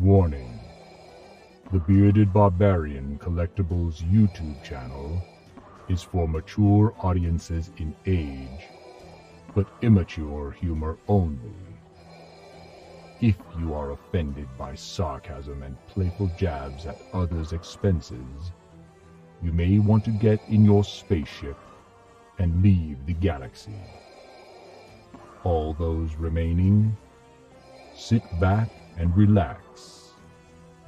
Warning: the Bearded Barbarian Collectibles YouTube channel is for mature audiences in age, but immature humor only. If you are offended by sarcasm and playful jabs at others' expenses, you may want to get in your spaceship and leave the galaxy. All those remaining, sit back and relax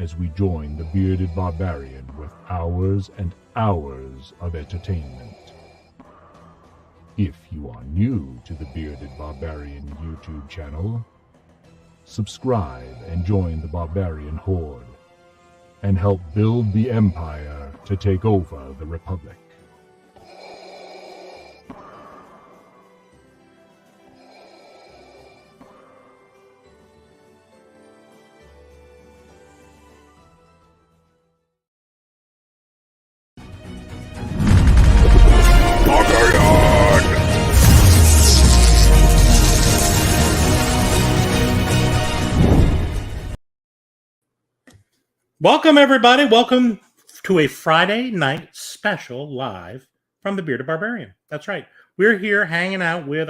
as we join the Bearded Barbarian with hours and hours of entertainment. If you are new to the Bearded Barbarian YouTube channel, subscribe and join the Barbarian Horde, and help build the Empire to take over the Republic. Welcome, everybody. Welcome to a Friday night special live from the Bearded Barbarian. That's right. We're here hanging out with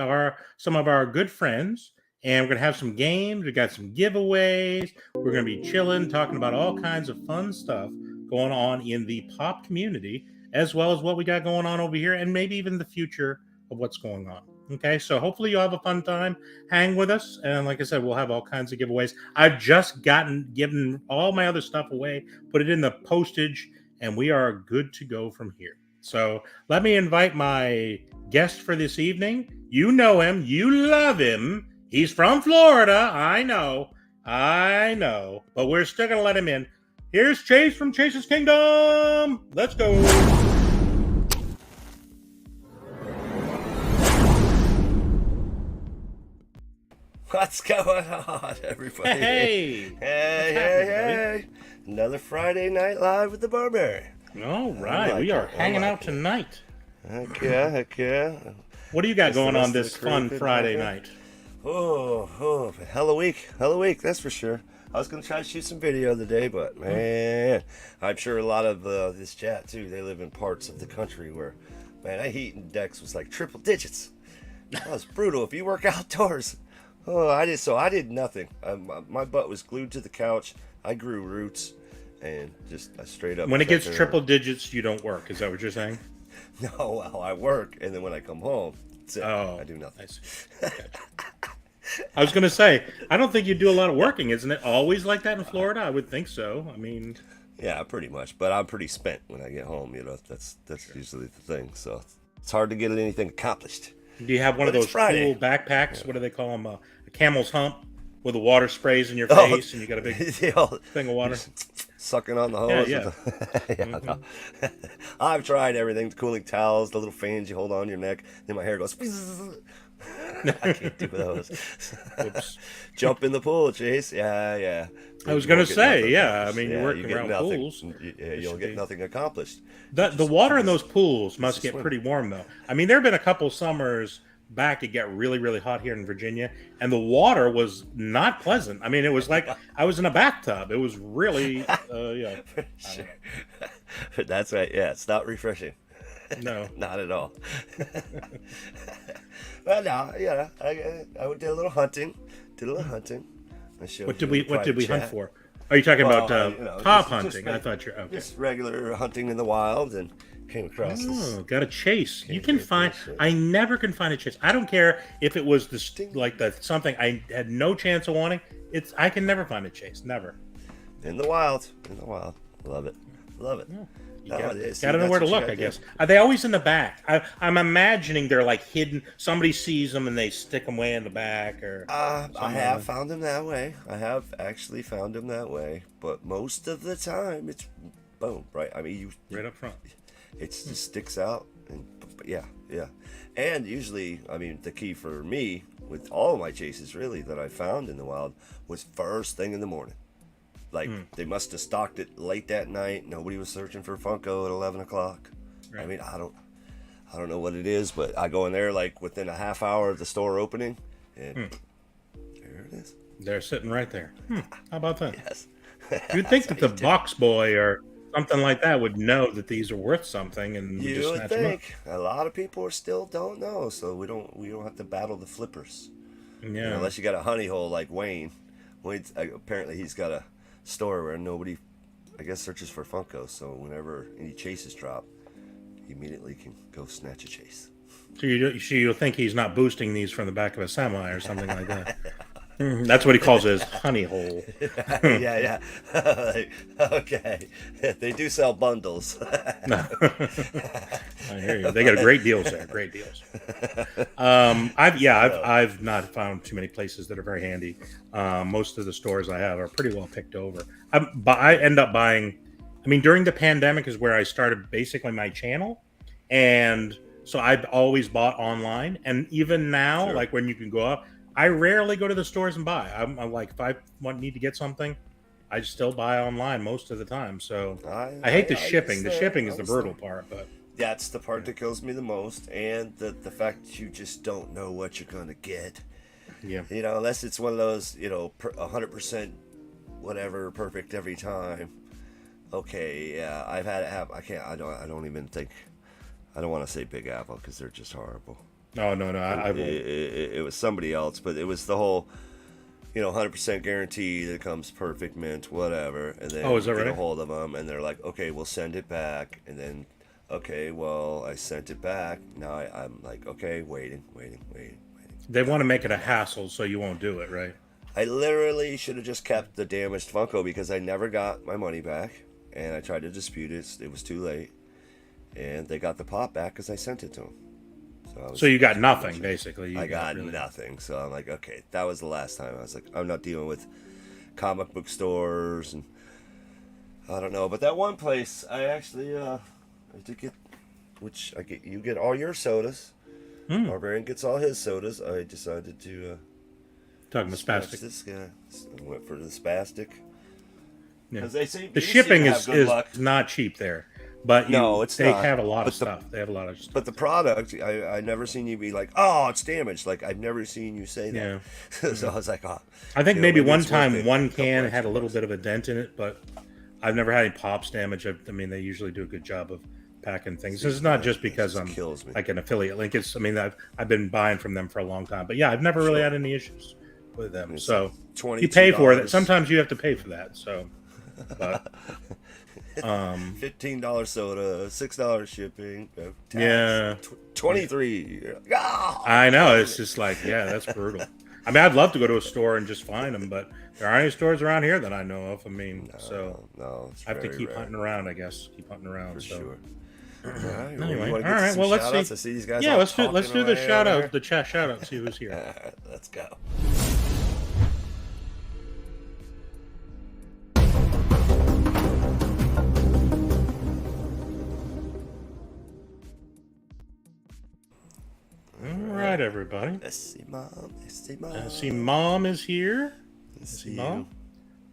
some of our good friends, and we're going to have some games. We got some giveaways. We're going to be chilling, talking about all kinds of fun stuff going on in the pop community, as well as what we got going on over here, and maybe even the future of what's going on. Okay, so hopefully you'll have a fun time. Hang with us, and like I said, we'll have all kinds of giveaways. I've just given all my other stuff away, put it in the postage, and we are good to go from here. So let me invite my guest for this evening. You know him, you love him. He's from Florida. I know, but we're still gonna let him in. Here's Chase from Chase's Kingdom. Let's go. What's going on, everybody? Hey. Another Friday night live with the Barbarian. All right, we are hanging out tonight. Heck yeah. What do you got going on this fun Friday night? Oh, hell a week, that's for sure. I was going to try to shoot some video today, but man, I'm sure a lot of this chat, too, they live in parts of the country where, man, that heat index was like triple digits. That was brutal. If you work outdoors. Oh, I did nothing. My butt was glued to the couch. I grew roots, and I straight up. When it gets triple digits, you don't work. Is that what you're saying? No, well, I work, and then when I come home, I do nothing. I was going to say, I don't think you do a lot of working. Isn't it always like that in Florida? I would think so. I mean, yeah, pretty much. But I'm pretty spent when I get home. You know, that's usually the thing. So it's hard to get anything accomplished. Do you have one of those cool backpacks? Yeah. What do they call them? A camel's hump with the water sprays in your face, and you got a big thing of water. Sucking on the hose. Yeah. No. I've tried everything. The cooling towels, the little fans you hold on your neck. Then my hair goes. I can't do those. Jump in the pool, Chase. Yeah. I was going to say, yeah. I mean, you're working around pools. You'll get nothing accomplished. The water in those pools must get pretty warm, though. I mean, there have been a couple summers back it got really, really hot here in Virginia, and the water was not pleasant. I mean, it was like I was in a bathtub. It was really, Sure. That's right. Yeah, it's not refreshing. No, not at all. Well, no, yeah, I did a little hunting. What did we hunt for? Are you talking about pop hunting? I thought you're okay. Just regular hunting in the wild, and came across this. Got a chase. You can find. I never can find a chase. I don't care if it was something I had no chance of wanting. I can never find a chase. Never. In the wild. Love it. Yeah. Gotta know where to look, I guess. Are they always in the back? I'm imagining they're like hidden. Somebody sees them and they stick them way in the back, or. I have found them that way. I have actually found them that way, but most of the time it's boom, right? I mean, right up front. It just sticks out, but yeah. And usually, I mean, the key for me with all of my chases, really, that I found in the wild was first thing in the morning. Like, they must have stocked it late that night. Nobody was searching for Funko at 11 o'clock. Right. I mean, I don't know what it is, but I go in there, like, within a half hour of the store opening, and there it is. They're sitting right there. How about that? Yes. You'd think That's that how the you do it. box boy or something like that would know that these are worth something and would You just would snatch them up. think a lot of people still don't know, so we don't have to battle the flippers. Yeah. Unless you got a honey hole like Wayne. Wayne's apparently he's got a store where nobody, I guess, searches for Funko. So whenever any chases drop, he immediately can go snatch a chase. So you'll think he's not boosting these from the back of a semi or something like that. That's what he calls his honey hole. Yeah, yeah. Okay, they do sell bundles. No. I hear you. They got great deals there. Great deals. I've not found too many places that are very handy. Most of the stores I have are pretty well picked over. I end up buying. I mean, during the pandemic is where I started basically my channel, and so I've always bought online. And even now, Sure. like when you can go up, I rarely go to the stores and buy. I'm like, if I need to get something, I still buy online most of the time. So I hate the shipping. The shipping is the brutal part, but that's the part that kills me the most, and the fact that you just don't know what you're gonna get. yeah. Unless it's one of those, 100% whatever perfect every time. Okay, yeah, I've had it happen. I don't even think. I don't want to say Big Apple because they're just horrible. No. I won't. It was somebody else, but it was the whole, 100% guarantee that it comes perfect mint, whatever. And then Oh, is that you get right? a hold of them, and they're like, okay, we'll send it back. And then, okay, well, I sent it back. Now I'm like, okay, waiting. They want to make it a hassle, so you won't do it, right? I literally should have just kept the damaged Funko because I never got my money back, and I tried to dispute it. It was too late, and they got the pop back because I sent it to them. So you got nothing, basically. I got really nothing. So I'm like, okay, that was the last time. I was like, I'm not dealing with comic book stores, and I don't know. But that one place, I actually, I did get, you get all your sodas. Barbarian gets all his sodas. I decided to talking about snatch spastic. this guy. Went for the spastic. Yeah. Because they seem The you shipping seem to have is good luck. not cheap there, but No, it's they not. have a lot of But stuff. They have a lot of stuff. But the product, I never seen you be like, oh, it's damaged. Like I've never seen you say that. Yeah. So I was like, oh. I think maybe one it's worth time it. one A couple can extra had a little bucks. bit of a dent in it, but I've never had any pops damage. I mean, they usually do a good job of packing things. It's not just because I'm kills me. like an affiliate link. I mean, I've been buying from them for a long time, but yeah, I've never really had any issues with them. It's So $22. you pay for it. Sometimes you have to pay for that. So, but $15 soda, $6 shipping, tax, yeah, 23. Ah! I know. It's just like, yeah, that's brutal. I mean, I'd love to go to a store and just find them, but there aren't any stores around here that I know of. I mean, so No, it's I have to very keep rare, hunting around, I guess. Keep hunting around. for so. sure. All right, Anyway, all right. Well, let's see. I see these guys. Yeah, all let's do talking the away shout over out, the chat shout out. See who's here. there. Let's go. All right, everybody. Let's see, mom. Let's see, mom. I see Mom is here. Let's See see Mom. you.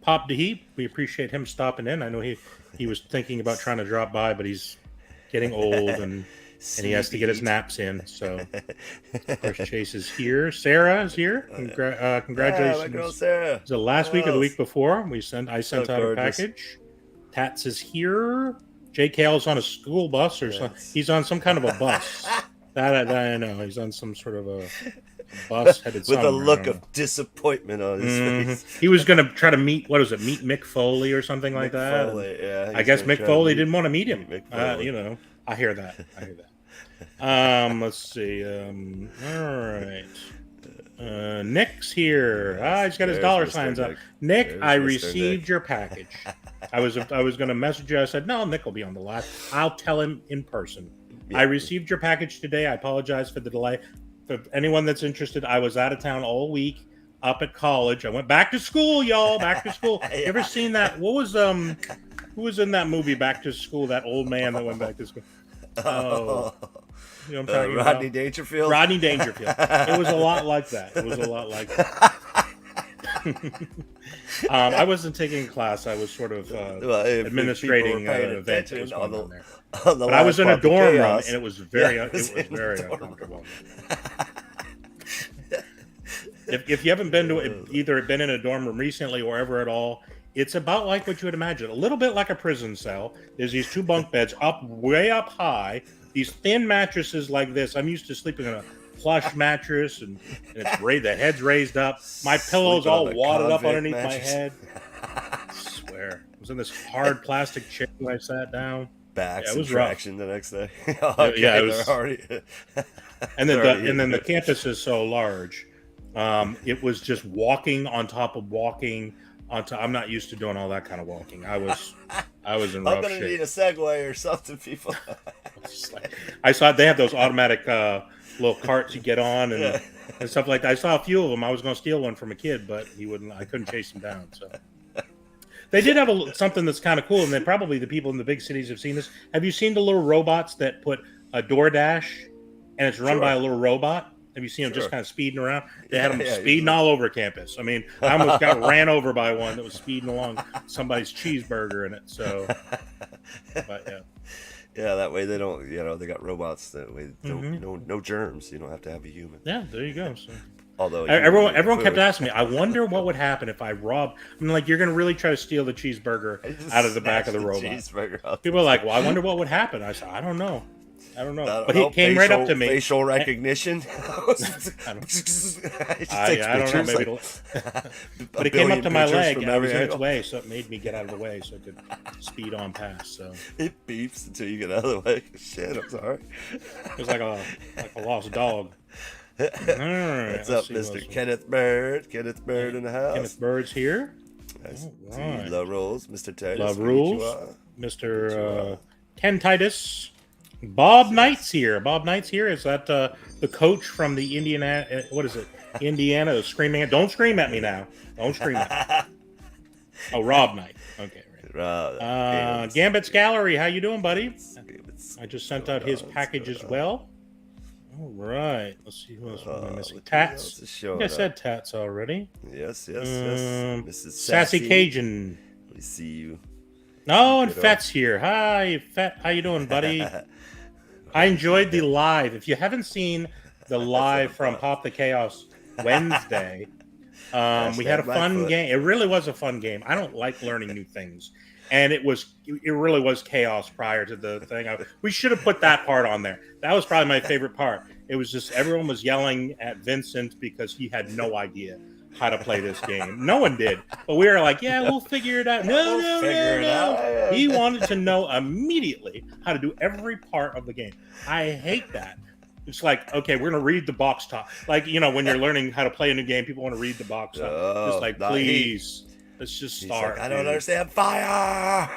Pop the Heap. We appreciate him stopping in. I know he was thinking about trying to drop by, but he's getting old and he has to get his naps in. So, of course, Chase is here. Sarah is here. Congratulations. Yeah, my girl Sarah. Was it last week or the week before? I sent So out gorgeous. a package. Tats is here. JKL's on a school bus or something. He's on some kind of a bus. that I know. He's on some sort of a bus headed With somewhere. a look of disappointment on his face. He was going to try to meet, meet Mick Foley or something like Mick that. Foley, yeah, I he's guess gonna Mick try to Foley meet didn't want to meet him. Mick Foley. I hear that. Let's see. All right. Nick's here. He's got his There's dollar Mr. signs up. Nick. Nick, There's I Mr. received Nick. your package. I was going to message you. I said, no, Nick will be on the live. I'll tell him in person. Yeah. I received your package today. I apologize for the delay. For anyone that's interested, I was out of town all week up at college. I went back to school, y'all. Back to school. Yeah. You ever seen that? What was who was in that movie Back to School? That old man that went back to school. Oh, you know what I'm talking Rodney about? Dangerfield. Rodney Dangerfield. It was a lot like that. I wasn't taking a class. I was sort of Well, if administrating people were paying an event that attention was on going on there. on the But I was in a last part, the dorm room, chaos. and it was very, Yeah, it was in the very dorm room. uncomfortable. If you haven't been to it, either been in a dorm room recently or ever at all, It's about like what you would imagine, a little bit like a prison cell. There's these two bunk beds way up high, these thin mattresses like this. I'm used to sleeping on a plush mattress, and the head's raised up. My pillow's Sleeping on all a wadded up convict underneath my mattress. head. I swear. I was in this hard plastic chair when I sat down. Backs Yeah, it and was rough. traction the next day. Yeah, it was- they're already. And then the campus is so large. It was just walking on top of walking on top. I'm not used to doing all that kind of walking. I was in I'm rough gonna need shape. a Segway or something, people. I saw they have those automatic little carts you get on and, Yeah. and stuff like that. I saw a few of them. I was going to steal one from a kid, but he wouldn't. I couldn't chase him down. So they did have something that's kind of cool, and then probably the people in the big cities have seen this. Have you seen the little robots that put a DoorDash and it's run Sure. by a little robot? Have you seen them just Sure. kind of speeding around? They had them Yeah, speeding all over campus. I mean, I almost got ran over by one that was speeding along somebody's cheeseburger in it. So, but yeah. Yeah, that way they don't. They got robots that way. No germs. You don't have to have a human. Yeah, there you go. So. Although Everyone kept asking me, I wonder what would happen if I robbed. I'm like, you're going to really try to steal the cheeseburger out of the back of the robot. People are like, well, I wonder what would happen. I said, I don't know. But he came right up to me. Facial recognition. I don't know. Maybe but it came up to my leg and I was in its way, so it made me get out of the way so it could speed on past. So it beeps until you get out of the way. Shit, I'm sorry. It was like a lost dog. All right, What's up, Mr. Kenneth Bird? Kenneth Bird in the house. Kenneth Bird's here. Nice. All right. Love rules, Mr. Titus. Love rules. Mr. Ken Titus. Bob Knight's here. Bob Knight's here. Is that the coach from the Indiana? What is it? Indiana screaming. Don't scream at me now. Don't scream at me. Oh, Rob Knight. Okay. Right. Gambit's Gallery. How you doing, buddy? I just sent out his package as well. All right. Let's see who else we're missing. Tats. I think I said Tats already. Yes. Mrs. Sassy Cajun. We see you. Oh, and Fet's here. Hi, Fet. How you doing, buddy? I enjoyed the live. If you haven't seen the live from Pop the Chaos Wednesday, we had a fun game. It really was a fun game. I don't like learning new things. And it really was chaos prior to the thing. We should have put that part on there. That was probably my favorite part. It was just everyone was yelling at Vincent because he had no idea how to play this game. No one did. But we were like, yeah, we'll figure it out. No. He wanted to know immediately how to do every part of the game. I hate that. It's like, okay, we're going to read the box top. Like, when you're learning how to play a new game, people want to read the box top. Just like, please. Let's just start. Like, I don't understand fire.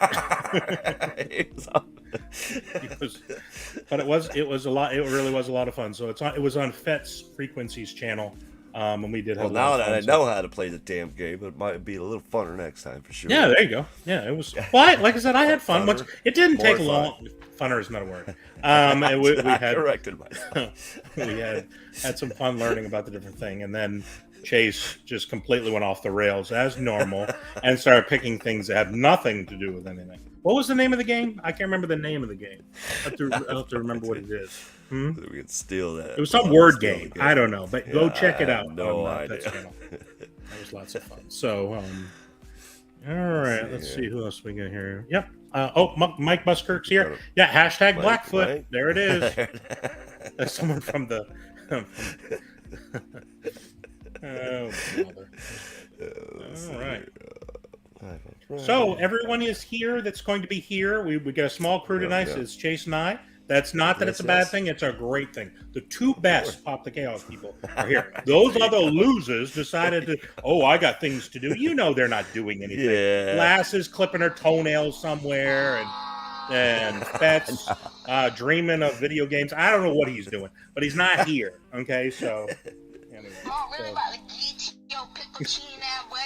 But it was a lot. It really was a lot of fun. So it was on Fet's Frequencies channel, and we did. Well, now that I know how to play the damn game, it might be a little funner next time for sure. Yeah, there you go. Yeah, it was. Well, like I said, I had fun. It didn't take long. Funner is not a word. We had corrected myself. We had some fun learning about the different thing, and then Chase just completely went off the rails as normal and started picking things that had nothing to do with anything. What was the name of the game? I can't remember the name of the game. I have to remember what it is. We could steal that. It was some word game. I don't know, but go check it out. No idea. That was lots of fun. So, all right, let's see who else we got here. Yep. Mike Buskirk's here. Yeah, hashtag Blackfoot. Mike. There it is. That's someone from the. Oh, bother. All right. So everyone is here that's going to be here. We got a small crew tonight. So it's Chase and I. That's not that it's a bad thing. It's a great thing. The two best Pop the Chaos people are here. Those other losers decided to, I got things to do. They're not doing anything. Yeah. Lass is clipping her toenails somewhere, and Fet's dreaming of video games. I don't know what he's doing, but he's not here. Okay, so. Anyway, really about to get your pickle chin that way.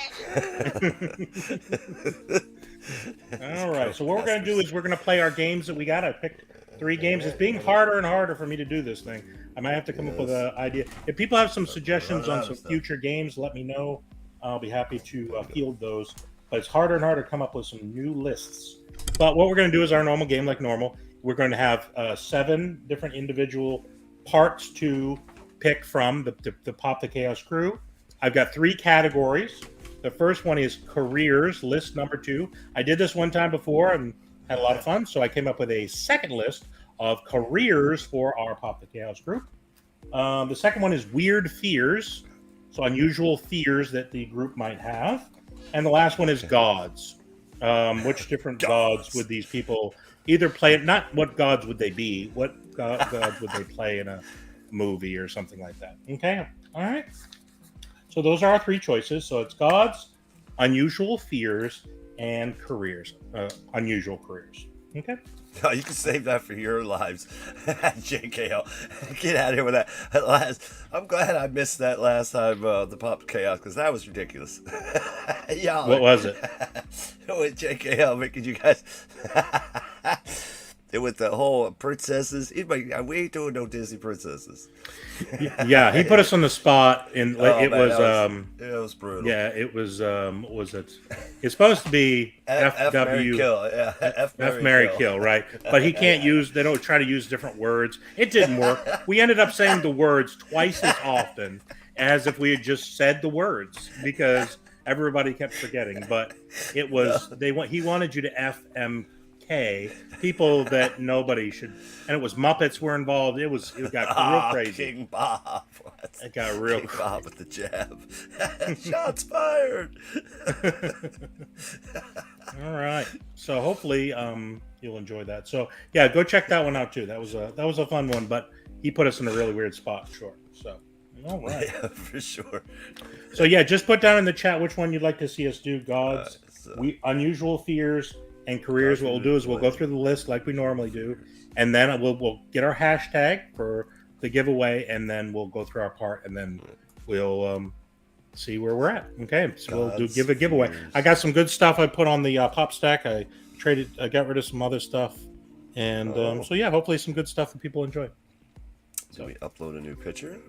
All right. So what we're going to do is we're going to play our games that we got. I picked 3 games. It's being harder and harder for me to do this thing. I might have to come up with an idea. If people have some suggestions on some future games, let me know. I'll be happy to field those. But it's harder and harder to come up with some new lists. But what we're going to do is our normal game like normal. We're going to have 7 different individual parts to pick from the Pop the Chaos crew. I've got 3 categories. The first one is careers, list number 2. I did this one time before and had a lot of fun, so I came up with a second list of careers for our Pop the Chaos group. The second one is weird fears, so unusual fears that the group might have. And the last one is gods. Which different gods would these people either play? Not what gods would they be, what gods would they play in a movie or something like that. Okay, all right. So those are our 3 choices. So it's gods, unusual fears, and careers. Unusual careers. Okay. No, you can save that for your lives. JKL. Get out of here with that. I'm glad I missed that last time, the Pop Chaos, because that was ridiculous. Y'all. What was it? With JKL making you guys. With the whole princesses. He's like, we ain't doing no Disney princesses. Yeah, he put us on the spot, and it was brutal. Yeah, it was. What was it? It's supposed to be F Mary FW. Kill. Yeah, F Mary Kill, right? But he can't use. They don't try to use different words. It didn't work. We ended up saying the words twice as often as if we had just said the words because everybody kept forgetting. But it was he wanted you to FMK people that nobody should, and it was Muppets were involved. It got real crazy. King Bob. It got real King Bob with the jab. Shots fired. All right. So hopefully you'll enjoy that. So yeah, go check that one out too. That was a fun one, but he put us in a really weird spot. Sure. So all right. Yeah, for sure. So yeah, just put down in the chat which one you'd like to see us do. Gods, unusual fears, and careers. What we'll do is we'll go through the list like we normally do, and then we'll get our hashtag for the giveaway, and then we'll go through our part, and then we'll see where we're at. Okay, so we'll give a giveaway. I got some good stuff I put on the pop stack. I got rid of some other stuff, and so yeah, hopefully some good stuff that people enjoy. Did we upload a new picture?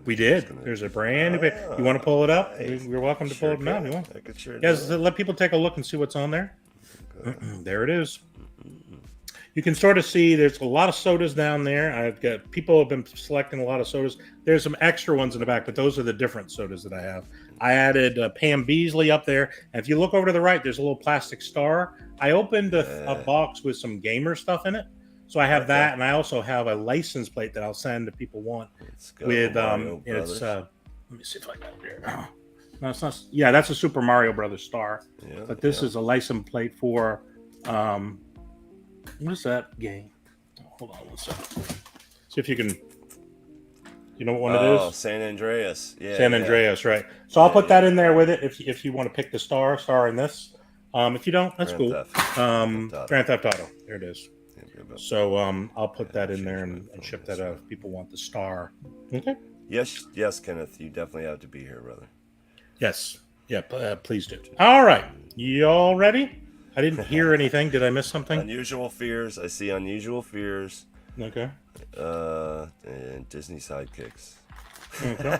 We did. There's a brand new picture. You want to pull it up? You're welcome to pull it up. You want? I could sure let people take a look and see what's on there. There it is. You can sort of see there's a lot of sodas down there. I've got people have been selecting a lot of sodas. There's some extra ones in the back, but those are the different sodas that I have. I added Pam Beasley up there. And if you look over to the right, there's a little plastic star. I opened a box with some gamer stuff in it. So I have that, and I also have a license plate that I'll send if people want. With it's let me see if I got it here. No, it's not. Yeah, that's a Super Mario Brothers star. Yeah, but this is a license plate for what is that game? Hold on one second. See if you can. You know what one it is? Oh, San Andreas. Yeah, San Andreas, right? So I'll put that in there with it if you want to pick the star in this. If you don't, that's cool. Grand Theft Auto. There it is. So I'll put that in there and ship that out if people want the star. Okay. Yes, Kenneth, you definitely have to be here, brother. Yes. Yeah, please do. All right. Y'all ready? I didn't hear anything. Did I miss something? Unusual fears. I see unusual fears. Okay. And Disney sidekicks. Okay.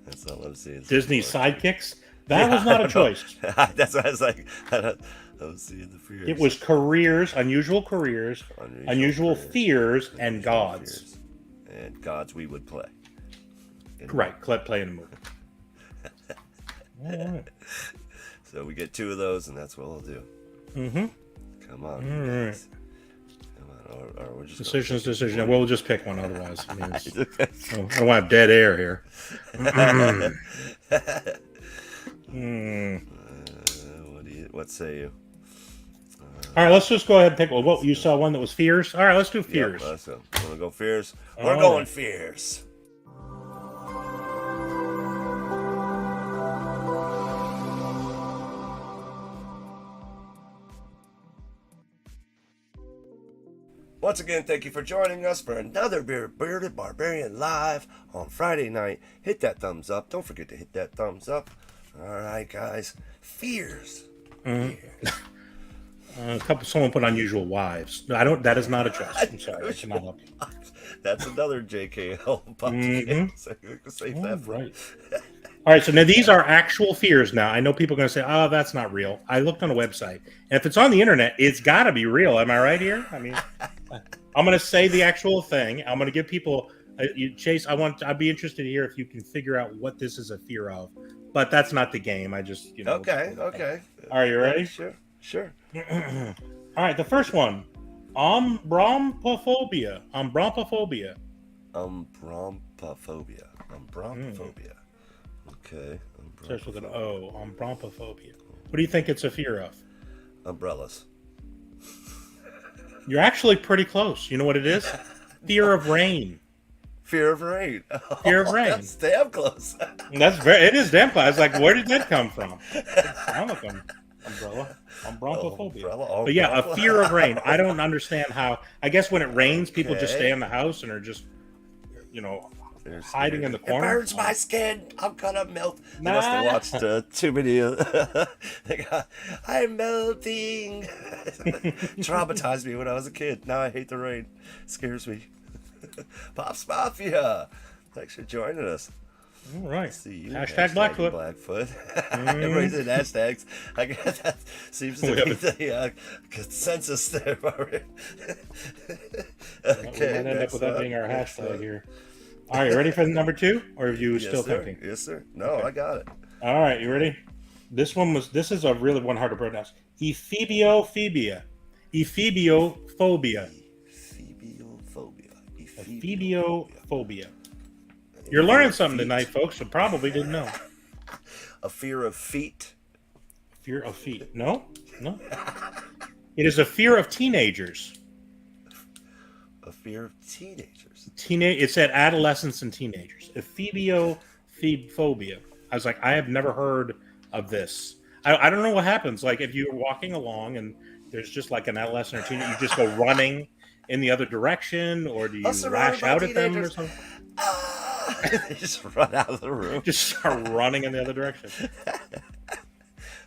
That's all I'm seeing. Disney sidekicks? That was not a choice. That's what I was like. I was seeing the fears. It was careers, unusual careers, unusual fears, and gods. And gods we would play. Right, play in a movie. All right. So we get 2 of those, and that's what we'll do. Mm-hmm. Come on. All right. Come on. Or we're just decision. We'll just pick one otherwise. I don't want to have dead air here. What say you? All right, let's just go ahead and pick one. What you saw one that was fears. All right, let's do fears. Yep, let's go. Want to go fears? We're going fears. Once again, thank you for joining us for another Bearded Barbarian Live on Friday night. Hit that thumbs up. Don't forget to hit that thumbs up. All right, guys. Fears. Someone put unusual wives. No, I don't. That is not a choice. I'm sorry. I cannot help you. That's another JKL podcast. Right. All right. So now these are actual fears. Now I know people are going to say, "Oh, that's not real." I looked on a website, and if it's on the internet, it's got to be real. Am I right here? I mean, I'm going to say the actual thing. I'm going to give people. Chase, I'd be interested to hear if you can figure out what this is a fear of. but that's not the game. I just, Okay. Okay. Are you ready? Sure. Sure. All right, the first one. Bromophobia. Bromophobia. Okay. Starts with an O. Bromophobia. What do you think it's a fear of? Umbrellas. You're actually pretty close. You know what it is? Fear of rain. Fear of rain. Fear of rain. That's damn close. It is damn close. Like, where did that come from? It sounds like an umbrella. Bromophobia. But yeah, a fear of rain. I don't understand how. I guess when it rains, people just stay in the house and are just, They're hiding in the corner. It burns my skin. I'm gonna melt. They must have watched too many. I'm melting. Traumatized me when I was a kid. Now I hate the rain. It scares me. Pops Mafia. Thanks for joining us. All right. See you. Hashtag Blackfoot. Everybody's in hashtags. I guess that seems to be the consensus there, Mario. Okay. We might end up with that being our hashtag here. All right, you ready for number 2? Or are you still thinking? Yes, sir. No, okay. I got it. All right, you ready? This is a really one hard to pronounce. Ephebiophobia. Ephebiophobia. You're learning something tonight, folks. You probably didn't know. A fear of feet. Fear of feet. No. It is a fear of teenagers. A fear of teenagers. It said adolescents and teenagers. Ephebiophobia. I was like, I have never heard of this. I don't know what happens. Like, if you're walking along and there's just like an adolescent or teenager, you just go running in the other direction, or do you lash out at them or something? They just run out of the room. Just start running in the other direction.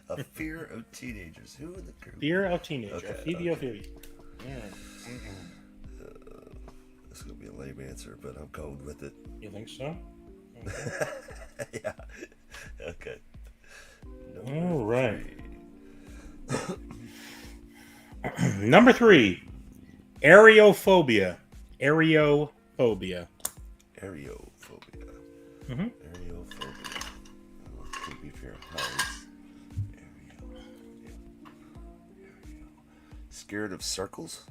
A fear of teenagers. Who in the group? Fear of teenagers. Okay, Ephebiophobia. This is going to be a lame answer, but I'm going with it. You think so? Okay. Yeah. Okay. All right. Number 3. Aerophobia. Aerophobia. Mm-hmm. Aerophobia. Could be fear of heights. Scared of circles?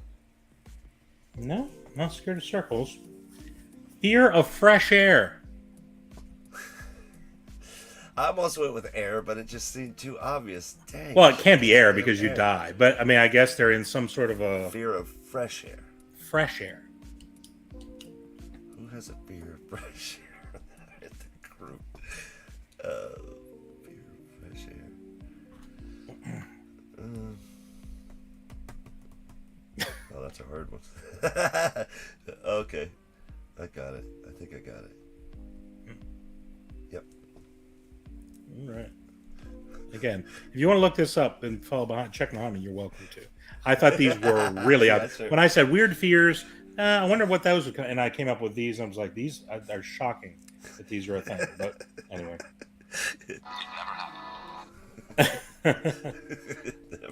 No, not scared of circles. Fear of fresh air. I almost went with air, but it just seemed too obvious. Dang. Well, it can't be air because you die. But, I mean, I guess they're in some sort of a... Fear of fresh air. Fresh air. Who has a fear of fresh air in the group? Fear of fresh air. Oh, that's a hard one. Okay. I got it. I think I got it. Yep. All right. Again, if you want to look this up and follow behind, check on me, you're welcome to. I thought these were really out. When I said weird fears, I wonder what those were. And I came up with these, and I was like, these are shocking that these are a thing. But anyway.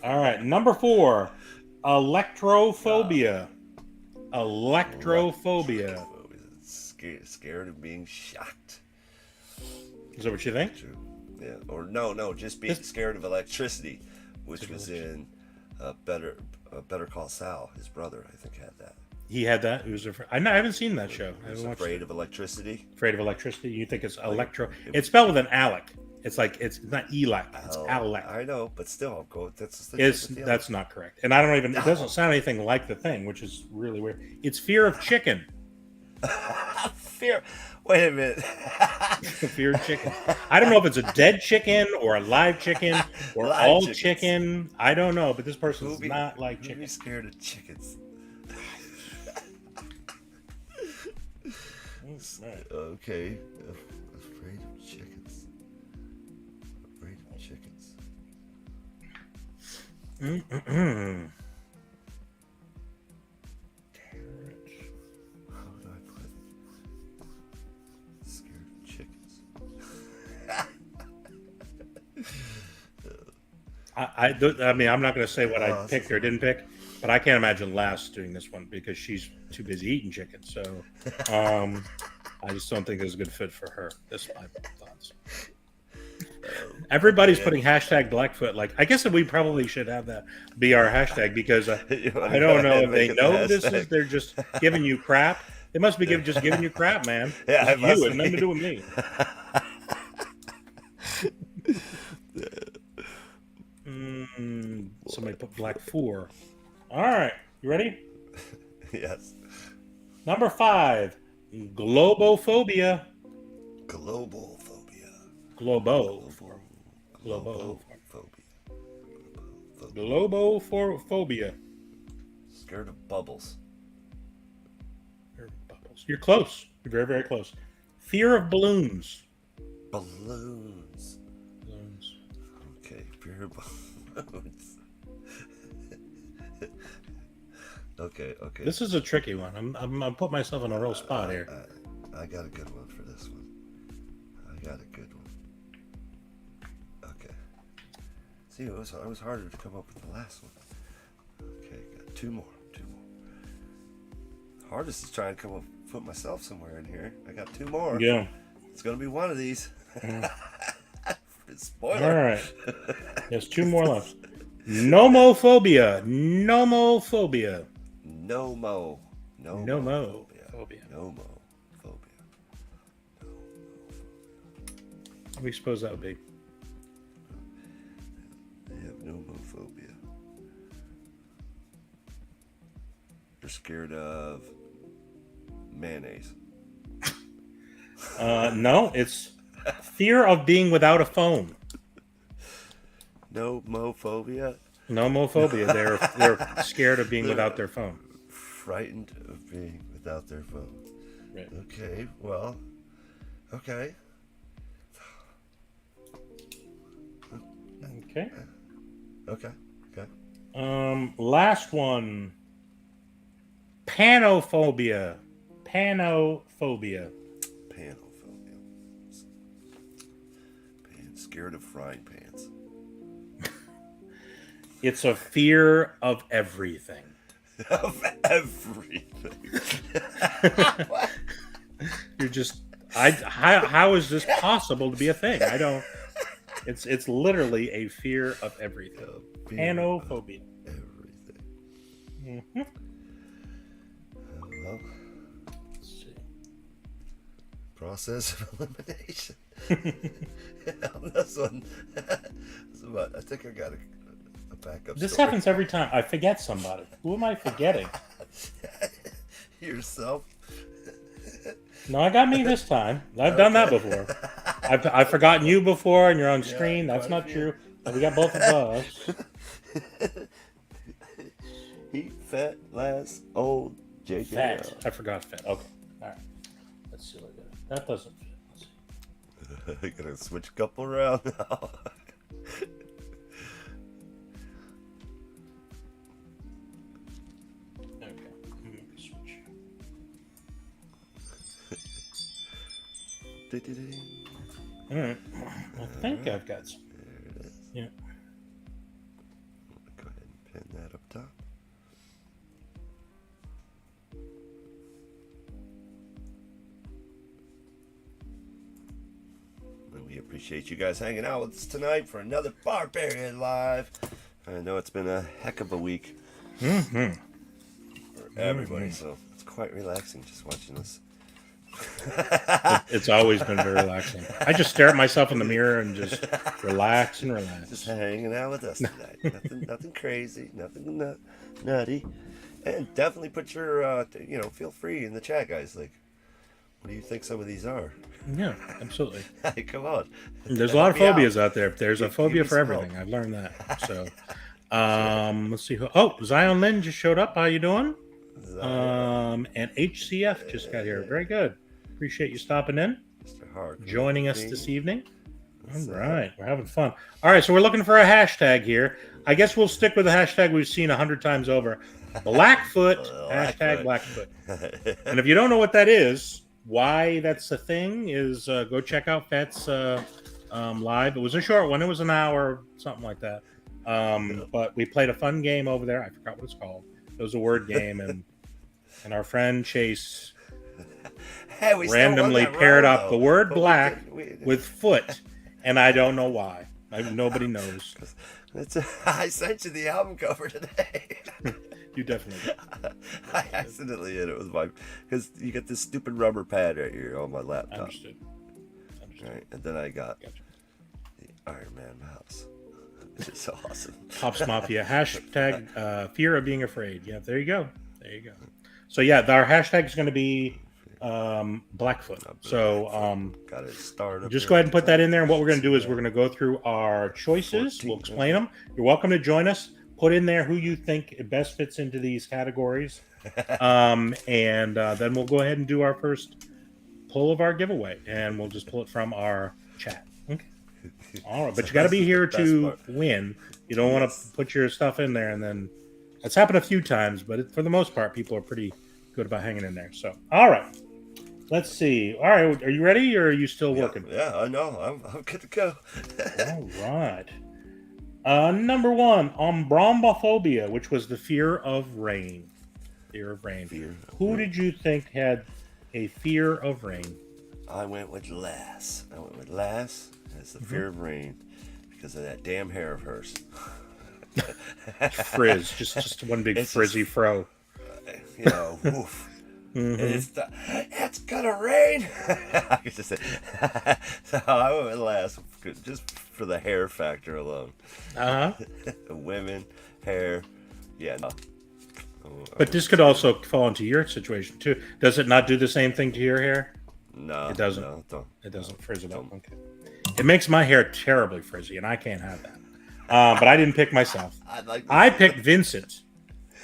All right. Number 4, electrophobia. Electrophobia. Scared of being shocked. Is that what you think? True. Yeah. Or no, just being scared of electricity, which was in Better Call Saul. His brother, I think, had that. He had that. He was I haven't seen that show. He was afraid of electricity. Afraid of electricity. You think it's electro? It's spelled with an Alec. It's like it's not Elec. It's Alec. I know, but still, I'll go. That's not correct. And I don't even. It doesn't sound anything like the thing, which is really weird. It's fear of chicken. Fear. Wait a minute. Fear of chicken. I don't know if it's a dead chicken or a live chicken or live all chickens. Chicken. I don't know, but this person's not like chicken. Who's scared of chickens? Okay. Afraid of chickens. Afraid of chickens. How would I put scared of chickens? I mean, I'm not going to say what I picked or didn't pick, but I can't imagine Lass doing this one because she's too busy eating chicken. So I just don't think it's a good fit for her. That's my thoughts. Everybody's putting hashtag Blackfoot. Like, I guess that we probably should have that be our hashtag because You wanna I go don't ahead know and if they make it the know this is. hashtag? They're just giving you crap. They must be just giving you crap, man. Yeah, It's it must you. It had nothing to be. do with me. Somebody put Black 4. All right, you ready? Yes. Number 5, globophobia. Global phobia. Globo. Globophobia. Scared of bubbles. You're close. You're very, very close. Fear of balloons. Balloons. Okay, fear of balloons. Okay. This is a tricky one. I'm put myself in a real spot here. I got a good one for this one. Okay. See, it was harder to come up with the last one. Okay, got two more. Hardest is trying to put myself somewhere in here. I got 2 more. Yeah. It's gonna be one of these. Spoiler. All right. There's 2 more left. Nomophobia. Nomophobia. Nomophobia. What do you suppose that would be? They have nomophobia. You're scared of mayonnaise. No, it's fear of being without a phone. Nomophobia. Nomophobia. They're scared of being without their phone. Frightened of being without their phone. Right. Okay, well, okay. Okay. Last one. Panophobia. Scared of frying pans. It's a fear of everything. Of everything. You're just how is this possible to be a thing? I don't. It's literally a fear of everything. Panophobia. Everything. Mm-hmm. Well, let's see. Process of elimination. On this one, I think I got a backup. This story. happens every time. I forget somebody. Who am I forgetting? Yourself. No, I got me this time. I've done that before. I've forgotten you before, and you're on screen. That's not true. We got both of us. He fat, last, old, JJ. Fat. I forgot fat. Okay. All right. Let's see what I got. That doesn't fit. Let's see. I gotta switch a couple around now. Okay. Switch. All right. I think I've got some. There it is. Yeah. Go ahead and pin that up top. And we appreciate you guys hanging out with us tonight for another Barbarian Live. I know it's been a heck of a week for everybody, so it's quite relaxing just watching this. It's always been very relaxing. I just stare at myself in the mirror and just relax and relax. Just hanging out with us tonight. nothing crazy, nothing nutty. And definitely put your, feel free in the chat, guys. Like, what do you think some of these are? Yeah, absolutely. Hey, come on. There's a lot of Help me phobias out there. There's a Give phobia me for some everything. help. I've learned that. So, let's see who. Oh, Zion Lynn just showed up. How you doing? And HCF just got here. Very good. Appreciate you stopping in, Mr. Hart, joining us this evening. All right, we're having fun. All right, so we're looking for a hashtag here. I guess we'll stick with the hashtag we've seen 100 times over. Blackfoot, hashtag Blackfoot. And if you don't know what that is, why that's a thing is go check out Fet's live. It was a short one. It was an hour, something like that. But we played a fun game over there. I forgot what it's called. It was a word game, and our friend Chase Hey, we still won randomly that paired round, up though. the word But black we did. with foot, and I don't know why. Nobody knows. I sent you the album cover today. You definitely did. I accidentally hit it with my, because you get this stupid rubber pad right here on my laptop. Understood. Right, and then I got Gotcha. the Iron Man mouse. It's so awesome. Pops Mafia hashtag fear of being afraid. Yeah, there you go. There you go. So yeah, our hashtag is going to be Blackfoot. So got it started. just go ahead and put that in there. And what we're going to do is we're going to go through our choices. We'll explain them. You're welcome to join us. Put in there who you think best fits into these categories, and then we'll go ahead and do our first pull of our giveaway, and we'll just pull it from our chat. Okay. All right, but you got to be here to win. You don't want to put your stuff in there, and then it's happened a few times, but for the most part, people are pretty good about hanging in there. So, all right, let's see. All right, are you ready, or are you still working? Yeah, I know. I'm good to go. All right. Number one, Brombophobia, which was the fear of rain. Fear of rain. Who did you think had a fear of rain? I went with Lass. As the fear of rain because of that damn hair of hers. Frizz, just one big frizzy fro. You know, oof. It's gonna rain. I could just say. So I went with Lass just for the hair factor alone. Women, hair, yeah. No. But this could also fall into your situation too. Does it not do the same thing to your hair? No, it doesn't. No, don't. It doesn't frizz it up. Okay. It makes my hair terribly frizzy, and I can't have that. But I didn't pick myself. I picked Vincent.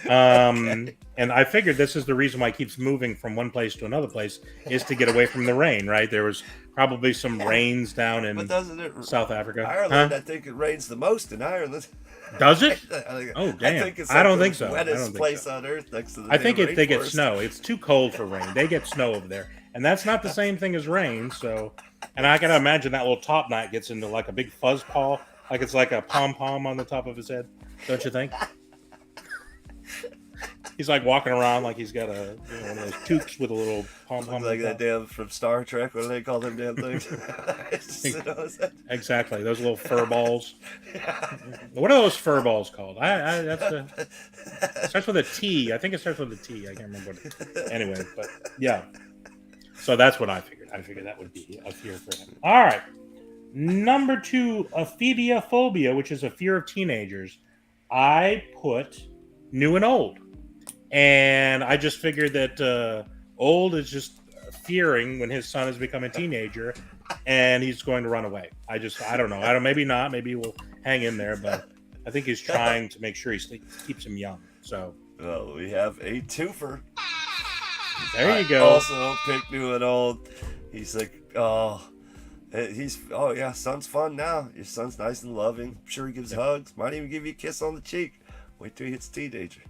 Okay. And I figured this is the reason why he keeps moving from one place to another place is to get away from the rain, right? There was probably some rains down in South Africa. Ireland, I think it rains the most in Ireland. Does it? Oh, damn. I don't think so. Wettest place on earth next to the I think they get snow. It's too cold for rain. They get snow over there. And that's not the same thing as rain. So, and I can imagine that little top knot gets into like a big fuzz ball, like it's like a pom-pom on the top of his head. Don't you think? He's like walking around like he's got one of those toques with a little pom-pom. Like that damn from Star Trek. What do they call them damn things? Exactly. Those little fur balls. What are those fur balls called? It starts with a T. I think it starts with a T. I can't remember what. Anyway, but yeah. So that's what I figured. I figured that would be a fear for him. All right. Number two, Aphobia, which is a fear of teenagers. I put new and old. And I just figured that old is just fearing when his son has become a teenager and he's going to run away. I don't know. Maybe not. Maybe we'll hang in there, but I think he's trying to make sure he keeps him young. So, well, we have a twofer. There you go. Also picked new and old. He's like, yeah, son's fun now. Your son's nice and loving. I'm sure he gives hugs. Might even give you a kiss on the cheek. Wait till he hits teenager.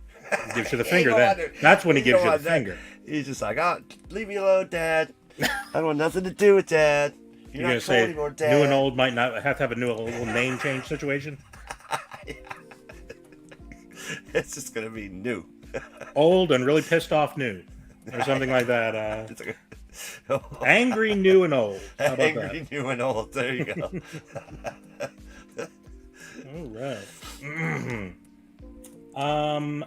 He gives you the finger then. That's when he gives you the finger. He's just like, leave me alone, Dad. I don't want nothing to do with Dad. You're not cool anymore, Dad. New and old might not have to have a little name change situation. It's just gonna be new. Old and really pissed off new. Or something like that. Angry, new, and old. How about Angry, new, and old. There you go. All right.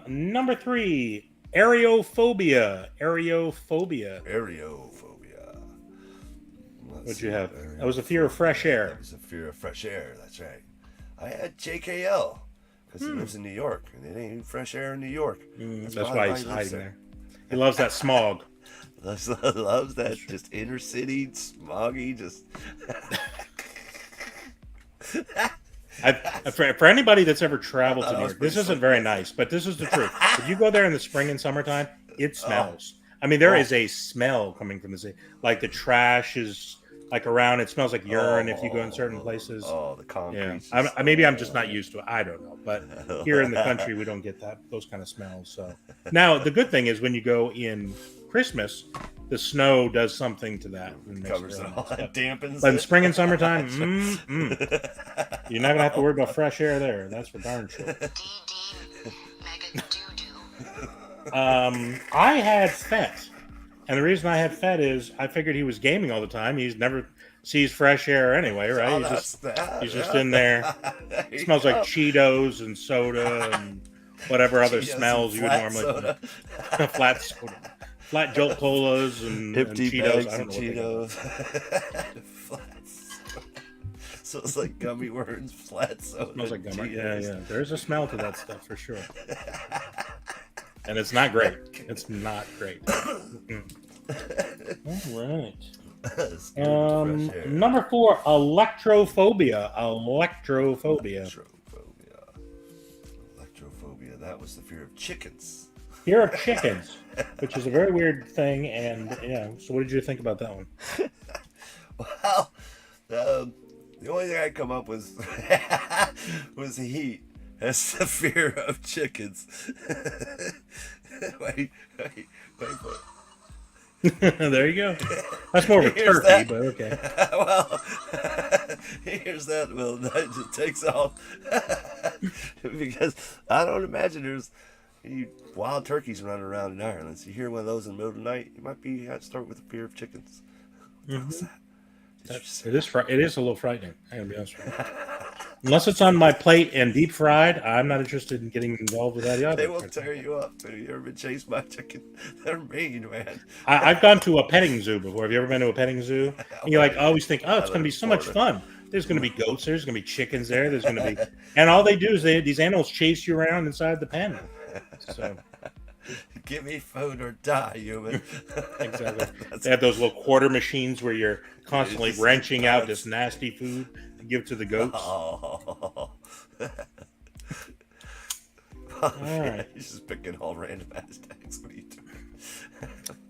Number three, Aerophobia. What'd you have? That was a fear of fresh air. That was a fear of fresh air. That's right. I had JKL because he lives in New York, and it ain't fresh air in New York. That's why he's hiding there. He loves that smog. loves that just inner city smoggy. Just. For anybody that's ever traveled to New York, this isn't very nice, but this is the truth. If you go there in the spring and summertime, it smells. I mean, there is a smell coming from the city. Like the trash is like around. It smells like urine if you go in certain places. Oh, the concrete. Yeah. Maybe I'm just not used to it. I don't know. But here in the country, we don't get those kind of smells. So now the good thing is when you go in Christmas, the snow does something to that. And covers it all. It dampens. But in spring and summertime, you're not gonna have to worry about fresh air there. That's for darn sure. I had Fett, and the reason I had Fett is I figured he was gaming all the time. He's never sees fresh air anyway, right? Oh, He's that's just that. he's just in there. There It you smells like go. Cheetos and soda and whatever other Cheetos and smells you would flat normally soda. flat soda, flat Jolt Colas and Empty Cheetos. bags I of don't know what they call Cheetos. Flat soda. So it's like gummy worms, flat soda. it. Smells like gummy. Yeah, Cheetos. yeah. There's a smell to that stuff for sure. And it's not great. It's not great. All right. It's good, fresh air. Number 4, electrophobia. Electrophobia. Electrophobia. That was the fear of chickens. Fear of chickens, which is a very weird thing. And yeah, so what did you think about that one? Well, the only thing I come up with was the heat. That's the fear of chickens. wait for it. There you go. That's more of a Here's turkey, that. but okay. Well, here's that. Well, that just takes off because I don't imagine there's any wild turkeys running around in Ireland. So you hear one of those in the middle of the night, you might be start with the fear of chickens. What the hell's that? It is a little frightening. I gotta be honest with you. Unless it's on my plate and deep fried, I'm not interested in getting involved with that either. They will tear you up. Have you ever been chased by a chicken? They're mean, man. I've gone to a petting zoo before. Have you ever been to a petting zoo? And you always think, oh, it's going to be so much fun. There's going to be goats there. There's going to be chickens there. There's going to be, and all they do is these animals chase you around inside the pen. So Give me food or die, human. exactly. They have those little quarter machines where you're constantly Jesus wrenching out Christ. this nasty food to give to the goats. Oh. All Yeah, right. he's just picking all random hashtags. What are you doing?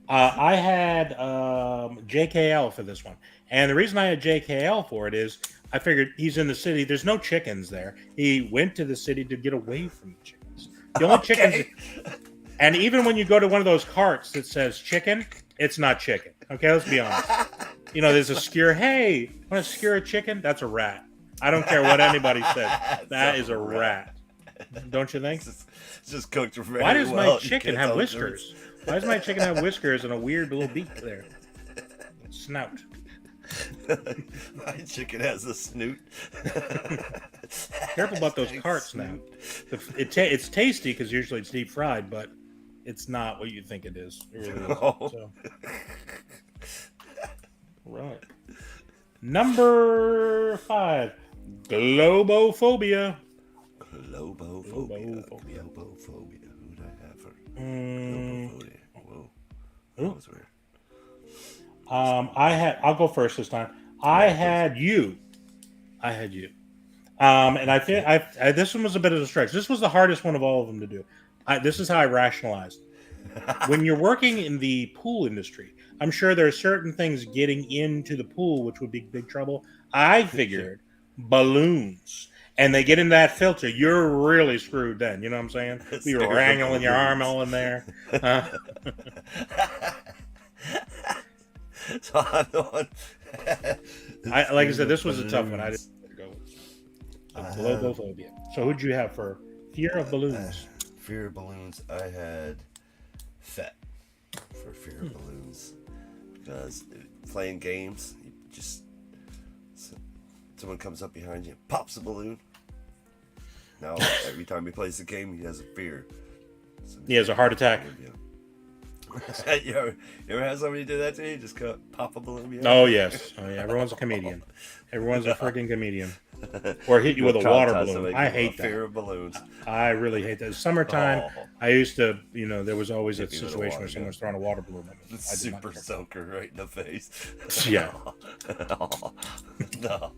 I had JKL for this one. And the reason I had JKL for it is I figured he's in the city. There's no chickens there. He went to the city to get away from the chickens. The only chickens. And even when you go to one of those carts that says chicken, it's not chicken. Okay, let's be honest. There's a skewer. Hey, want to skewer a chicken? That's a rat. I don't care what anybody says. That is a rat. Don't you think? It's just cooked very Why does well. my chicken have whiskers? Why does my chicken have whiskers and a weird little beak there? Snout. My chicken has a snoot. Careful about those carts now. It's tasty because usually it's deep fried, but it's not what you think it is. It really isn't. No. So. Right. Number 5, globophobia. Globophobia. Globophobia. Who'd I have for Mm, globophobia? Whoa. Ooh. That was weird. I'll go first this time. I had you. And I think this one was a bit of a stretch. This was the hardest one of all of them to do. This is how I rationalized. When you're working in the pool industry, I'm sure there are certain things getting into the pool which would be big trouble. I figured balloons. And they get in that filter, you're really screwed then. You know what I'm saying? You're wrangling your arm all in there. So I'm the one. Like I said, this was a tough one. I didn't go with globophobia. So who'd you have for fear of balloons? Fear of balloons. I had FET for fear of balloons because playing games, you just someone comes up behind you, pops a balloon. Now every time he plays the game, he has a fear. He has a heart attack. You ever had somebody do that to you? Just pop a balloon behind Oh you? yes. Oh yeah. Everyone's a comedian. Everyone's a freaking comedian. Or hit you with a water balloon. I hate that. Fear of balloons. I really hate that. Summertime, I used to, there was always a Hit me with a situation water where someone was throwing a water balloon at me. I did not Super care. soaker right in the face. Yeah. No.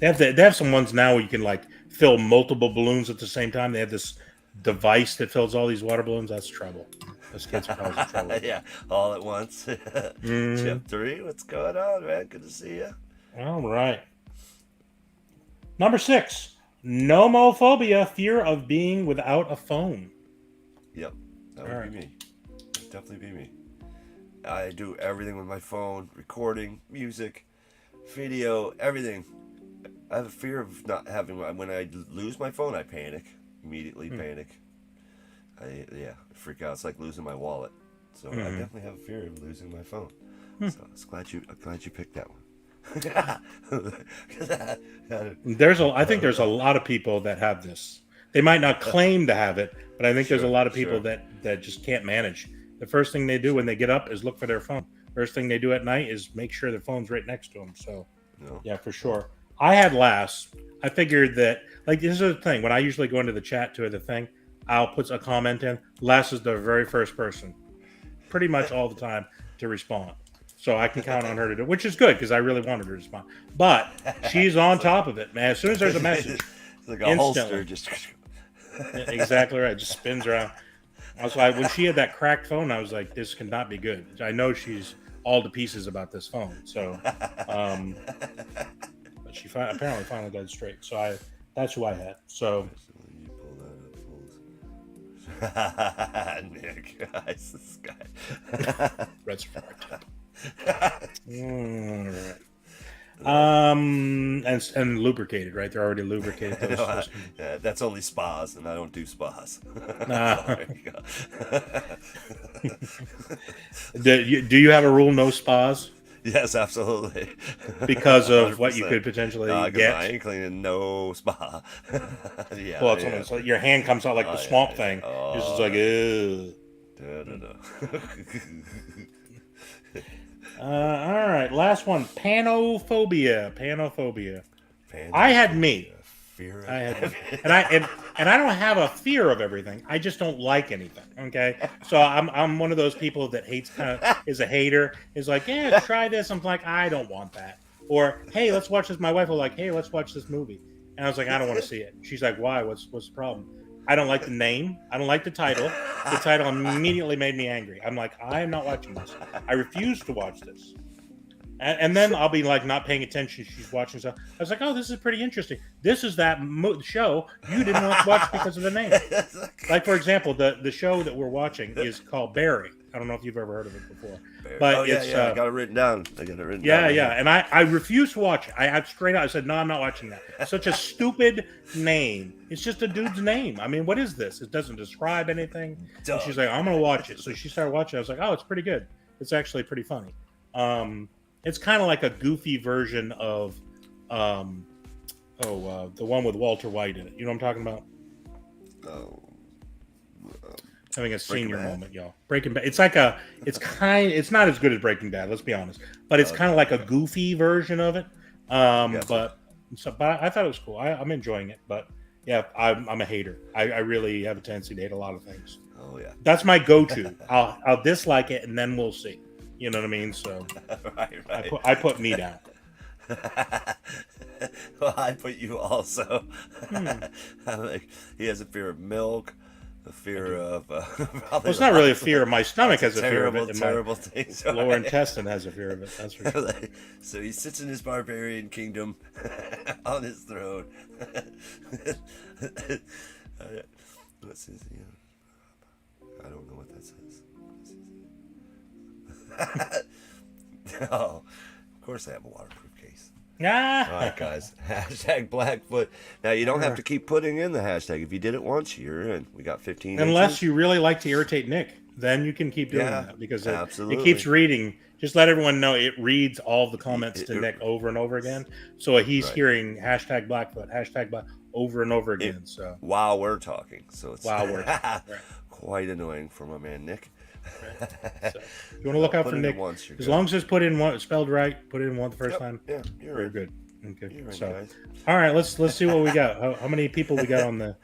They have some ones now where you can fill multiple balloons at the same time. They have this device that fills all these water balloons. That's trouble. Those kids are causing trouble. Yeah, all at once. Chip 3, what's going on, man? Good to see you. All right. Number 6, nomophobia, fear of being without a phone. Yep, that would All right. be me. That'd definitely be me. I do everything with my phone, recording, music, video, everything. I have a fear of not having when I lose my phone, I panic. Immediately panic. I freak out. It's like losing my wallet. So I definitely have a fear of losing my phone. So I'm glad you picked that one. I think there's a lot of people that have this. They might not claim to have it, but I think there's a lot of people that just can't manage. The first thing they do when they get up is look for their phone. First thing they do at night is make sure their phone's right next to them. So, yeah, for sure. I had last. I figured that, like, this is the thing. When I usually go into the chat to the thing, I'll put a comment in. Les is the very first person, pretty much all the time, to respond. So I can count on her to do it, which is good because I really wanted her to respond. But she's on top of it, man. As soon as there's a message, it's like a holster just. Exactly right. Just spins around. Also, when she had that cracked phone, I was like, "This cannot be good." I know she's all to pieces about this phone. So, but she apparently finally got it straight. So that's who I had. So. Nick, this guy. Red's all right. And lubricated, right? They're already lubricated. Yeah, that's only spas, and I don't do spas. There you go. Do you have a rule no spas? Yes, absolutely. Because of what you could potentially get. I ain't cleaning no spa. Yeah. Well, it's like your hand comes out like the swamp thing. It's just like, ew. All right, last one. Panophobia. I had me. Fear. I had, and I don't have a fear of everything. I just don't like anything. Okay, so I'm one of those people that hates is a hater. Is like, yeah, try this. I'm like, I don't want that. Or hey, let's watch this. My wife was like, hey, let's watch this movie, and I was like, I don't want to see it. She's like, why? What's the problem? I don't like the name. I don't like the title. The title immediately made me angry. I'm like, I am not watching this. I refuse to watch this. And then I'll be like not paying attention. She's watching stuff. I was like, oh, this is pretty interesting. This is that show you didn't want to watch because of the name. Like, for example, the show that we're watching is called Barry. I don't know if you've ever heard of it before. But I got it written down. Yeah. And I refused to watch it. I straight out I said, no, I'm not watching that. Such a stupid name. It's just a dude's name. I mean, what is this? It doesn't describe anything. And she's like, I'm going to watch it. So she started watching it. I was like, oh, it's pretty good. It's actually pretty funny. It's kind of like a goofy version of the one with Walter White in it. You know what I'm talking about? Having a senior moment, y'all. Breaking Bad. It's not as good as Breaking Bad, let's be honest. But it's kind of like a goofy version of it. But I thought it was cool. I'm enjoying it. But yeah, I'm a hater. I really have a tendency to hate a lot of things. Oh yeah. That's my go-to. I'll dislike it and then we'll see. You know what I mean? So right. I put me down. Well, I put you also. Like, he has a fear of milk, a fear of. Well, it's not really a fear. My stomach has a fear of it. Terrible thing. So lower intestine has a fear of it. That's for sure. So he sits in his barbarian kingdom on his throne. What's his? I don't know what that says. Oh, of course I have a waterproof case. All right, guys. Hashtag Blackfoot. Now, you don't have to keep putting in the hashtag. If you did it once, you're in. We got 15 Unless inches. you really like to irritate Nick, then you can keep doing that because it absolutely. keeps reading. Just let everyone know it reads all the comments to Nick over and over again. So he's hearing hashtag Blackfoot, hashtag Black over and over again. So while we're talking. So it's quite annoying for my man, Nick. So, you want to look out for Nick as long as it's put in one spelled right. Put it in one the first time. Yeah, you're very right. good. Okay, you're right, so guys. All right, let's see what we got. How many people we got on the?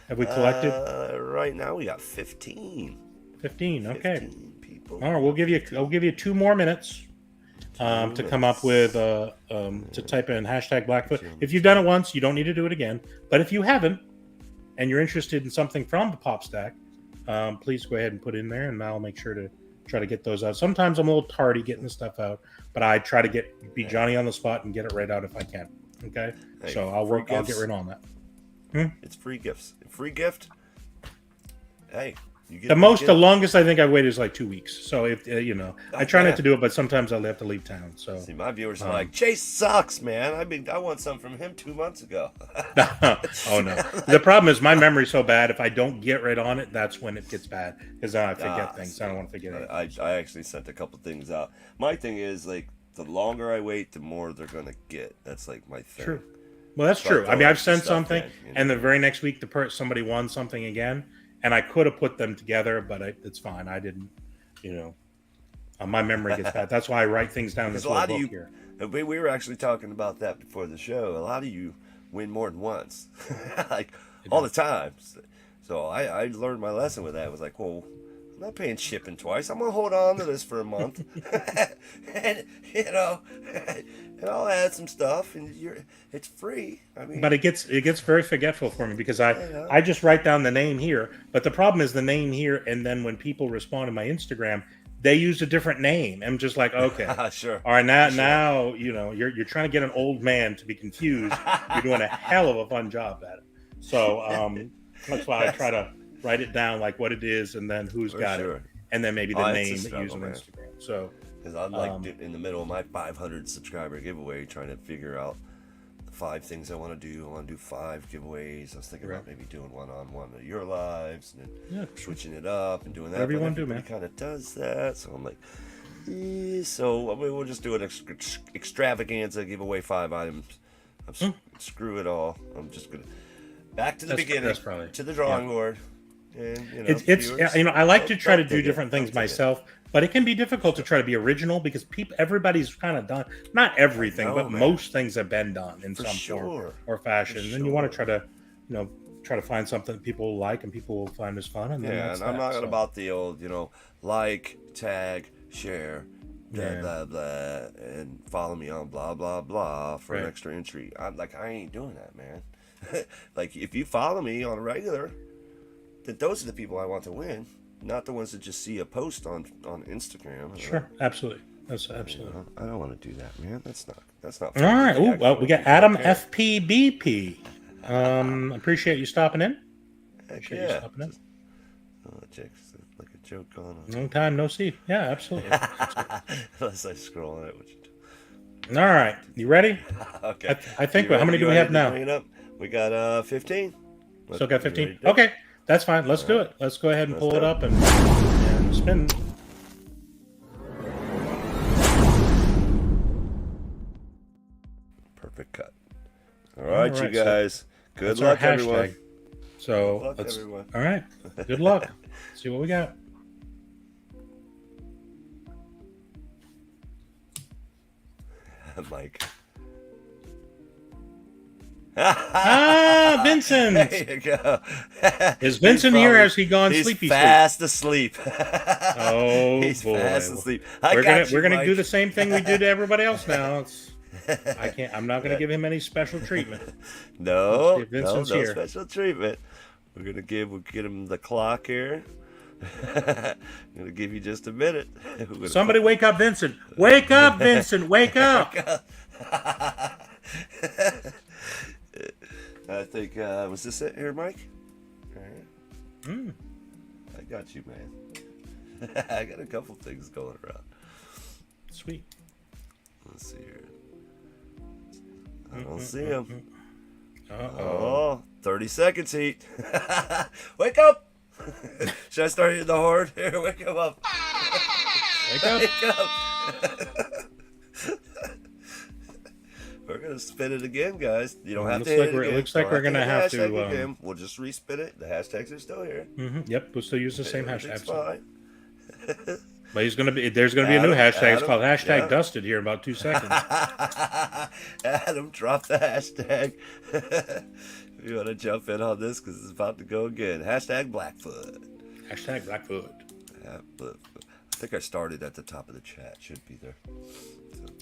Have we collected? Right now we got 15. 15. Okay. 15 people. All right, I'll give you 2 more minutes to come up with to type in hashtag Blackfoot. If you've done it once, you don't need to do it again. But if you haven't, and you're interested in something from the Pop Stack, please go ahead and put in there, and I'll make sure to try to get those out. Sometimes I'm a little tardy getting the stuff out, but I try to be Johnny on the spot and get it right out if I can. Okay, so I'll get right on that. It's free gifts. Free gift. Hey, You get The longest I think I waited is like 2 weeks. So if I try Okay. not to do it, but sometimes I'll have to leave town. So See, my viewers are like, Chase sucks, man. I want some from him 2 months ago. oh no, the problem is my memory's so bad. If I don't get right on it, that's when it gets bad because then I forget things. I don't want to forget it. I actually sent a couple things out. My thing is like the longer I wait, the more they're gonna get. That's like my thing. True. Well, that's So true. I mean, throw I've extra sent stuff something, in, you know. and the very next week, somebody won something again, and I could have put them together, but it's fine. I didn't. My memory gets bad. That's why I write things down in this Because a lot little of book you, here. we were actually talking about that before the show. A lot of you win more than once, like all the time. So I learned my lesson with that. I was like, well, I'm not paying shipping twice. I'm gonna hold on to this for a month, and and I'll add some stuff, and it's free. I mean, But it gets very forgetful for me because I just write down the name here. But the problem is the name here, and then when people respond to my Instagram, they use a different name. I'm just like, okay, sure. all right, now you're trying to get an old man to be confused. You're doing a hell of a fun job at it. So that's why I try to write it down like what it is, and then who's got it, and then maybe the name that you use on Instagram. So. Because I'm like in the middle of my 500 subscriber giveaway, trying to figure out the 5 things I want to do. I want to do 5 giveaways. I was thinking about maybe doing one-on-one of your lives, and then switching it up and doing that. Whatever you want to do, man. Kind of does that, so I'm like, so I mean, we'll just do an extravaganza, give away 5 items. Screw it all. I'm just gonna back to the beginning, to the drawing board. And, it's I like to try to do different things myself, but it can be difficult to try to be original because everybody's kind of done, not everything, but most things have been done in some form or fashion. And then you want to try to find something that people like and people will find as fun. And and I'm not about the old, like, tag, share, blah blah blah, and follow me on blah blah blah for an extra entry. I ain't doing that, man. Like, if you follow me on a regular, then those are the people I want to win, not the ones that just see a post on Instagram. Sure, absolutely. That's absolutely. I don't want to do that, man. That's not. All right. Oh, well, we got Adam FPBP. Appreciate you stopping in. Appreciate you stopping in. Jake's like a joke on. Long time no see. Yeah, absolutely. Unless I scroll on it, which. All right, you ready? Okay. I think. How many do we have now? We got 15. Still got 15. Okay. That's fine. Let's do it. Let's go ahead and pull it up and spin. Perfect cut. All right, you guys. Good luck, everyone. So, all right. Good luck. See what we got. Mike. Vincent. There you go. Is Vincent here? Has he gone sleepy? He's fast asleep. Oh, he's boy. fast asleep. We're gonna do the same thing we do to everybody else now. I'm not gonna give him any special treatment. No special treatment. We'll get him the clock here. I'm gonna give you just a minute. Somebody wake up, Vincent. Wake up, Vincent. Wake up. I think, was this it here, Mike? I got you, man. I got a couple things going around. Sweet. Let's see here. I don't see him. Uh-oh. 30 seconds, Heat. Wake up! Should I start hitting the horn? Here, wake him up. Wake up. Wake up. We're gonna spin it again, guys. You don't have to hit it again. It looks like we're gonna have to. We'll just respin it. The hashtags are still here. Yep, we'll still use the same hashtag. Fine. But there's gonna be a new hashtag. It's called hashtag Dusted here in about 2 seconds. Adam, drop the hashtag. If you want to jump in on this, because it's about to go again. Hashtag Blackfoot. Hashtag Blackfoot. I think I started at the top of the chat. Should be there.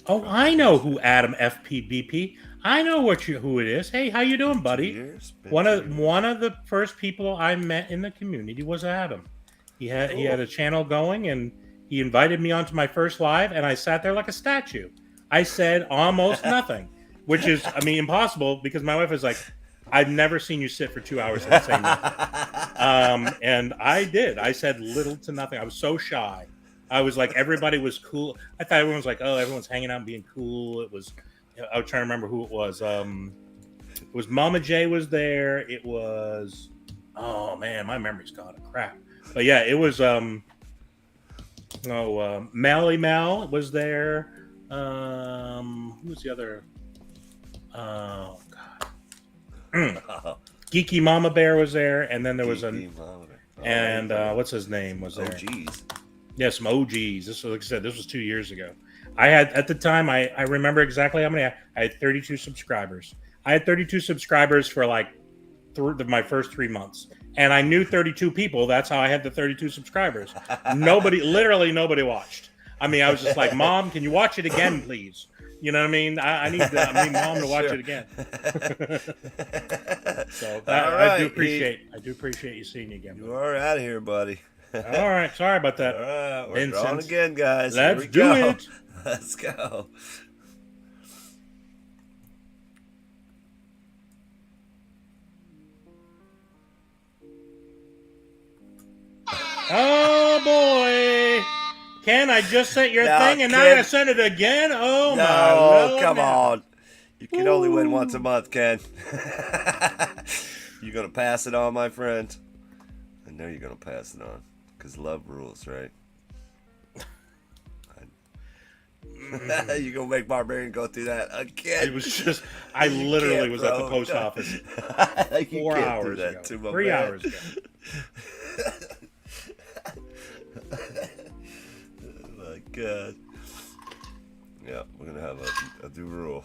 Oh, I know who Adam FPBP. I know who it is. Hey, how you doing, buddy? One of the first people I met in the community was Adam. He had a channel going, and he invited me onto my first live, and I sat there like a statue. I said almost nothing, which is, impossible because my wife is like, I've never seen you sit for 2 hours and say nothing. And I did. I said little to nothing. I was so shy. I was like, everybody was cool. I thought everyone was like, oh, everyone's hanging out and being cool. It was, I was trying to remember who it was. It was Mama J was there. It was, oh man, my memory's gone to crap. But yeah, it was, Mally Mal was there. Who was the other? Oh God. Geeky Mama Bear was there, and then there was what's his name was there? OGs. Yeah, some OGs. This was, like I said, this was 2 years ago. I had at the time. I remember exactly how many. I had 32 subscribers. I had 32 subscribers for like my first 3 months, and I knew 32 people. That's how I had the 32 subscribers. Literally nobody watched. I mean, I was just like, Mom, can you watch it again, please? You know what I mean? I need Mom to watch it again. So I do appreciate you seeing you again. You are out of here, buddy. All right, sorry about that. All right, we're Vincent. drawing again, guys. Let's do it. Let's go. Oh boy. Ken, I just sent your thing and now I gotta send it again? Oh my No, come on. You can only win once a month, Ken. You gonna pass it on, my friend? I know you're gonna pass it on. Because love rules, right? You gonna make Barbarian go through that again? It was just, I literally was at the post office 4 hours ago. 3 hours ago. Oh my God. Yeah, we're gonna have a new rule.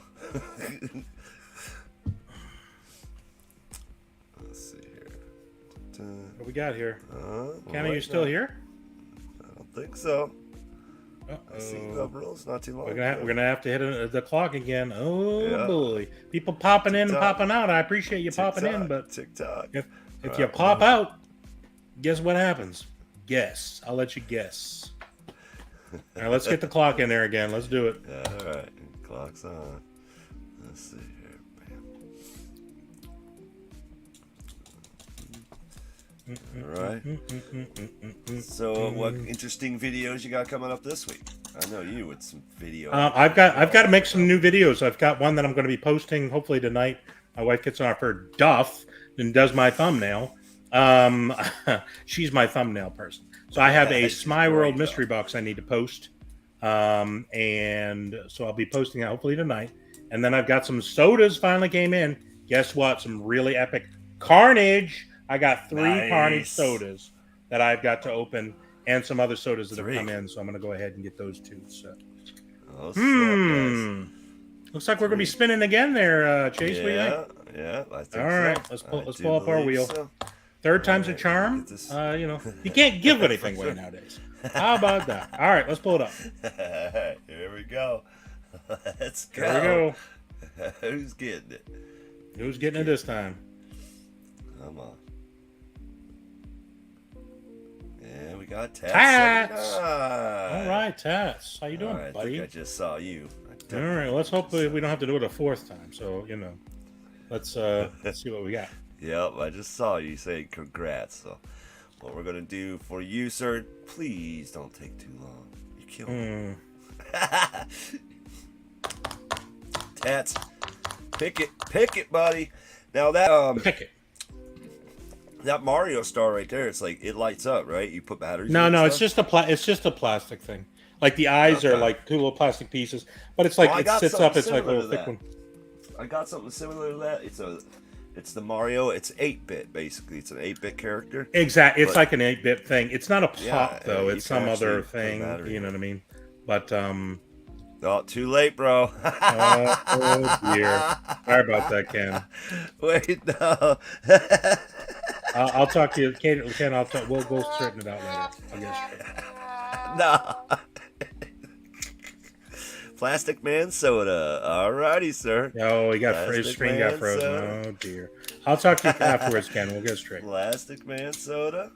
Let's see here. What we got here? Ken, are you still here? I don't think so. Uh-oh. I see love rules not too long. We're gonna have to hit the clock again. Oh Yeah. boy, people popping in and TikTok. popping out. I appreciate you popping in, but TikTok. if you pop out, guess what happens? Guess. I'll let you guess. All right, let's get the clock in there again. Let's do it. Yeah, all right. Clock's on. Let's see here. Bam. All right. So, what interesting videos you got coming up this week? I know you with some video. I've got to make some new videos. I've got one that I'm going to be posting hopefully tonight. My wife gets off her duff and does my thumbnail. She's my thumbnail person. So I have a Smy World mystery box I need to post. And so I'll be posting it hopefully tonight. And then I've got some sodas finally came in. Guess what? Some really epic Carnage. I got 3 Carnage sodas that I've got to open and some other sodas that have come in. So I'm going to go ahead and get those too. So. Looks like we're going to be spinning again there, Chase. Yeah, what do you think? yeah. I think All right, let's pull up our wheel. So. Third time's a charm. You can't give anything away nowadays. How about that? All right, let's pull it up. Here we go. Let's go. Here we go. Who's getting it? Who's getting it this time? Come on. Yeah, we got Tats. Tats. All right, Tats. How you doing, I buddy? think I just saw you. All right, let's hope we don't have to do it a 4th time. So let's see what we got. Yep, I just saw you say congrats. So, what we're gonna do for you, sir? Please don't take too long. You killed me. Tats, pick it, buddy. Now that Pick it. that Mario star right there, it's like it lights up, right? You put batteries. No, in and it's stuff? just a plastic thing. Like the eyes are like 2 little plastic pieces, but it's like it sits up. It's like a little thick one. I got something similar to that. It's the Mario. It's 8-bit basically. It's an 8-bit character. Exactly. It's like an 8-bit thing. It's not a pop Yeah, though. you It's can some other actually put thing. battery You know in. what I mean? But Oh, too late, bro. oh dear. Sorry about that, Ken. Wait, no. I'll talk to you, Ken. We'll go straighten it out later. I'll get it straight. No. Plastic Man soda. Alrighty, sir. Oh, his Plastic screen got Man frozen. soda. Oh dear. I'll talk to you afterwards, Ken. We'll get it straight. Plastic Man soda.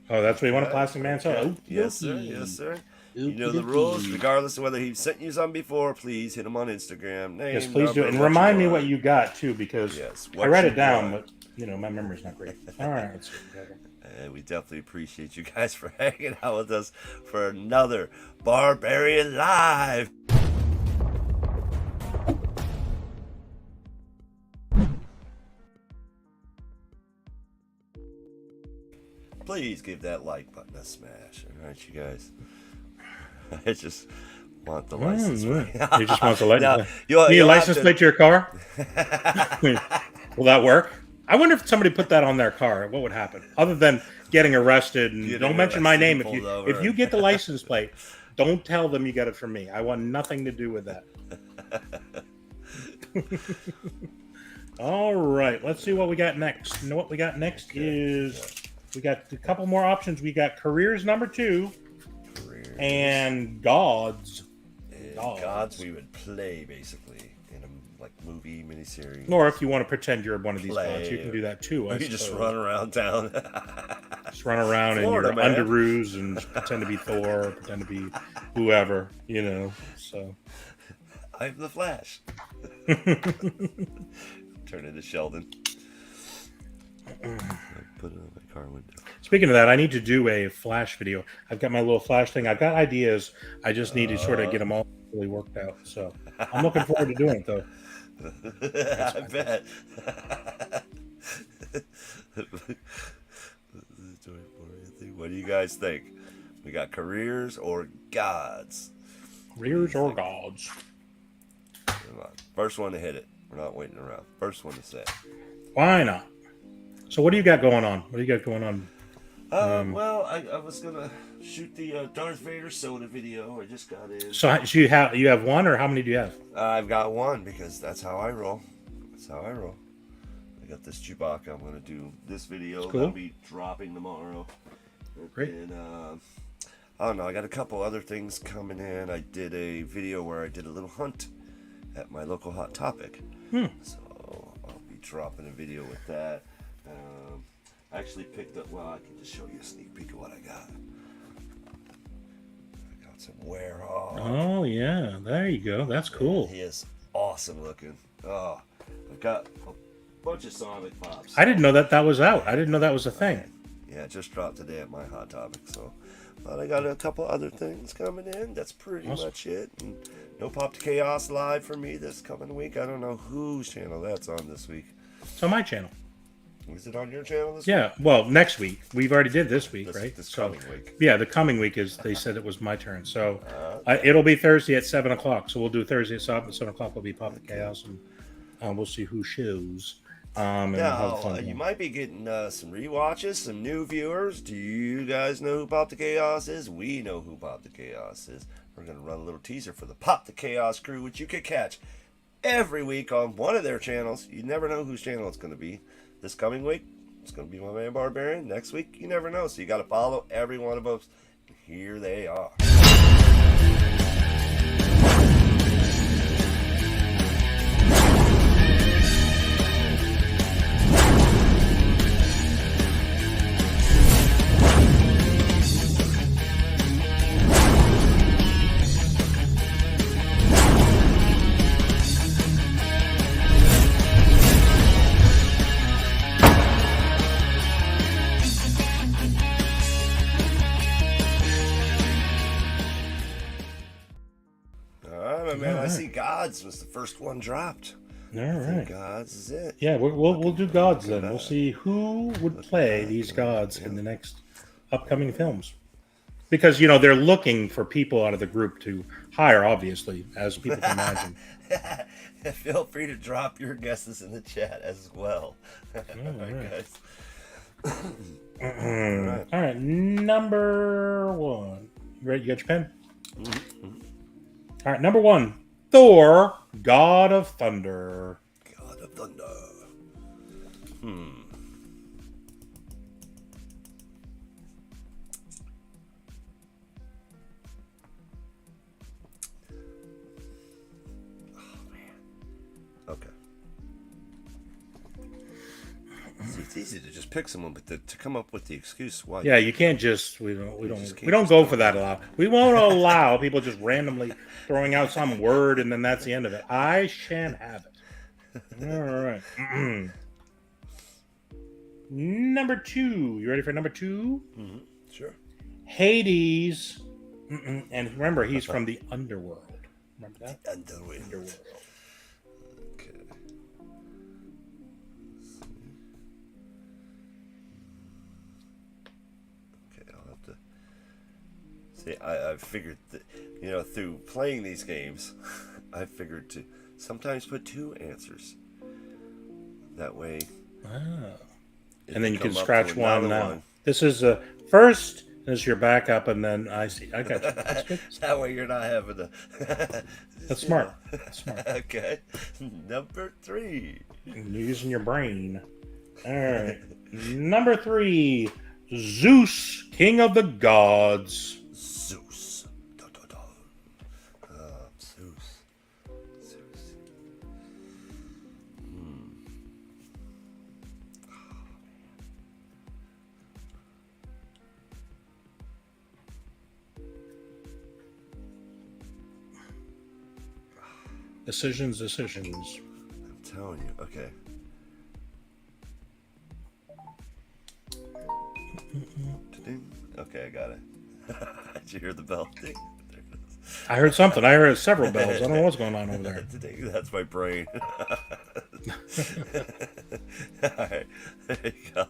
Oh, that's what you want, a plastic man soda? Okay. Oh, Yes, sir. Yes, sir. You know the rules. Regardless of whether he sent you some before, please hit him on Instagram. Name, Yes, please do number, it. And what remind you me want. what you got, too, because Yes, I what read you it down, want. but, my memory's not great. All right, let's see. And we definitely appreciate you guys for hanging out with us for another Barbarian Live. Please give that like button a smash. All right, you guys. I just want the license plate. You just want the license plate. You'll Need a have license to- plate to your car? Will that work? I wonder if somebody put that on their car, what would happen? Other than getting arrested and Getting don't mention my arrested name. and If pulled over you and- get the license plate, don't tell them you got it from me. I want nothing to do with that. All right, let's see what we got next. You know what we got next is we got a couple more options. We got careers number 2 and gods. Gods we would play basically in a like movie miniseries. Or if you want to pretend you're one of these Play. gods, you can do that too. Or you just run around town. Just run around Florida, in your man. underoos and pretend to be Thor, or pretend to be whoever, So I'm the Flash. Turn into Sheldon. Put it on my car window. speaking of that, I need to do a Flash video. I've got my little Flash thing. I've got ideas. I just need to sort of get them all really worked out. So I'm looking forward to doing it, though. I bet. What do you guys think? We got careers or gods? Careers or gods? Come on. First one to hit it. We're not waiting around. First one to say it. Why not? So what do you got going on? What do you got going on? Well, I was gonna shoot the Darth Vader soda video. I just got in. So you have one, or how many do you have? I've got one because that's how I roll. I got this Chewbacca. I'm gonna do this video. That's cool. That'll be dropping tomorrow. Great. And I don't know. I got a couple other things coming in. I did a video where I did a little hunt at my local Hot Topic. So I'll be dropping a video with that. I actually picked up. Well, I can just show you a sneak peek of what I got. I got some Werehog. Oh yeah, there you go. That's cool. He is awesome looking. Oh, I've got a bunch of Sonic Pops. I didn't know that was out. I didn't know that was a thing. Yeah, it just dropped today at my Hot Topic. So, but I got a couple other things coming in. That's pretty Awesome. much it. And no Pop to Chaos live for me this coming week. I don't know whose channel that's on this week. It's on my channel. Is it on your channel this week? Yeah. Well, next week. We've already did this week, right? This So, coming week. yeah, the coming week is. They said it was my turn. So it'll be Thursday at 7:00. So we'll do Thursday at 7:00. Will be Pop the Chaos, and we'll see who shows. And we'll have a Now, fun you time. might be getting some rewatches, some new viewers. Do you guys know who Pop the Chaos is? We know who Pop the Chaos is. We're going to run a little teaser for the Pop the Chaos crew, which you could catch every week on one of their channels. You never know whose channel it's going to be. This coming week, it's going to be my man Barbarian. Next week, you never know. So you got to follow every one of them. Here they are. Man, I see Gods was the first one dropped. All I think right. Gods is it. Yeah, we'll do gods then. We'll see who would play these gods in the next upcoming films. Because they're looking for people out of the group to hire, obviously, as people can imagine. Feel free to drop your guesses in the chat as well. All right, guys. All right, number 1. You ready? You got your pen? All right, number 1, Thor, God of Thunder. God of Thunder. Oh, man. Okay. easy to just pick someone, but to come up with the excuse why. Yeah, you can't just we don't just go throw for that a lot. We won't allow people just randomly throwing out some word and then that's the end of it. I shan't have it. All right. Number 2. You ready for number 2? Mm-hmm. Sure. Hades. And remember, he's from the underworld. Remember that? Underworld. Okay. Okay, I'll have to see. I figured that, through playing these games, I figured to sometimes put 2 answers. That way. Oh. And then you can come up scratch to one another now. one. This is first. This is your backup, and then I see. I got you. That's good. That way you're not having to. That's smart. That's smart. Okay. Number 3. You're using your brain. All right. Number 3. Zeus, king of the gods. Zeus. Dun, dun, dun. Zeus. Zeus. Decisions. I'm telling you. Okay. Okay, I got it. Did you hear the bell? Ding. There it is. I heard something. I heard several bells. I don't know what's going on over there. That's my brain. Alright, there you go.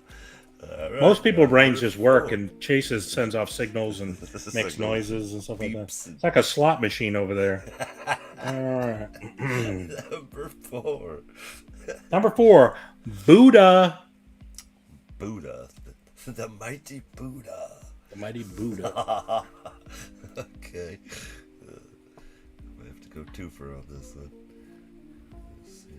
Right. Most people's brains just work and chases sends off signals and This is makes like noises and stuff like that. beeps and- It's like a slot machine over there. All right. Number 4. Number 4. Buddha. Buddha. The mighty Buddha. The mighty Buddha. Okay. I have to go 2 for on this one. Let's see.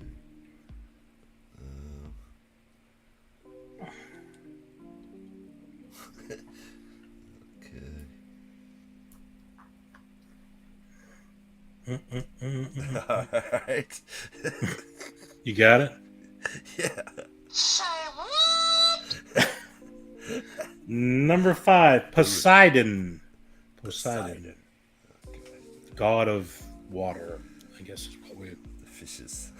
Alright. You got it? Yeah. Say what? Number 5. Poseidon. Poseidon. God of water, I guess is what we. The fishes.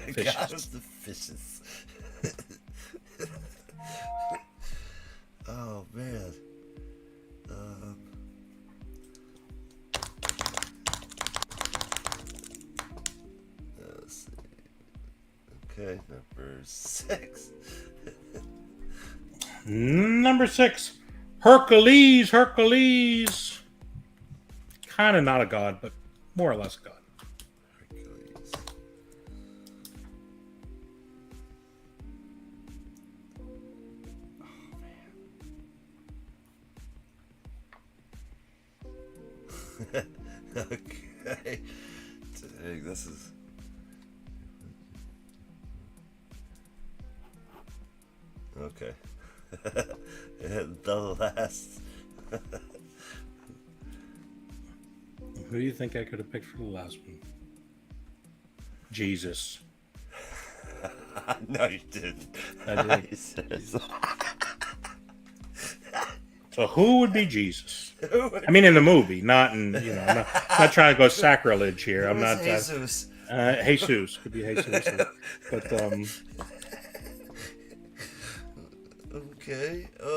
Fishes. God of the fishes. Oh man. Let's see. Okay, number 6. Number 6. Hercules. Hercules. Kind of not a god, but more or less a god. Hercules. Oh man. Okay. Dang, this is. Okay. And the last. Who do you think I could have picked for the last one? Jesus. No, you didn't. I did. You said so. So who would be Jesus? I mean, in the movie, not in, I'm not trying to go sacrilege here. I'm not. Jesus. Jesus. Could be Jesus. But, Okay. Who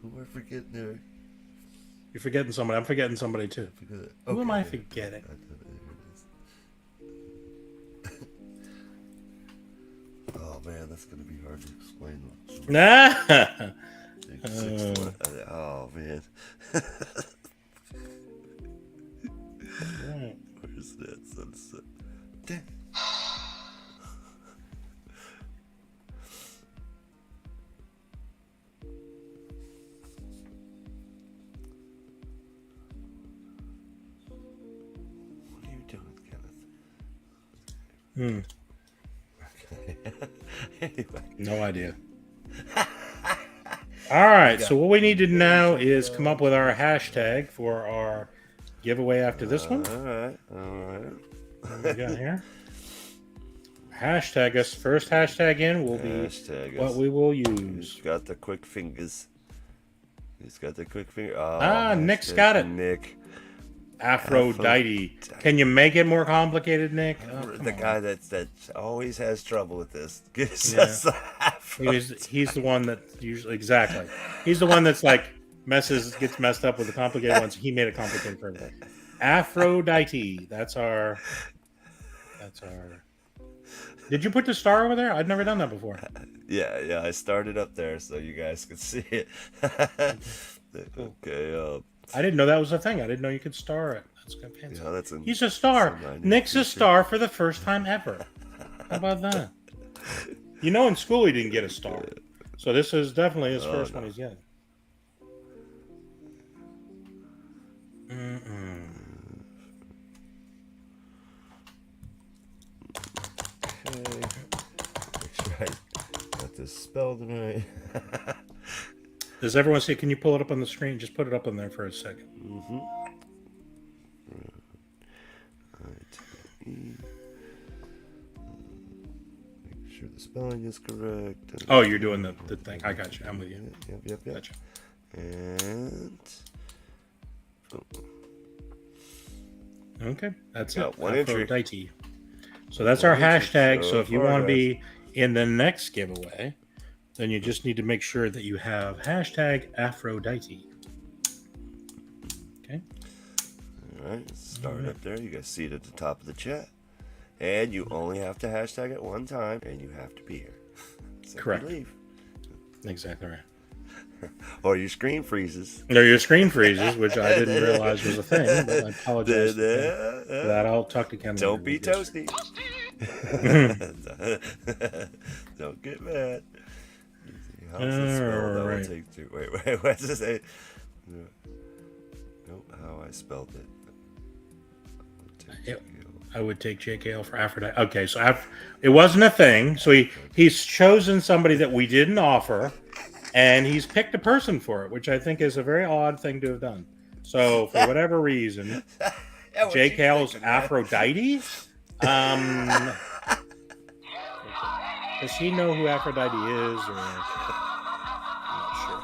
am I forgetting there? you're forgetting somebody. I'm forgetting somebody too. Okay. Who am I forgetting? Oh man, that's gonna be hard to explain. Nah. Sixth one. Oh man. Where's that sunset? Damn. What are you doing, Kenneth? Okay. Anyway. No idea. All right. So what we need to now is come up with our hashtag for our giveaway after this one. All right. What we got here? Hashtag us. First hashtag in will be Hashtag what us. we will He's use. got the quick fingers. He's got the quick finger. Oh, Nick's hashtag got it. Nick. Aphrodite. Can you make it more complicated, Nick? Oh, The come guy on. that always has trouble with this. Gives Yeah. us the He's the one that usually exactly. He's the one that's like gets messed up with the complicated ones. He made it complicated for everybody. Aphrodite. That's our. Did you put the star over there? I've never done that before. Yeah. I started up there so you guys could see it. Okay. I didn't know that was a thing. I didn't know you could star it. That's kind of fancy. Yeah, He's a star. that's a Nick's a feature. star for the first time ever. How about that? You know, in school he didn't get a star, so this is definitely his first one he's getting. Okay. Make sure I got this spelled right. Does everyone see? Can you pull it up on the screen? Just put it up on there for a second. Make sure the spelling is correct. Oh, you're doing the thing. I got you. I'm with you. Yep. Gotcha. And Okay, that's Got it. one entry. Aphrodite. So that's our One entry hashtag. so So if you far, want to guys. be in the next giveaway, then you just need to make sure that you have hashtag Aphrodite. Okay. all right, start up there. You guys see it at the top of the chat, and you only have to hashtag it one time, and you have to be here. So Correct. you leave. Exactly right. Or your screen freezes. There, your screen freezes, which I didn't realize was a thing. But I apologize for that. I'll talk to Ken. Don't be later. toasty. Don't get mad. How's it spelled? That will Alright. take two. Wait, what does it say? Nope, how I spelled it. Yep. I would take JKL for Aphrodite. Okay, so it wasn't a thing. So he's chosen somebody that we didn't offer, and he's picked a person for it, which I think is a very odd thing to have done. So for whatever reason, Yeah, what you JKL's thinking, man? Aphrodite. Does he know who Aphrodite is? Or I'm not sure.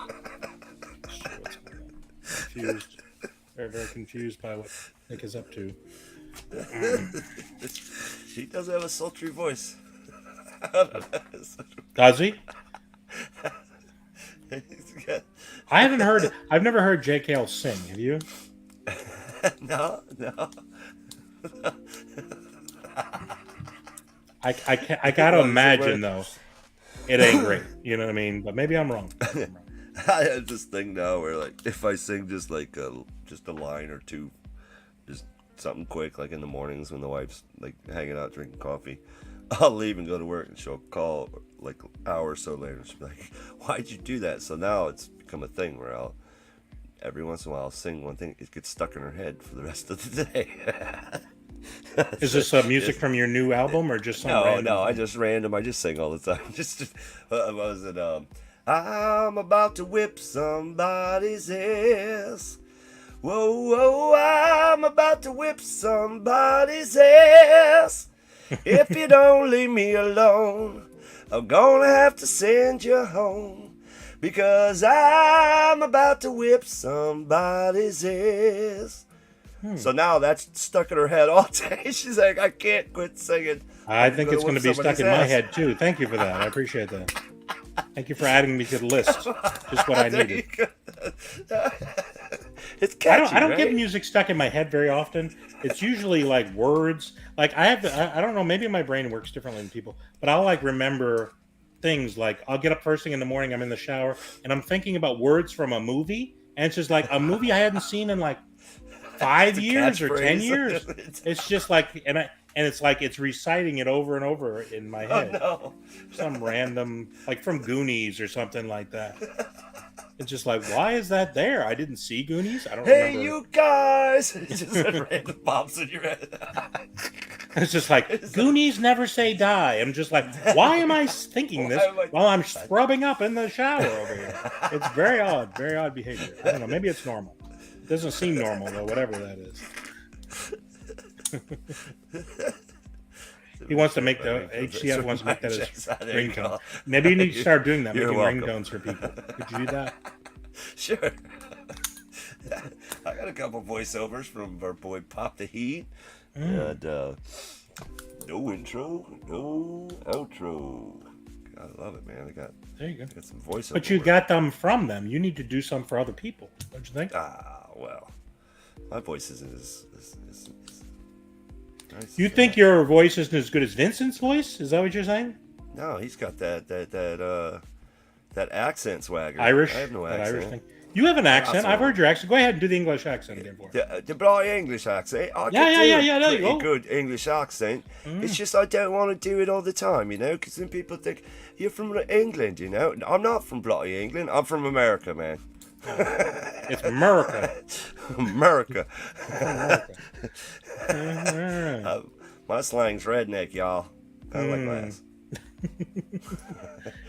What's going on. Confused. Very, very confused by what Nick is up to. She does have a sultry voice. Does he? I've never heard JKL sing. Have you? No. I gotta imagine though, it ain't great. You know what I mean? But maybe I'm wrong. I have this thing now where, like, if I sing just like just a line or two, just something quick, like in the mornings when the wife's like hanging out drinking coffee, I'll leave and go to work, and she'll call like an hour or so later, and she'll be like, "Why'd you do that?" So now it's become a thing where every once in a while I'll sing one thing, it gets stuck in her head for the rest of the day. Is this music from your new album or just some random No, I thing? just random. I just sing all the time. What was it? I'm about to whip somebody's ass. Whoa, I'm about to whip somebody's ass. If you don't leave me alone, I'm gonna have to send you home. Because I'm about to whip somebody's ass. So now that's stuck in her head all day. She's like, I can't quit singing. I think I'm it's going to whip be stuck in somebody's my ass. head too. Thank you for that. I appreciate that. Thank you for adding me to the list. Just what I There needed. you go. It's catchy, I don't right? get music stuck in my head very often. It's usually like words. Like I don't know, maybe my brain works differently than people, but I'll like remember things like I'll get up first thing in the morning, I'm in the shower, and I'm thinking about words from a movie, and it's just like a movie I hadn't seen in like 5 It's a years or 10 catchphrase. years. It's just like and it's like it's reciting it over and over in my Oh head. no. Some random like from Goonies or something like that. It's just like, why is that there? I didn't see Goonies. I don't Hey, remember. you guys! It just random pops in your head. It's just like Goonies never say die. I'm just like, why am I thinking this Why am I- while I'm scrubbing up in the shower over here? It's very odd behavior. I don't know. Maybe it's normal. It doesn't seem normal though. Whatever that is. He wants to make the HCF wants to make that his ringtone. Maybe you need to start doing that, making ringtones for people. Could you do that? Sure. I got a couple voiceovers from our boy Pop the Heat. And no intro, no outro. I love it, man. There you go. Got some voiceover. But you got them from them. You need to do some for other people, don't you think? Well, my voice is nice. You think your voice isn't as good as Vincent's voice? Is that what you're saying? No, he's got that accent swagger. Irish? I have no That accent. Irish thing. You have an accent. I've heard your accent. Go ahead and do the English accent again for me. The bloody English accent. I Yeah. There you pretty go. good English accent. It's just I don't want to do it all the time, you know, because then people think you're from England, you know. I'm not from bloody England. I'm from America, man. It's America. America. America. My slang's redneck, y'all. I like glass.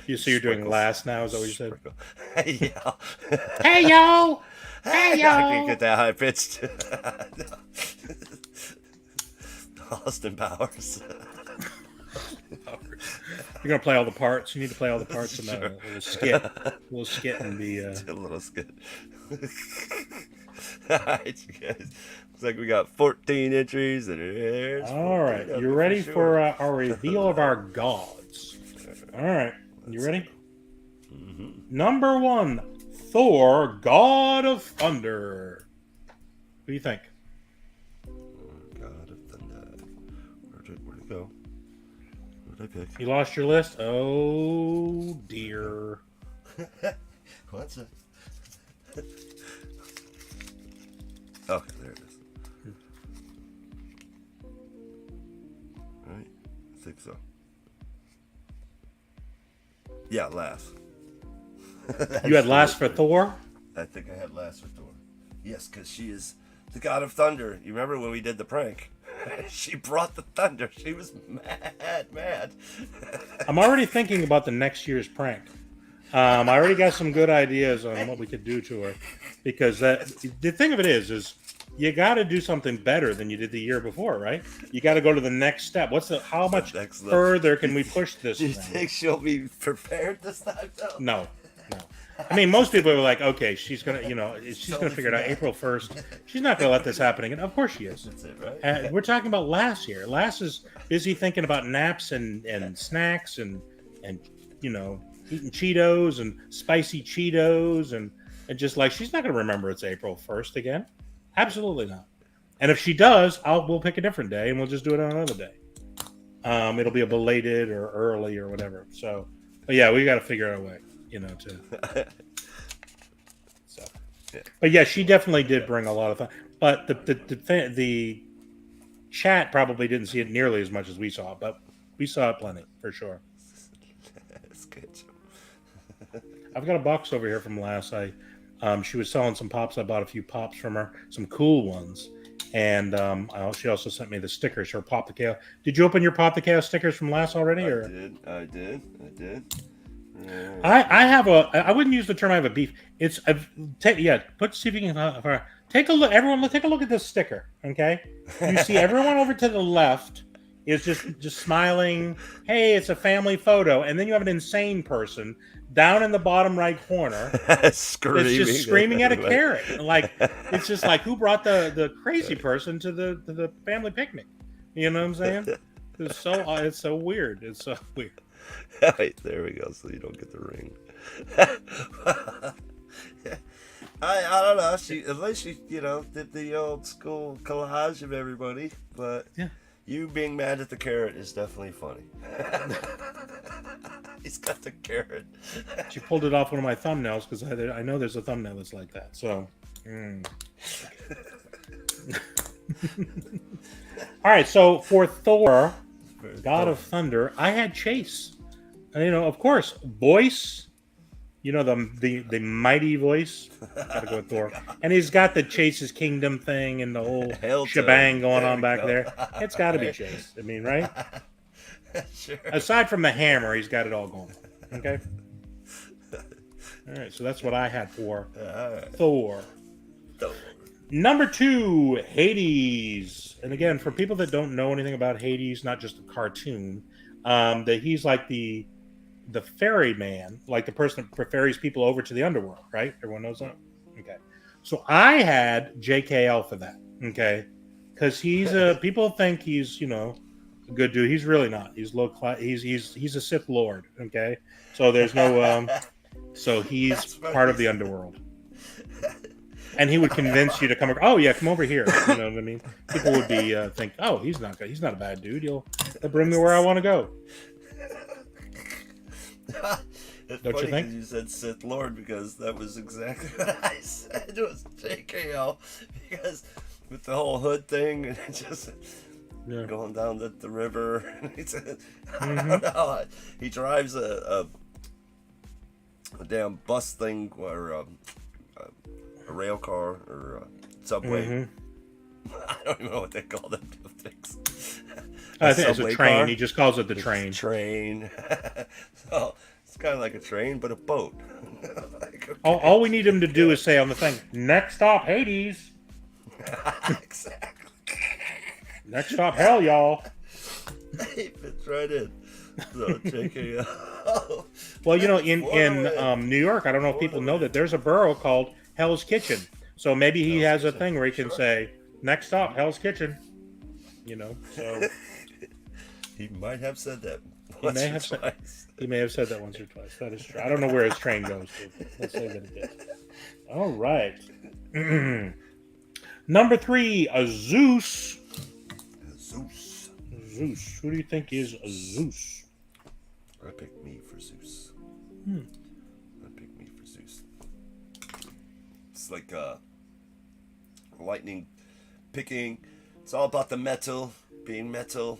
You see, you're doing last now. Is that what you said? Hey, yo. Hey yo! Hey I can yo! get that high pitched. Austin Powers. You're gonna play all the parts. You need to play all the parts in that little skit, and be. A little skit. Alright, you guys. Looks like we got 14 entries. And All right, you ready for our reveal of our gods? All right, you ready? Mm-hmm. Number 1, Thor, God of Thunder. What do you think? God of Thunder. Where'd it go? What did I pick? You lost your list? Oh dear. What's it? Oh, there it is. Right? I think so. Yeah, last. You had last for Thor? I think I had last for Thor. Yes, because she is the God of Thunder. You remember when we did the prank? She brought the thunder. She was mad. I'm already thinking about the next year's prank. I already got some good ideas on what we could do to her, because the thing of it is you got to do something better than you did the year before, right? You got to go to the next step. How much further can we push this? Do you think she'll be prepared this time? No. I mean, most people are like, okay, she's gonna figure it out April 1st. She's not gonna let this happen again. Of course she is. That's it, right? We're talking about Lass here. Lass is busy thinking about naps and snacks and eating Cheetos and spicy Cheetos and just like, she's not gonna remember it's April 1st again. Absolutely not. And if she does, we'll pick a different day and we'll just do it on another day. It'll be a belated or early or whatever. So, but yeah, we got to figure out a way. So, but yeah, she definitely did bring a lot of fun. But the chat probably didn't see it nearly as much as we saw, but we saw it plenty for sure. That's good. I've got a box over here from last. She was selling some pops. I bought a few pops from her, some cool ones, and she also sent me the stickers. Her Pop the Chaos. Did you open your Pop the Chaos stickers from last already? I did. I have I wouldn't use the term I have a beef. It's see if you can take a look. Everyone, take a look at this sticker. Okay, you see everyone over to the left is just smiling. Hey, it's a family photo, and then you have an insane person down in the bottom right corner screaming. It's just screaming at a carrot. Like, it's just like, who brought the crazy person to the family picnic? You know what I'm saying? It's so weird. It's so weird. Right, there we go. So you don't get the ring. I don't know. Unless she did the old school collage of everybody, but yeah. You being mad at the carrot is definitely funny. He's got the carrot. She pulled it off one of my thumbnails because I know there's a thumbnail that's like that. So, all right. So for Thor, God of Thunder, I had Chase. Of course, voice. The mighty voice. Gotta go with Thor. And he's got the Chase's Kingdom thing and the whole shebang going on back there. It's got to be Chase. I mean, right? Sure. Aside from the hammer, he's got it all going. Okay. All right. So that's what I had for Thor. Number 2, Hades. And again, for people that don't know anything about Hades, not just a cartoon, that he's like the ferryman, like the person that ferries people over to the underworld, right? Everyone knows that? Okay. So I had JKL for that, okay? Because he's people think he's, a good dude. He's really not. He's low class. He's a Sith Lord, okay? So there's no so he's part of the underworld. And he would convince you to come. Oh yeah, come over here. You know what I mean? People would be think, oh, he's not good. He's not a bad dude. He'll bring me where I want to go. It's Don't funny you think? You said Sith Lord because that was exactly what I said. It was JKL because with the whole hood thing and just going down the river. He said, I don't know. He drives a damn bus thing or a rail car or a subway. I don't even know what they call them things. I think it's a train. Car. He just calls it the train. Train. So it's kind of like a train, but a boat. Like, okay. All we need him to do is say on the thing, next stop, Hades. Exactly. Next stop, hell, y'all. He fits right in. So JKL. Well, in New York, I don't know if people know that there's a borough called Hell's Kitchen. So maybe he has a thing where he can say, next stop, Hell's Kitchen. So he might have said that. He may have said that once or twice. That is true. I don't know where his train goes to. Let's say that it did. All right. Number 3, a Zeus. Zeus. Zeus. Who do you think is a Zeus? I picked me for Zeus. I picked me for Zeus. It's like lightning picking. It's all about the metal, being metal.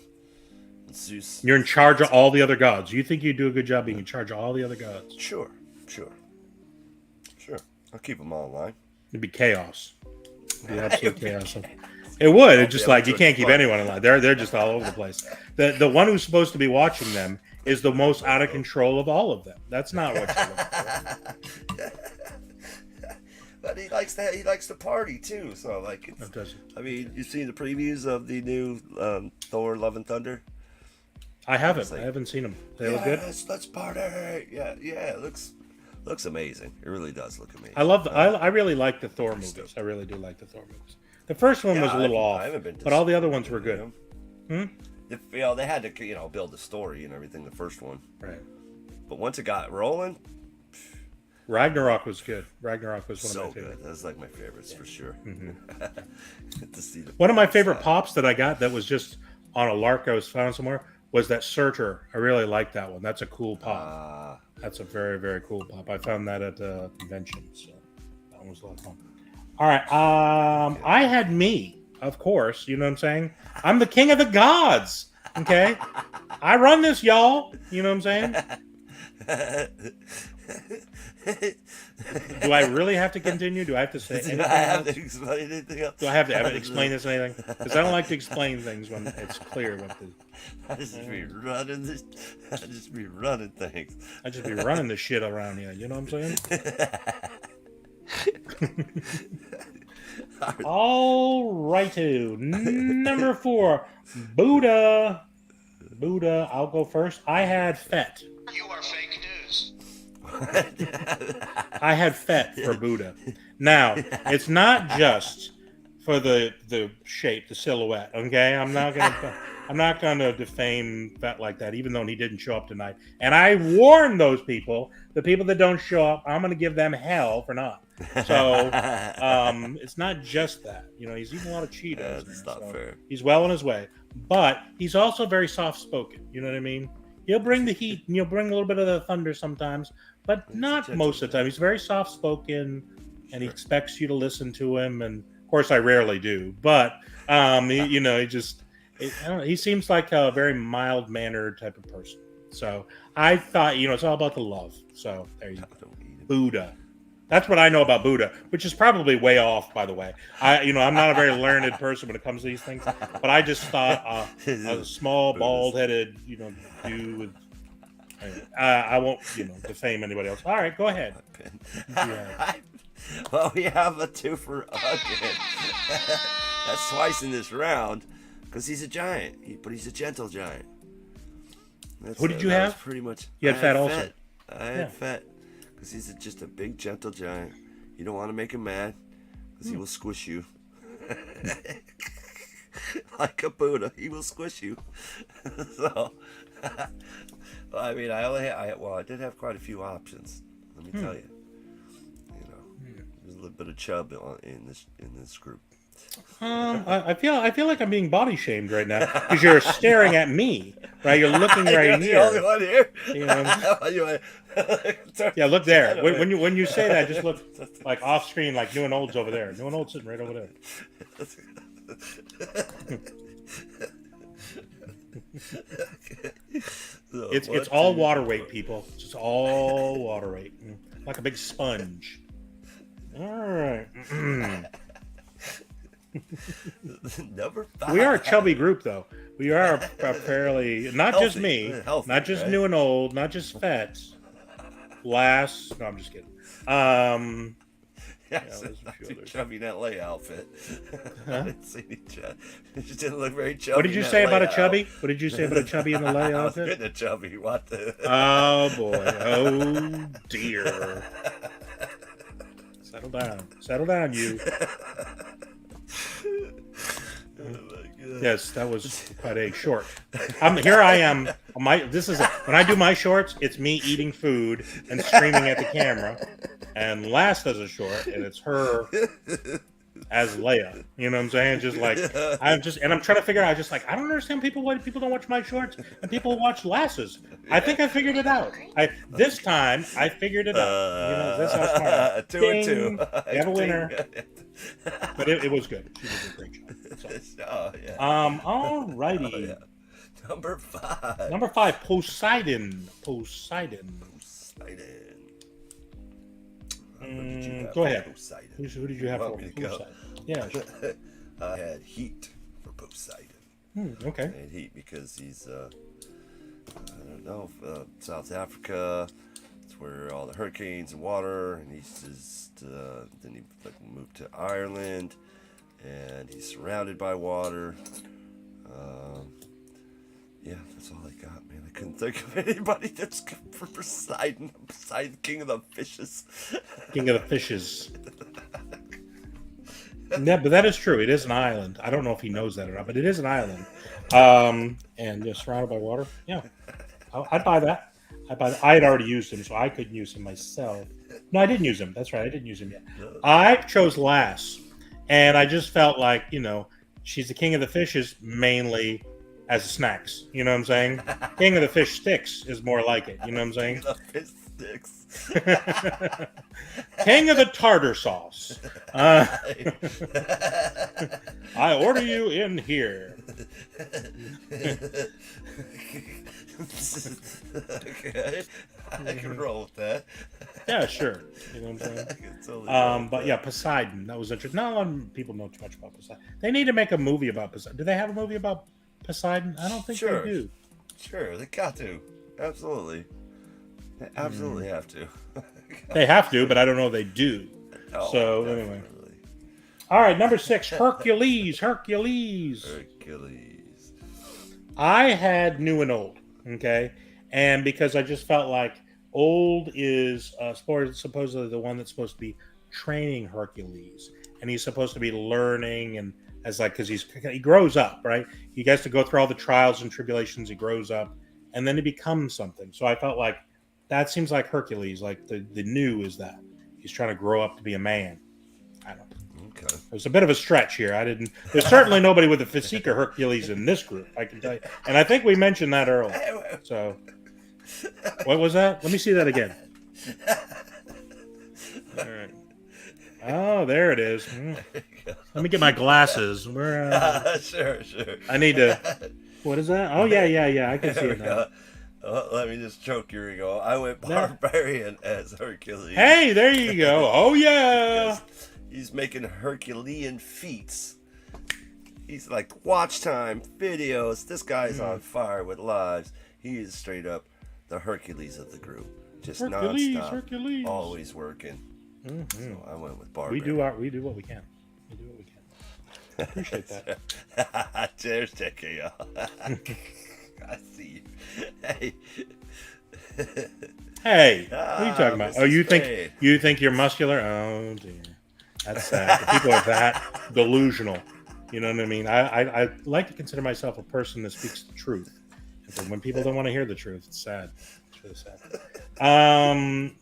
And Zeus. You're in charge of all the other gods. You think you do a good job being in charge of all the other gods? Sure. I'll keep them all in line. It'd be chaos. It'd be absolute chaos. It would. It's just like you can't keep anyone in line. They're just all over the place. The one who's supposed to be watching them is the most out of control of all of them. That's not what you're looking for. But he likes to party too. So like, I mean, you've seen the previews of the new Thor: Love and Thunder. I haven't. I haven't seen them. They look good. Let's party. Yeah. It looks amazing. It really does look amazing. I really like the Thor movies. I really do like the Thor movies. The first one was a little off, but all the other ones were good. They had to build the story and everything. The first one, right? But once it got rolling, Ragnarok was good. Ragnarok was one of my favorites. That was like my favorites for sure. To see one of my favorite pops that I got that was just on a lark I was found somewhere was that Surtur. I really like that one. That's a cool pop. That's a very, very cool pop. I found that at a convention, so that one was a lot of fun. All right. I had me, of course. You know what I'm saying? I'm the king of the gods. Okay? I run this, y'all. You know what I'm saying? Do I really have to continue? Do I have to say anything? Do I have to explain anything else? Do I have to explain this anything? Because I don't like to explain things when it's clear what the... I just be running this. I just be running things. I just be running the shit around here. You know what I'm saying? All righto. Number 4, Buddha. I'll go first. I had Fett. You are fake news. I had Fett for Buddha. Now, it's not just for the shape, the silhouette. Okay, I'm not gonna defame Fett like that, even though he didn't show up tonight. And I warn those people, the people that don't show up, I'm gonna give them hell for not. So it's not just that. He's eating a lot of Cheetos. That's not fair. He's well on his way, but he's also very soft-spoken. You know what I mean? He'll bring the heat and he'll bring a little bit of the thunder sometimes, but not most of the time. He's very soft-spoken, and he expects you to listen to him. And of course, I rarely do, but he seems like a very mild-mannered type of person. So I thought, it's all about the love. So there you go. Buddha. That's what I know about Buddha, which is probably way off, by the way. I'm not a very learned person when it comes to these things, but I just thought a small, bald-headed, dude with. I won't, defame anybody else. All right, go ahead. Well, we have a twofer again. That's twice in this round, because he's a giant, but he's a gentle giant. Who did you that have? was pretty much. You had Fett also. I had Fett, because he's just a big, gentle giant. You don't want to make him mad, because he will squish you. Like a Buddha, he will squish you. So, well, I mean, I did have quite a few options. Let me tell you. You know, there's a little bit of chub in this group. I feel like I'm being body shamed right now because you're staring at me, right? You're looking right You're here. the only one here. You know? Yeah, look there. When you say that, just look like off screen, like New and Old's over there. New and Old's sitting right over there. It's all water weight, people. It's just all water weight, like a big sponge. All right. Number 5. We are a chubby group, though. We are a fairly not Healthy. just me, Healthy, not just right? New and Old, not just Fets. Last, no, I'm just kidding. Yes, not too chubby in that lay outfit. Huh? I didn't see any chubby. It just didn't look very chubby. What did you in that say about a layout. chubby? What did you say about a chubby in the lay I was outfit? getting a chubby. What the? Oh boy! Oh dear! Settle down, you. Oh my God. Yes, that was quite a short. Here I am. When I do my shorts, it's me eating food and screaming at the camera. And last does a short, and it's her as Leia. You know what I'm saying? Just like I'm trying to figure out. I don't understand why people don't watch my shorts and people watch Lass's. I think I figured it out. This time I figured it out. You know, this is how smart I am. 2 and 2. You have a winner. But it was good. She did a great job. So. Oh yeah. All righty. Oh, yeah. Number 5. Number 5, Poseidon. Poseidon. Go ahead. Poseidon? Who did you have for Poseidon? Yeah. Sure. I had Heat for Poseidon. Okay. I had Heat because he's South Africa. It's where all the hurricanes and water, and he's just then he moved to Ireland, and he's surrounded by water. Yeah, that's all I got, man. I couldn't think of anybody that's good for Poseidon. Poseidon, King of the Fishes. King of the Fishes. Yeah, but that is true. It is an island. I don't know if he knows that or not, but it is an island. And you're surrounded by water. Yeah, I'd buy that. I had already used him, so I couldn't use him myself. No, I didn't use him. That's right. I didn't use him yet. I chose Lass, and I just felt like, she's the King of the Fishes mainly as snacks. You know what I'm saying? King of the Fish Sticks is more like it. You know what I'm saying? King of the Fish Sticks. King of the tartar sauce. I order you in here. Okay, I can roll with that. Yeah, sure. You know what I'm saying? I can totally roll with But that. yeah, Poseidon. That was interesting. Not a lot of people know too much about Poseidon. They need to make a movie about Poseidon. Do they have a movie about Poseidon? I don't think Sure. they do. Sure, they got to. Absolutely. They absolutely have to. They have to, but I don't know if they do. Oh, So, definitely. anyway. All right, number 6, Hercules. Hercules. Hercules. I had New and Old, okay? And because I just felt like Old is supposedly the one that's supposed to be training Hercules. And he's supposed to be learning and because he grows up, right? He gets to go through all the trials and tribulations. He grows up, and then he becomes something. So I felt like that seems like Hercules. Like the new is that he's trying to grow up to be a man. I don't know. Okay. It was a bit of a stretch here. There's certainly nobody with a physique of Hercules in this group, I can tell you. And I think we mentioned that earlier. So, what was that? Let me see that again. All right. Oh, there it is. Let me get my glasses. Sure. I need to. What is that? Oh, yeah. I can see it now. Let me just choke your ego. I went barbarian as Hercules. Hey, there you go. Oh, yeah. He's making Herculean feats. He's like watch time videos. This guy's on fire with lives. He is straight up the Hercules of the group. Just Hercules, nonstop. Hercules. Always working. Mm-hmm. So I went with Barbarian. We do what we can. We do what we can. Appreciate that. There's taking you. I see you. Hey. Hey, what are you talking about? Mrs. Oh, you Spade. think you're muscular? Oh dear, that's sad. The people are that delusional. You know what I mean? I like to consider myself a person that speaks the truth. But when people don't want to hear the truth, it's sad. It's really sad.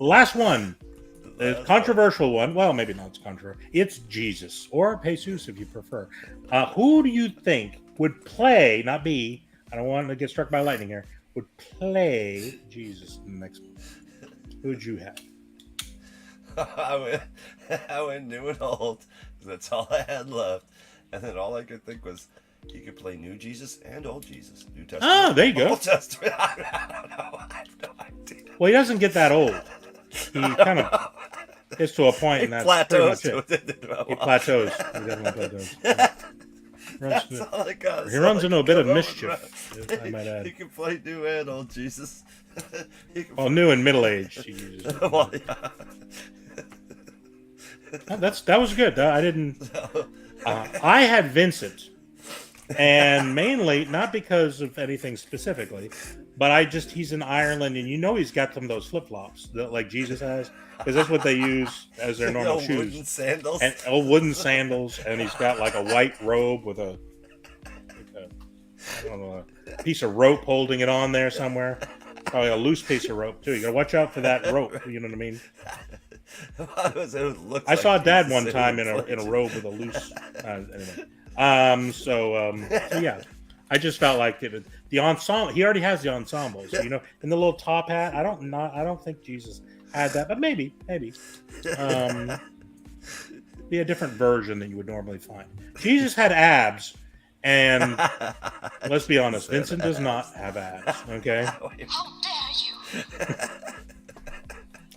Last one. The controversial one. Well, maybe not. It's controversial. It's Jesus or Jesus, if you prefer. Who do you think would play, not be? I don't want to get struck by lightning here. Would play Jesus in the next movie? Who'd you have? I went new and old because that's all I had left, and then all I could think was he could play New Jesus and Old Jesus, New Testament. Ah, there you go. Old Testament. I don't know. I have no idea. Well, he doesn't get that old. He kind of gets to a point, and that's plateaus. pretty much it. He plateaus. He definitely plateaus. That's all I got. He runs into a bit of mischief, if I might add. He can play New and Old Jesus. New and middle aged. Well, yeah. That was good. I didn't. I had Vincent, and mainly not because of anything specifically, but he's in Ireland, and he's got some of those flip flops that like Jesus has, because that's what they use as their normal shoes. Wooden sandals. And wooden sandals, and he's got like a white robe with a I don't know, a piece of rope holding it on there somewhere. Probably a loose piece of rope too. You gotta watch out for that rope. You know what I mean? I saw Dad one time in a robe with a loose. Anyway, so yeah, I just felt like the ensemble. He already has the ensemble, so in the little top hat. I don't think Jesus had that, but maybe. Be a different version than you would normally find. Jesus had abs, and let's be honest, Vincent does not have abs. Okay. How dare you?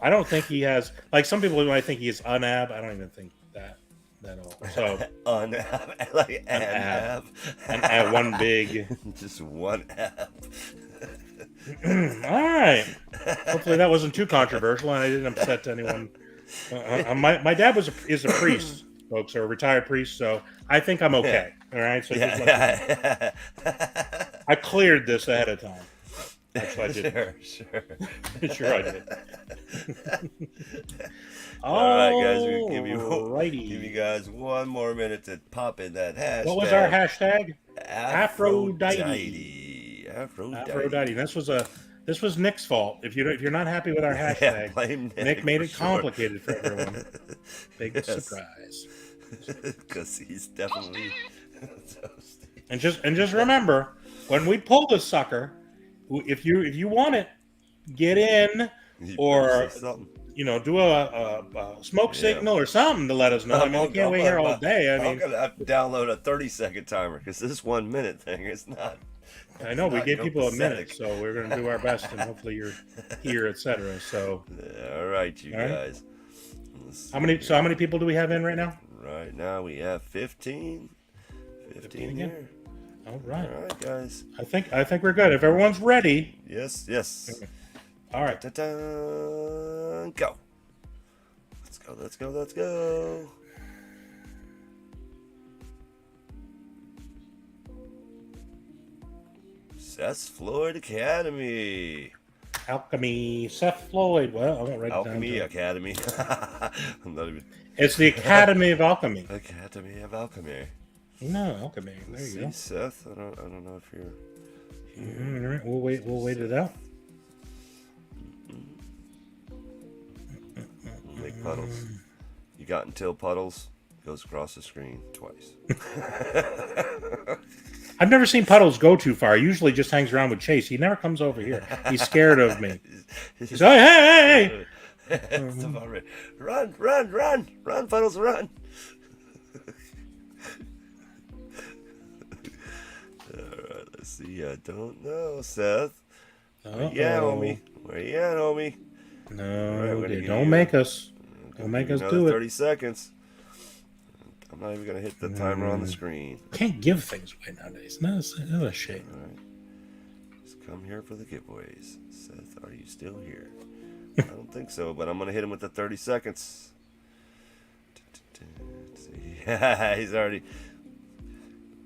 I don't think he has. Like some people might think he is unab. I don't even think that at all. So unab, like an ab. One big, just one ab. All right. Hopefully that wasn't too controversial and I didn't upset anyone. My dad is a priest, folks, or a retired priest, so I think I'm okay. All right. So I cleared this ahead of time. Actually, I did. Sure, I did. All right, guys. We'll give you guys one more minute to pop in that hashtag. What was our hashtag? Aphrodite. Aphrodite. This was Nick's fault. If you're not happy with our hashtag, blame Nick made it complicated for everyone. Big surprise. Because he's definitely toasty. And just remember, when we pull this sucker, if you want it, get in or do a smoke signal or something to let us know. I can't wait here all day. I'm gonna have to download a 30-second timer because this 1 minute thing is not. I know we gave people a minute, so we're gonna do our best, and hopefully you're here, etc. So, all right, you guys. How many people do we have in right now? Right now we have 15. 15 again. Here. All right. All right, guys. I think we're good. If everyone's ready. Yes. Okay. All right. Go. Let's go. Seth Floyd Academy. Alchemy. Seth Floyd. Well, I won't write it down. Alchemy Academy. I'm not even. It's the Academy of Alchemy. Academy of Alchemy. No, Alchemy. There you go. Seth, I don't know if you're here. All right, we'll wait it out. Make puddles. You got until puddles goes across the screen twice. I've never seen Puddles go too far. He usually just hangs around with Chase. He never comes over here. He's scared of me. He's like, hey! Run, Puddles, run! Alright, let's see. I don't know, Seth. Where you at, homie? No, right, don't make us. Don't make us do it. 30 seconds. I'm not even going to hit the timer on the screen. Can't give things away nowadays. No, it's a shame. All right. Just come here for the giveaways. Seth, are you still here? I don't think so, but I'm going to hit him with the 30 seconds. Yeah, he's already.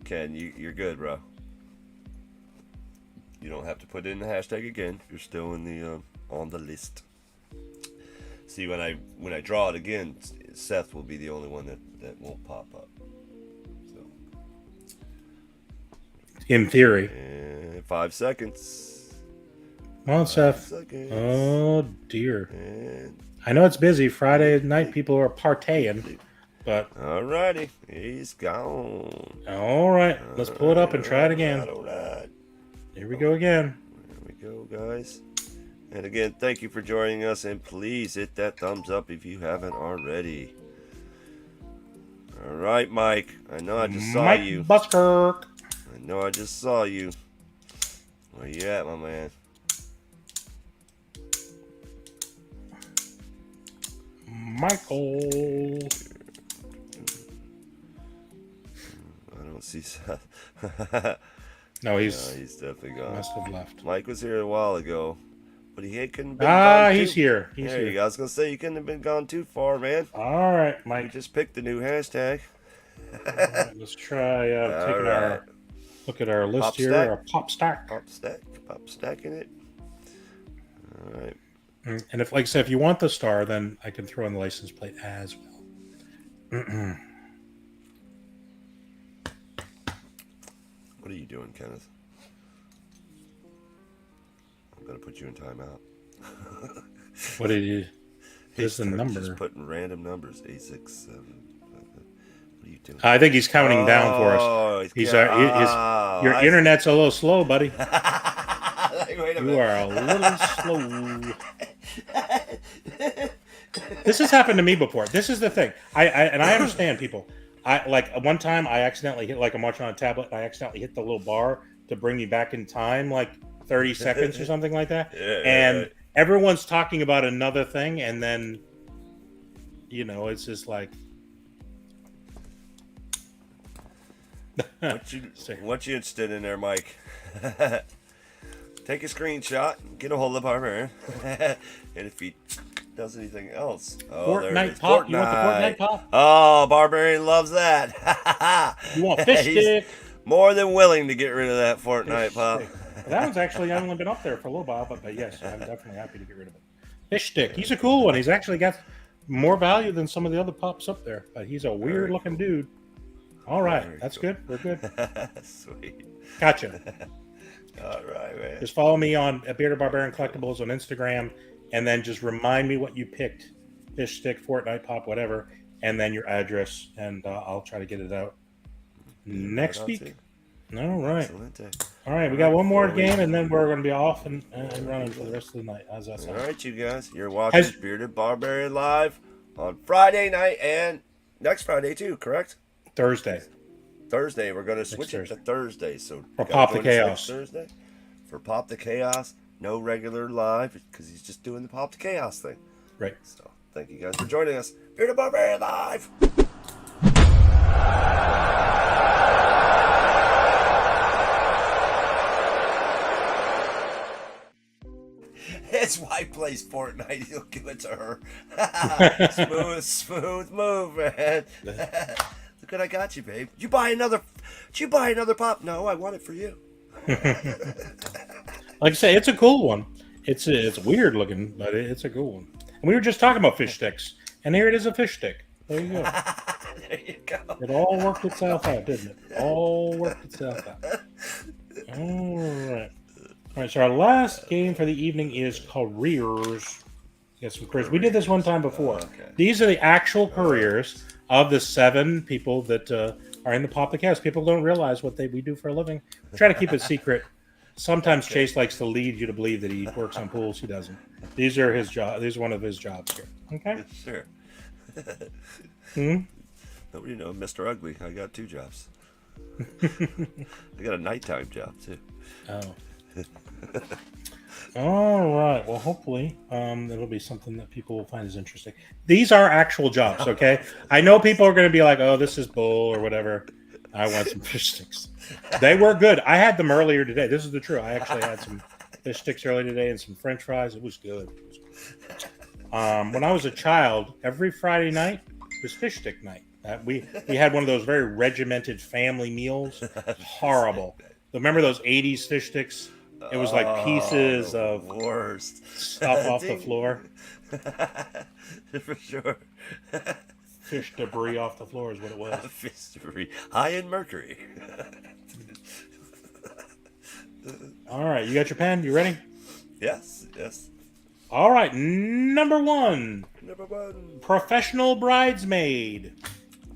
Ken, you're good, bro. You don't have to put in the hashtag again. You're still in the on the list. See, when I draw it again, Seth will be the only one that won't pop up. So. In theory. And 5 seconds. Come on, Seth. Seconds. Oh dear. And I know it's busy. Friday night people are partying, but alrighty, he's gone. all right. Let's pull it up and try it again. All right. Here we go again. There we go, guys. And again, thank you for joining us, and please hit that thumbs up if you haven't already. All right, Mike. I know I just saw Mike you. Buskirk. I know I just saw you. Where you at, my man? Michael. I don't see Seth. No, he's definitely gone. must have left. Mike was here a while ago, but he couldn't have been gone He's too. here. He's there here. you go. I was gonna say you couldn't have been gone too far, man. All right, We Mike. just picked the new hashtag. Let's try taking right. our look at our list Pop here. stack. Our pop stack. Pop stacking it. All right. And if, like I said, if you want the star, then I can throw in the license plate as well. What are you doing, Kenneth? I'm gonna put you in timeout. What did you? Here's the Just number. putting random numbers. 8, 6, 7. What are you doing? I think he's counting down for us. Oh, Your internet's a little slow, buddy. Wait a minute. You are a little slow. This has happened to me before. This is the thing. I understand people. I like one time I accidentally hit, like I'm watching on a tablet, and I accidentally hit the little bar to bring me back in time, like 30 seconds or something like that. Yeah, and right. everyone's talking about another thing, and then it's just like What you interested in there, Mike? Take a screenshot, get a hold of Barbarian, and if he does anything else, Fortnite pop. You want the Fortnite pop? Oh, Barbarian loves that. You want fish He's stick? more than willing to get rid of that Fortnite pop. That one's actually only been up there for a little while, but yes, I'm definitely happy to get rid of it. Fish stick. He's a cool one. He's actually got more value than some of the other pops up there, but he's a weird looking dude. All right, that's good. We're good. Sweet. Gotcha. All right, man. Just follow me on Bearded Barbarian Collectibles on Instagram, and then just remind me what you picked: fish stick, Fortnite pop, whatever, and then your address, and I'll try to get it out next week. All right. Excellent. All right, we got one more game, and then we're going to be off and running for the rest of the night. How's that All sound? right, you guys. You're watching Bearded Barbarian live on Friday night and next Friday too, correct? Thursday. Thursday. We're going to switch it to Thursday. So for Pop the Chaos. Thursday. For Pop the Chaos. No regular live because he's just doing the Pop the Chaos thing. Right. So thank you guys for joining us. Bearded Barbarian live. His wife plays Fortnite. He'll give it to her. smooth move, man. Look what I got you, babe. Did you buy another pop? No, I want it for you. Like I say, it's a cool one. It's weird looking, but it's a cool one. And we were just talking about fish sticks, and here it is, a fish stick. There you go. There you go. It all worked itself out, didn't it? All worked itself out. All right. All right, so our last game for the evening is careers. Get some careers. We did this one time before. Okay. These are the actual careers of the 7 people that are in the Pop the Cast. People don't realize what we do for a living. We try to keep it secret. Sometimes Chase likes to lead you to believe that he works on pools. He doesn't. These are his job. These are one of his jobs here. Okay. Sure. Nobody know Mr. Ugly. I got 2 jobs. I got a nighttime job too. Oh. All right. Well, hopefully, it'll be something that people will find as interesting. These are actual jobs, okay? I know people are going to be like, "Oh, this is bull" or whatever. I want some fish sticks. They were good. I had them earlier today. This is the truth. I actually had some fish sticks earlier today and some French fries. It was good. When I was a child, every Friday night, It was fish stick night. We had one of those very regimented family meals. Horrible. Remember those '80s fish sticks? It was like pieces the of worst stuff off the Dude. floor. For sure. Fish debris off the floor is what it was. Fish high in mercury. All right, you got your pen? You ready? Yes. All right, number 1. Number 1. Professional bridesmaid.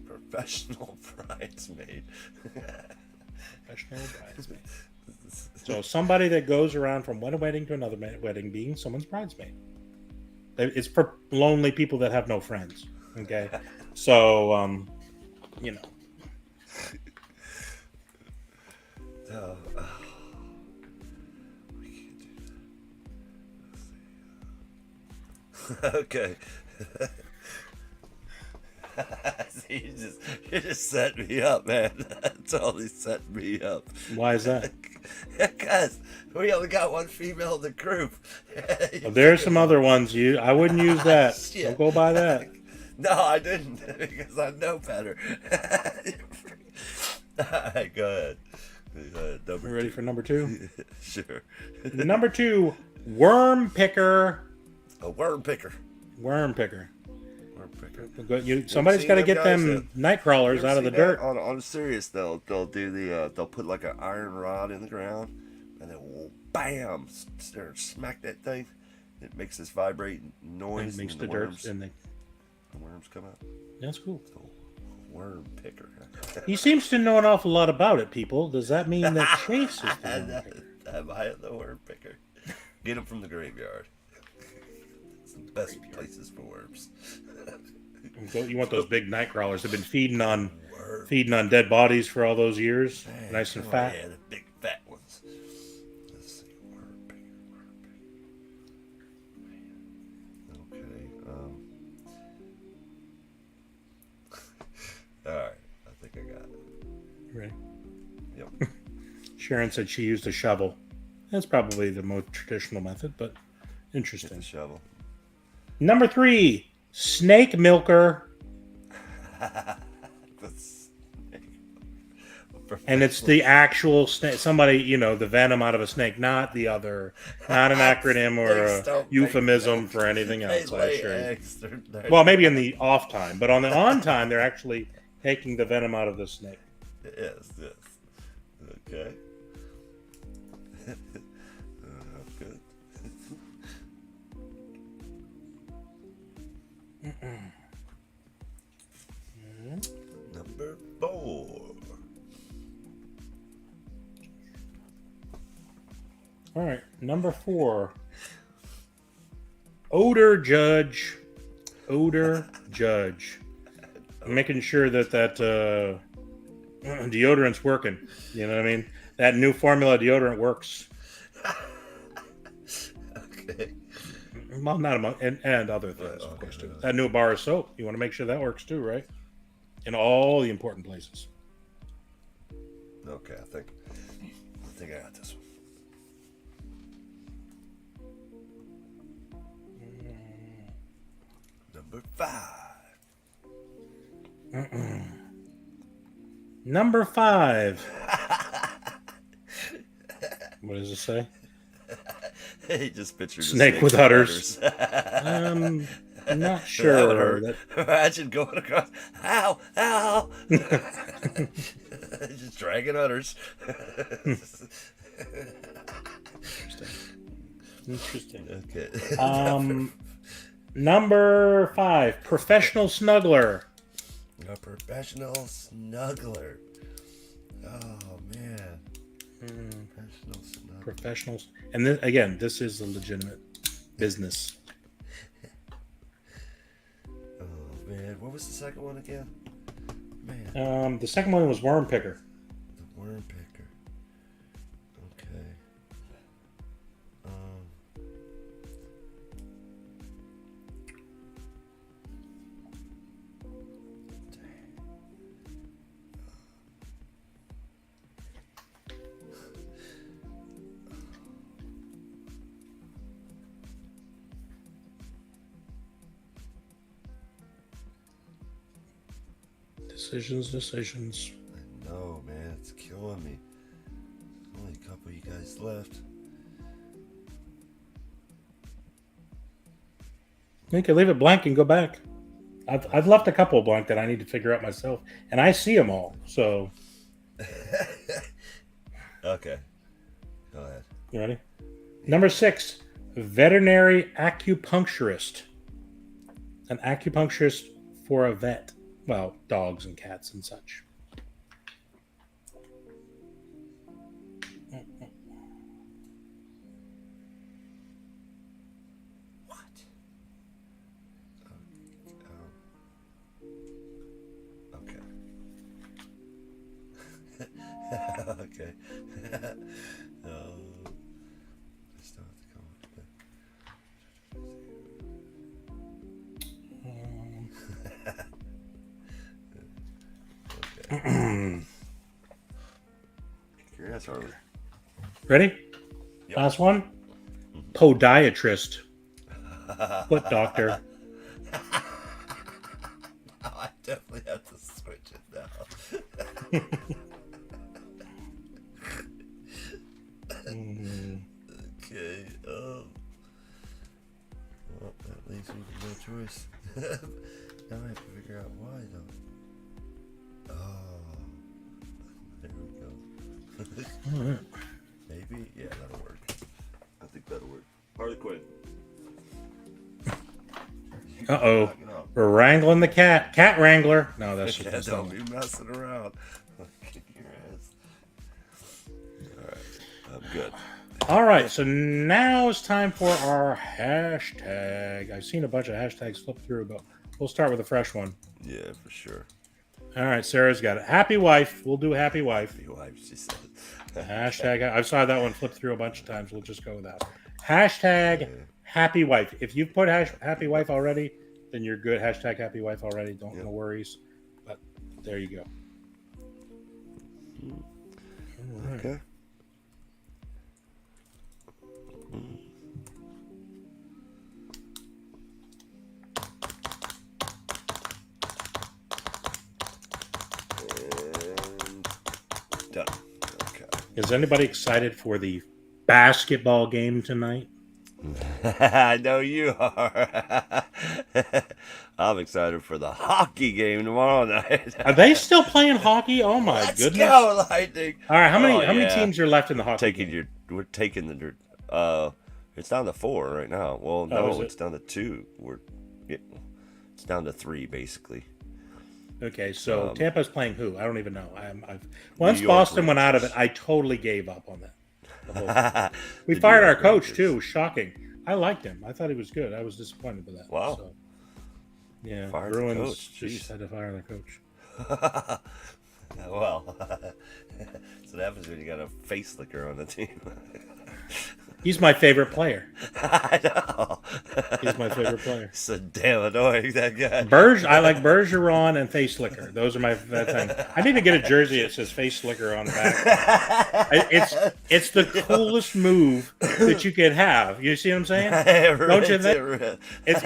Professional bridesmaid. Professional bridesmaid. So somebody that goes around from one wedding to another wedding being someone's bridesmaid. It's for lonely people that have no friends. Okay, so you know. We can't do that. Okay. See, you just set me up, man. Totally set me up. Why is that? Because we only got one female in the group. Well, there's some other ones. I wouldn't use that. Shit. Don't go by that. No, I didn't, because I know better. Alright, go ahead. You ready for number 2? Sure. Number 2, worm picker. A worm picker. Worm picker. Worm picker. Somebody's got to get them them guys night crawlers out of the dirt. On serious, they'll do they'll put like an iron rod in the ground, and then bam, smack that thing. It makes this vibrating noise. It makes and the worms, dirt and the worms come out. that's cool. So, worm picker. He seems to know an awful lot about it, people. Does that mean that Chase is the worm picker? I'm the worm picker. Get them from the graveyard. It's the best places for worms. You want those big night crawlers? They've been feeding on dead bodies for all those years, nice and fat. Yeah, the big fat ones. Let's see, worm picker. Okay. All right. I think I got it. Ready? Yep. Sharon said she used a shovel. That's probably the most traditional method, but Get interesting. the shovel. Number 3, snake milker. And it's the actual snake. Somebody, the venom out of a snake, not the other, not an acronym or a euphemism for anything else. I assure you. Well, maybe in the off time, but on the on time, they're actually taking the venom out of the snake. Yes. Okay. Good. Number 4. All right, number 4. Odor judge. I'm making sure that deodorant's working. You know what I mean? That new formula deodorant works. Okay. Well, not among and other things, of course, too. That new bar of soap, you want to make sure that works too, right? In all the important places. Okay, I think I got this one. Number 5. Number 5. What does it say? He just pictured Snake with udders. I'm not sure. Imagine going across. Ow! Just dragging udders. Interesting. Okay. Number 5, professional snuggler. A professional snuggler. Oh man. Professional snuggler. Professionals, and this is a legitimate business. Oh man, what was the second one again? Man. The second one was worm picker. The worm picker. Okay. Decisions. No, man, it's killing me. Only a couple of you guys left. You can leave it blank and go back. I've left a couple blank that I need to figure out myself, and I see them all. So, Okay, go ahead. you ready? Number 6, veterinary acupuncturist. An acupuncturist for a vet. Well, dogs and cats and such. What? Okay. Okay. I still have to come up with Okay. Your ass, Harley. Ready? Yep. Last one. Podiatrist. Foot doctor. Oh, I definitely have to switch it now. Okay. Well, that leaves me with no choice. Now I have to figure out why, though. Oh, there we go. All right. Maybe, yeah, that'll work. I think that'll work. Harley Quinn. Uh-oh. Knock it off. We're wrangling the cat. Cat wrangler. No, that's Yeah, just don't be messing around. Kick your ass. All right, I'm good. All right, so now it's time for our hashtag. I've seen a bunch of hashtags flip through, but we'll start with a fresh one. Yeah, for sure. All right, Sarah's got it. Happy wife. We'll do happy wife. Happy wife, she said. Hashtag. I saw that one flip through a bunch of times. We'll just go with that. Hashtag happy wife. If you've put happy wife already, then you're good. Hashtag happy wife already. Don't no worries. But there you go. All right. Okay. And done. Okay. Is anybody excited for the basketball game tonight? I know you are. I'm excited for the hockey game tomorrow night. Are they still playing hockey? Oh my Let's goodness! go, Lightning. All right, how many yeah. teams are left in the hockey? We're taking the it's down to 4 right now. Well, no, it's down to 2. It's down to 3 basically. Okay, so Tampa's playing who? I don't even know. Once York Boston went out of Rangers. it, I totally gave up on that. We fired our coach too. Shocking. I liked him. I thought he was good. I was disappointed with that. Wow. So, yeah, Fired the Bruins coach. just Jeez. had to fire their coach. Well, that's what happens when you got a face licker on the team. He's my favorite player. I know. He's my favorite player. So damn annoying, that guy. I like Bergeron and Face Slicker. Those are my that thing. I need to get a jersey that says Face Slicker on the back. It's the coolest move that you could have. You see what I'm saying? Don't you think? It's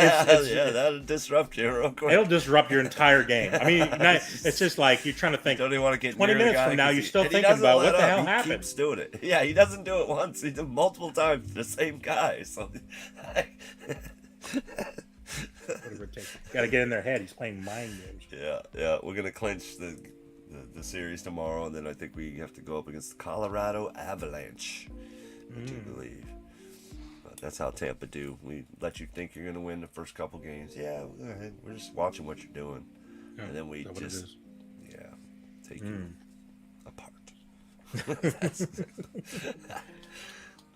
yeah, that'll disrupt you real quick. It'll disrupt your entire game. I mean, it's just like you're trying to think. Don't even want to get 20 near the minutes guy from now, 'cause you're he- still and he thinking doesn't about let what the up. hell He happened. keeps doing it. Yeah, he doesn't do it once. He does it multiple times. The same guy. So, Whatever it takes. Got to get in their head. He's playing mind games. yeah. We're gonna clinch the series tomorrow, and then I think we have to go up against the Colorado Avalanche. I do believe. But that's how Tampa do. We let you think you're gonna win the first couple games. Yeah, go ahead. We're just watching what you're doing, and then we Is that what it just is? take you apart.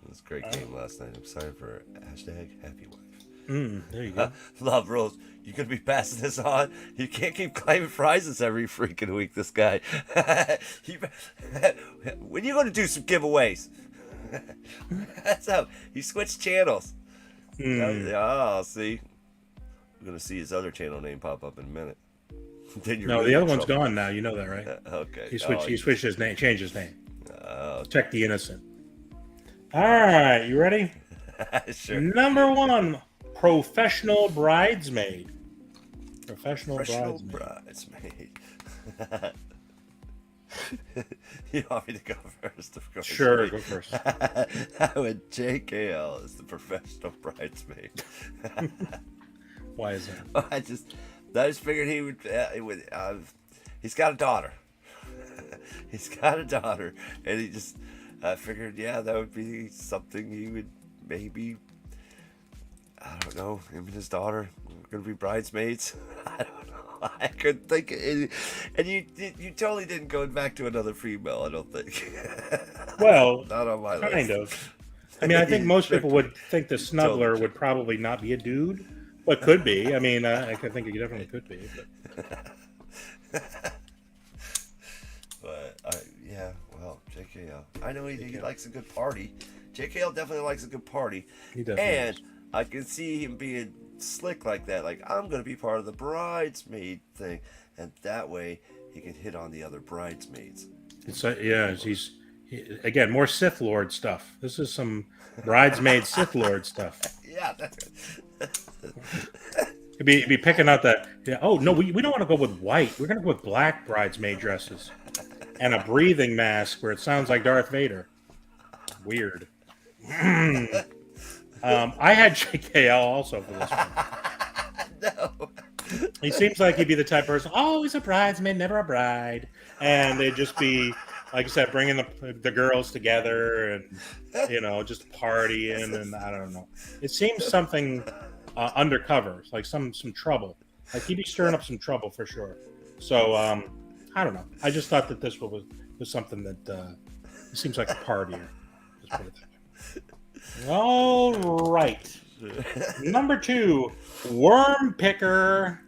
It was a great game last night. I'm excited for hashtag happy wife. There you go. Love Rose, you could be passing this on. You can't keep claiming prizes every freaking week, this guy. When are you going to do some giveaways? That's how he switched channels. Oh, see. We're going to see his other channel name pop up in a minute. Then you're No, really the other in one's trouble. gone now. You know that, right? Okay. He switched. He switched his name. Changed his name. Oh, Check the innocent. All right, you ready? sure. Number 1, professional bridesmaid. Professional bridesmaid. You want me to go first? Of course. Sure, go first. I went JKL is the professional bridesmaid. Why is that? I just figured he would. He's got a daughter. He's got a daughter, and he just. I figured, yeah, that would be something he would maybe. I don't know. Him and his daughter were gonna be bridesmaids. I don't know. I couldn't think. And you totally didn't go back to another female. I don't think. Well, not on my list. Kind of. I mean, I think most people would think the snuggler would probably not be a dude, but could be. I mean, I think it definitely could be. But yeah, well, JKL. I know he likes a good party. JKL definitely likes a good party. He does. And I can see him being slick like that. Like, I'm going to be part of the bridesmaid thing. And that way he can hit on the other bridesmaids. He's again, more Sith Lord stuff. This is some bridesmaid Sith Lord stuff. Yeah. He'd be picking out that. Yeah, oh, no, we don't want to go with white. We're going to go with black bridesmaid dresses. And a breathing mask where it sounds like Darth Vader. Weird. I had JKL also for this one. No. He seems like he'd be the type of person, oh, he's a bridesmaid, never a bride. And they'd just be, like I said, bringing the girls together and, just partying and I don't know. It seems something undercover, like some trouble. Like he'd be stirring up some trouble for sure. So, I don't know. I just thought that this was something that seems like a partier. Let's put it that way. All right. Number 2, Worm Picker.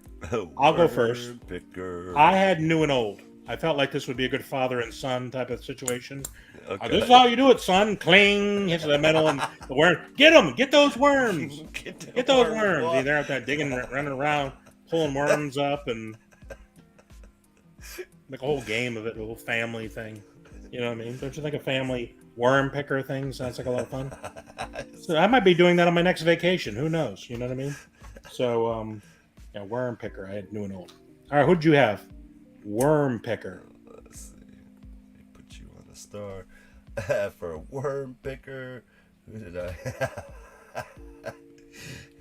I'll go first. Picker. I had new and old. I felt like this would be a good father and son type of situation. Okay. This is how you do it, son. Cling, hits the metal, and the worm. Get them! Get those worms! Get those worms! They're out there digging, running around, pulling worms up, and make a whole game of it, a whole family thing. You know what I mean? Don't you think a family worm picker thing sounds like a lot of fun? So I might be doing that on my next vacation. Who knows? You know what I mean? So, worm picker. I had new and old. All right, who'd you have? Worm picker. Let's see. Let me put you on the star. For a worm picker, who did I?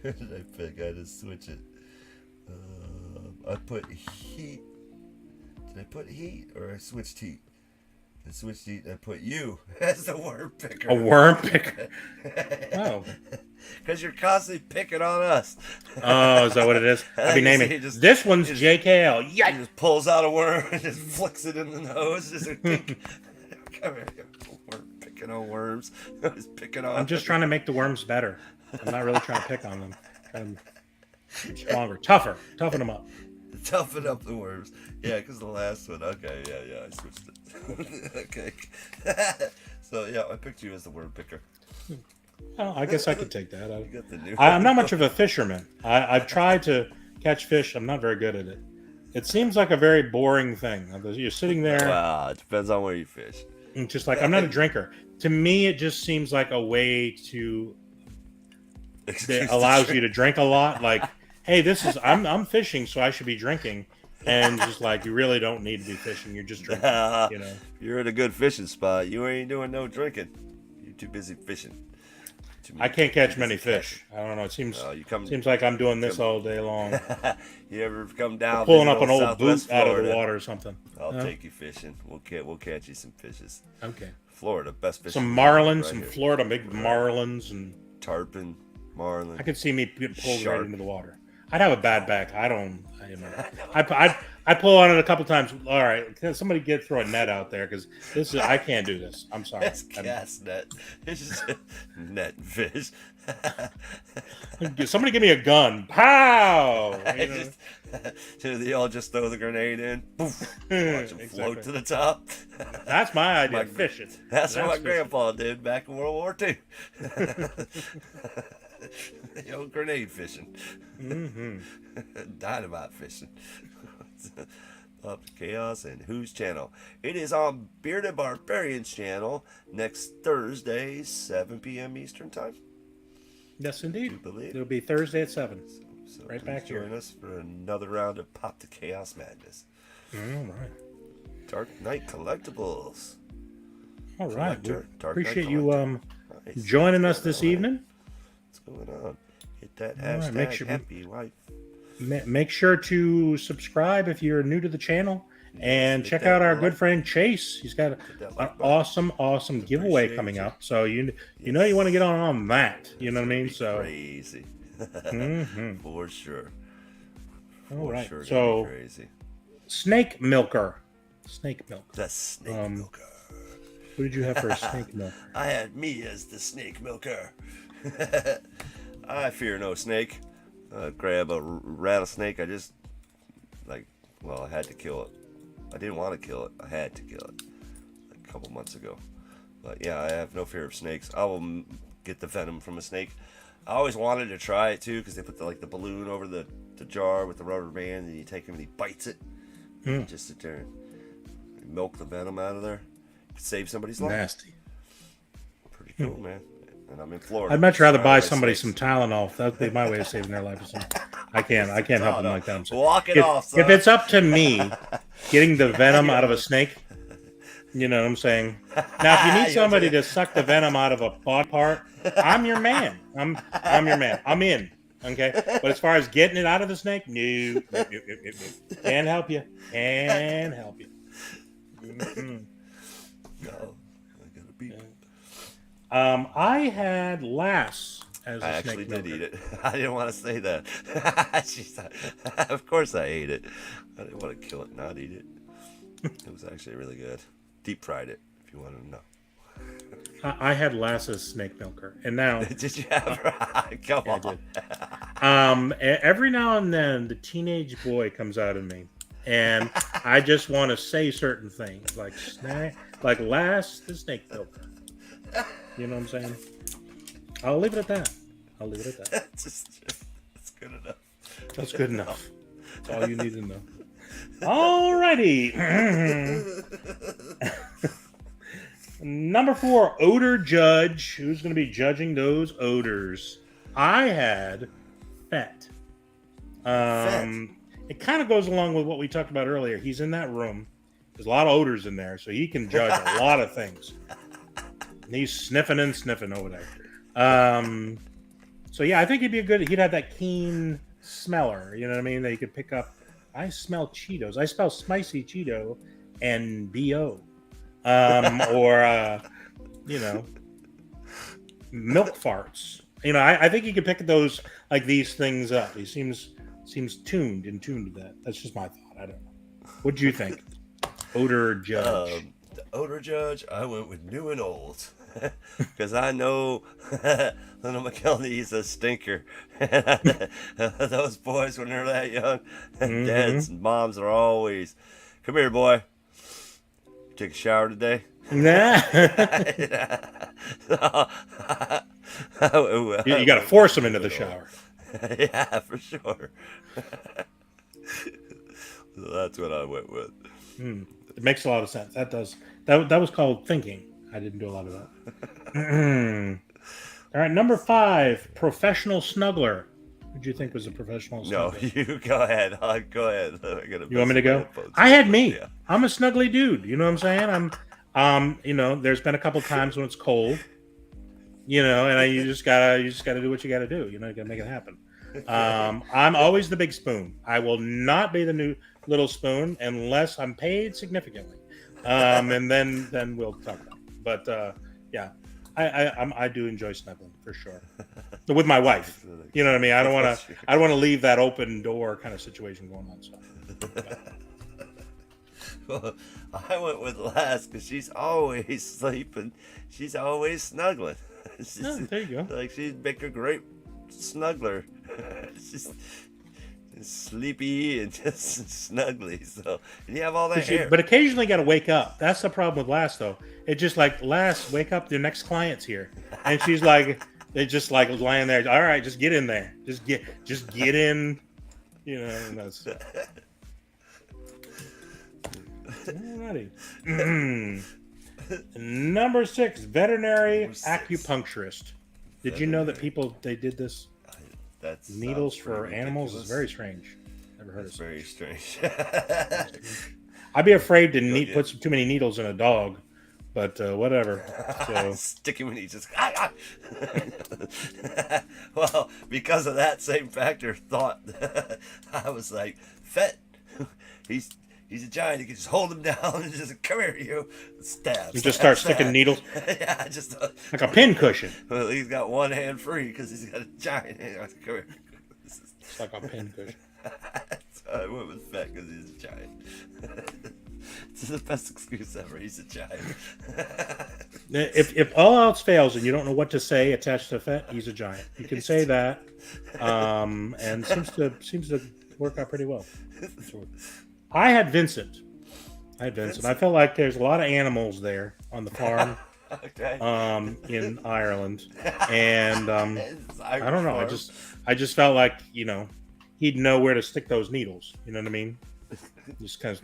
Who did I pick? I had to switch it. I put heat. Did I put heat or I switched heat? I switched heat. I put you as the worm picker. A worm picker. Oh. Because you're constantly picking on us. Oh, is that what it is? I'd be naming. This one's JKL. Yeah. He just pulls out a worm and just flicks it in the nose. Just a kick. Come here, worm picking on worms. Just picking on. I'm just trying to make the worms better. I'm not really trying to pick on them. I'm stronger, tougher, toughen them up. Toughen up the worms. Yeah, because the last one. Okay, yeah, I switched it. Okay. So, yeah, I picked you as the worm picker. Well, I guess I could take that. You got the new I'm not much of a fisherman. I've tried to catch fish. I'm not very good at it. It seems like a very boring thing. You're sitting there. Wow, it depends on where you fish. And just like, I'm not a drinker. To me, it just seems like a way to that allows you to drink a lot. Like, hey, I'm fishing, so I should be drinking. And just like, you really don't need to be fishing. You're just drinking, You're in a good fishing spot. You ain't doing no drinking. You're too busy fishing. I can't catch many fish. I don't know. It seems like I'm doing this all day long. You ever come down pulling up an old boot out of the water or something? I'll take you fishing. We'll catch you some fishes. Okay. Florida, best fishing. Some marlins, some Florida big marlins and tarpon, marlin. I could see me getting pulled right into the water. I'd have a bad back. I pull on it a couple times. All right, can somebody throw a net out there because I can't do this. I'm sorry. It's cast net. It's just net and fish. Somebody give me a gun. Pow! They all just throw the grenade in. Poof, watch them float to the top. That's my idea of fishing. That's what my grandpa did back in World War II. The old grenade fishing. Mm-hmm. Dynamite fishing. Up to Chaos and Whose channel? It is on Bearded Barbarian's channel next Thursday, 7 p.m. Eastern time. Yes, indeed. Do you believe? It'll be Thursday at 7. So right please back here. join us for another round of Pop the Chaos Madness. All right. Dark Knight Collectibles. All right. We Collector, Dark Knight appreciate you Nice. joining us What's this going on, man? evening. What's going on? Hit that All right, hashtag happy wife. Make sure to subscribe if you're new to the channel, and hit check that out our like- good friend Chase. He's got that an like button. awesome giveaway Appreciate coming you. up. So you know you want to get on that. You know what I mean? Be So crazy. Mhm. For sure. all right. Sure, gonna So be crazy. snake milker. Snake milk. The snake Um, milker. What did you have for a snake milk? I had me as the snake milker. I fear no snake. Grab a rattlesnake. I had to kill it. I didn't want to kill it. I had to kill it a couple months ago. But yeah, I have no fear of snakes. I will get the venom from a snake. I always wanted to try it too because they put the balloon over the jar with the rubber band, and you take him and he bites it. You just sit there and milk the venom out of there. Save somebody's life. Nasty. Pretty cool, man. And I'm in Florida. I'd much rather buy Surrounded by somebody snakes. some Tylenol. That'd be my way of saving their life. Or something. I can't help them like that. I'm sorry. Walk it off, son. If it's up to me, getting the venom out of a snake, you know what I'm saying? Now, if you need somebody to suck the venom out of a body part, I'm your man. I'm your man. I'm in. Okay. But as far as getting it out of the snake, no. Can't help you. Can't help you. Mm-mm. No, I gotta beat. I had Lass as a I snake actually did milker. eat it. I didn't want to say that. Of course I ate it. I didn't want to kill it and not eat it. It was actually really good. Deep fried it, if you want to know. I had Lass as snake milker, and now Did you have? Come yeah, I on. did. Every now and then the teenage boy comes out of me, and I just want to say certain things like Lass the snake milker. You know what I'm saying? I'll leave it at that. It's good enough. That's good enough. That's all you need to know. Alrighty. Number 4, odor judge. Who's going to be judging those odors? I had Fett. It kind of goes along with what we talked about earlier. He's in that room. There's a lot of odors in there, so he can judge a lot of things. And he's sniffing over there. So yeah, I think he'd have that keen smeller, you know what I mean? That you could pick up. I smell Cheetos. I smell spicy Cheeto and BO. Or milk farts. I think he could pick those these things up. He seems in tune to that. That's just my thought. I don't know. What do you think? Odor judge. The odor judge, I went with new and old. Because I know Little McKelney's a stinker. Those boys, when they're that young, dads and moms are always, come here, boy. Take a shower today? Nah. You got to force them into the shower. Yeah, for sure. So that's what I went with. It makes a lot of sense. That does. That was called thinking. I didn't do a lot of that. All right, number 5, professional snuggler. Who do you think was a professional snuggler? No, you go ahead. Go ahead. You want me to go? I had me. Yeah. I'm a snuggly dude. You know what I'm saying? I'm. There's been a couple times when it's cold. And you just gotta do what you gotta do. You gotta make it happen. I'm always the big spoon. I will not be the new little spoon unless I'm paid significantly. And then we'll talk about it. But yeah, I do enjoy snuggling for sure with my wife. You know what I mean? I don't want to leave that open door kind of situation going on. So. Well, I went with Lass because she's always sleeping. She's always snuggling. There you go. She'd make a great snuggler. She's sleepy and just snuggly. So, and you have all that hair. But occasionally got to wake up. That's the problem with Lass, though. It's just Lass, wake up. Your next client's here, and she's they're just lying there. All right, just get in there. Just get in. And that's. Alrighty. Number 6, veterinary acupuncturist. Did you know that they did this? That's Needles sounds for pretty animals is ridiculous. very strange. Never heard That's of very strange. I'd be afraid to Yeah. put too many needles in a dog, but whatever. So Stick him and he just. Well, because of that same factor, thought I was like, Fett, he's a giant. You can just hold him down and just come here, you stab. you just start sticking needles Yeah, just like a pin cushion. well, he's got one hand free because he's got a giant hand. Come here. It's like a pin cushion. So I went with Fett because he's a giant. It's the best excuse ever. He's a giant. If all else fails and you don't know what to say attached to Fett, he's a giant. You can say that, and seems to work out pretty well. I had Vincent. I felt like there's a lot of animals there on the farm. Okay. In Ireland, and It's I don't know. farm. I just felt like he'd know where to stick those needles. You know what I mean? Just kind of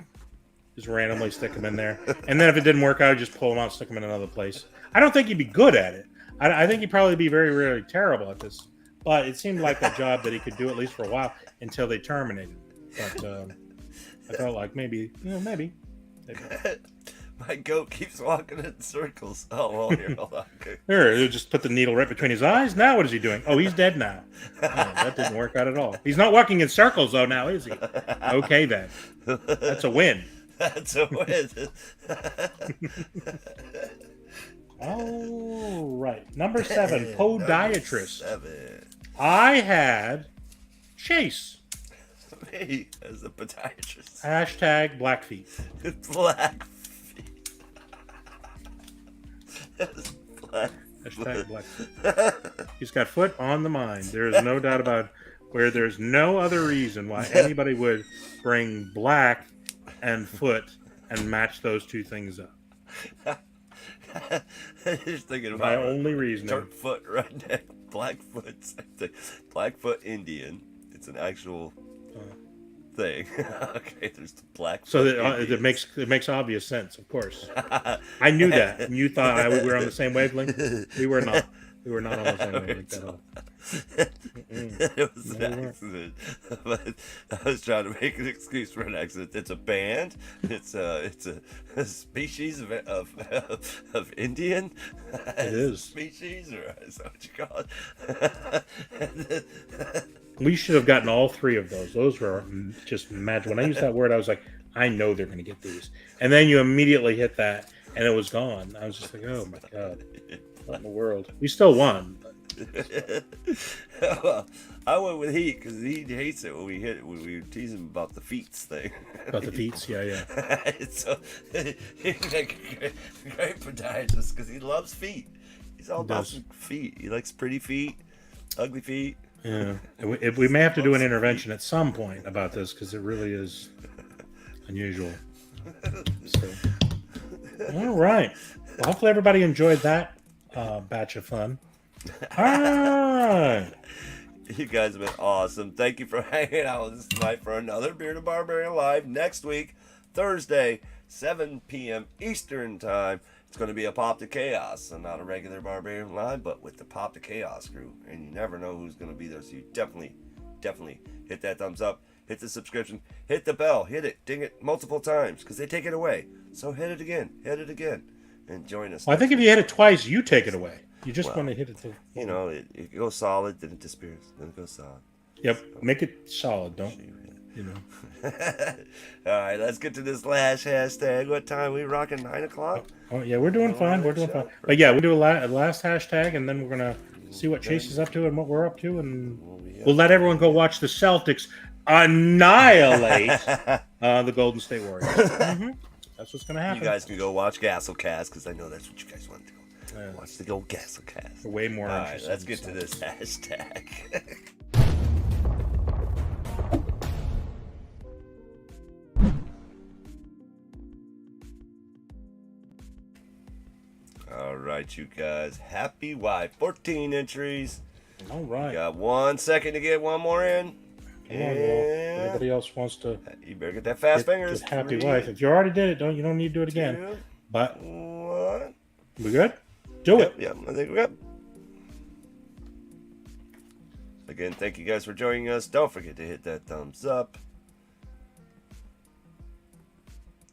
just randomly stick them in there, and then if it didn't work out, just pull them out, stick them in another place. I don't think he'd be good at it. I think he'd probably be very, very terrible at this. But it seemed like a job that he could do at least for a while until they terminated. But I felt like maybe. My goat keeps walking in circles. Oh, well, here, hold on. Okay. Here, you just put the needle right between his eyes. Now what is he doing? Oh, he's dead now. Oh, that didn't work out at all. He's not walking in circles, though, now, is he? Okay, then. That's a win. That's a win. All right. Number 7, podiatrist. 7. I had Chase. Me as a podiatrist. Hashtag Blackfeet. Black feet. Black. Hashtag Blackfeet. He's got foot on the mind. There is no doubt about where there's no other reason why anybody would bring black and foot and match those two things up. Just thinking My about only reason. dirt foot redneck, Blackfoot, same thing. Blackfoot Indian. It's an actual thing. Okay, there's the Blackfoot. So that, Indians. it makes obvious sense, of course. I knew that, and you thought we were on the same wavelength. We were not. We were not on the same wavelength at all. It was No, we an weren't. accident, but I was trying to make an excuse for an accident. It's a band. It's a species of Indian. It is. Species, or is that what you call it? We should have gotten all 3 of those. Those were just magic. When I used that word, I was like, I know they're going to get these. And then you immediately hit that, and it was gone. I was just like, oh my god, what in the world? We still won. Well, I went with Heat because he hates it when we hit it, when we tease him about the feets thing. About the feet, yeah. So he's like a great podiatrist because he loves feet. He's all about does. some feet. He likes pretty feet, ugly feet. Yeah, we may have to do an intervention at some point about this because it really is unusual. So, all right. Well, hopefully everybody enjoyed that batch of fun. All right. You guys have been awesome. Thank you for hanging out with us tonight for another Bearded Barbarian Live next week, Thursday, 7 p.m. Eastern Time. It's going to be a Pop to Chaos, so not a regular Barbarian Live, but with the Pop to Chaos crew. And you never know who's going to be there, so you definitely hit that thumbs up, hit the subscription, hit the bell, hit it, ding it multiple times, because they take it away. So hit it again, and join us. Well, I think if you hit it twice, you take it away. You just want to hit it to. You know, it goes solid, then it disappears, then it goes solid. Yep, make it solid. Don't you know? All right, let's get to this last hashtag. What time we rocking? 9 o'clock? Oh yeah, we're doing fine. We're doing fine. But yeah, we'll do a last hashtag, and then we're gonna see what Chase is up to and what we're up to, and we'll let everyone go watch the Celtics annihilate the Golden State Warriors. That's what's gonna happen. You guys can go watch Gasolcast because I know that's what you guys want to do. Yeah. Watch the old Gasolcast. We're way more All right, interested. let's in get to stuff. this hashtag. All right, you guys. Happy wife. 14 entries. All right. Got 1 second to get one more in. Come on, Will. Everybody else wants to You better get that fast fingers. get happy 3, wife. If you already did it, you don't need to do it again. 2, But 1. we good? Do it. Yep, I think we're good. I again, thank you guys for joining us. Don't forget to hit that thumbs up.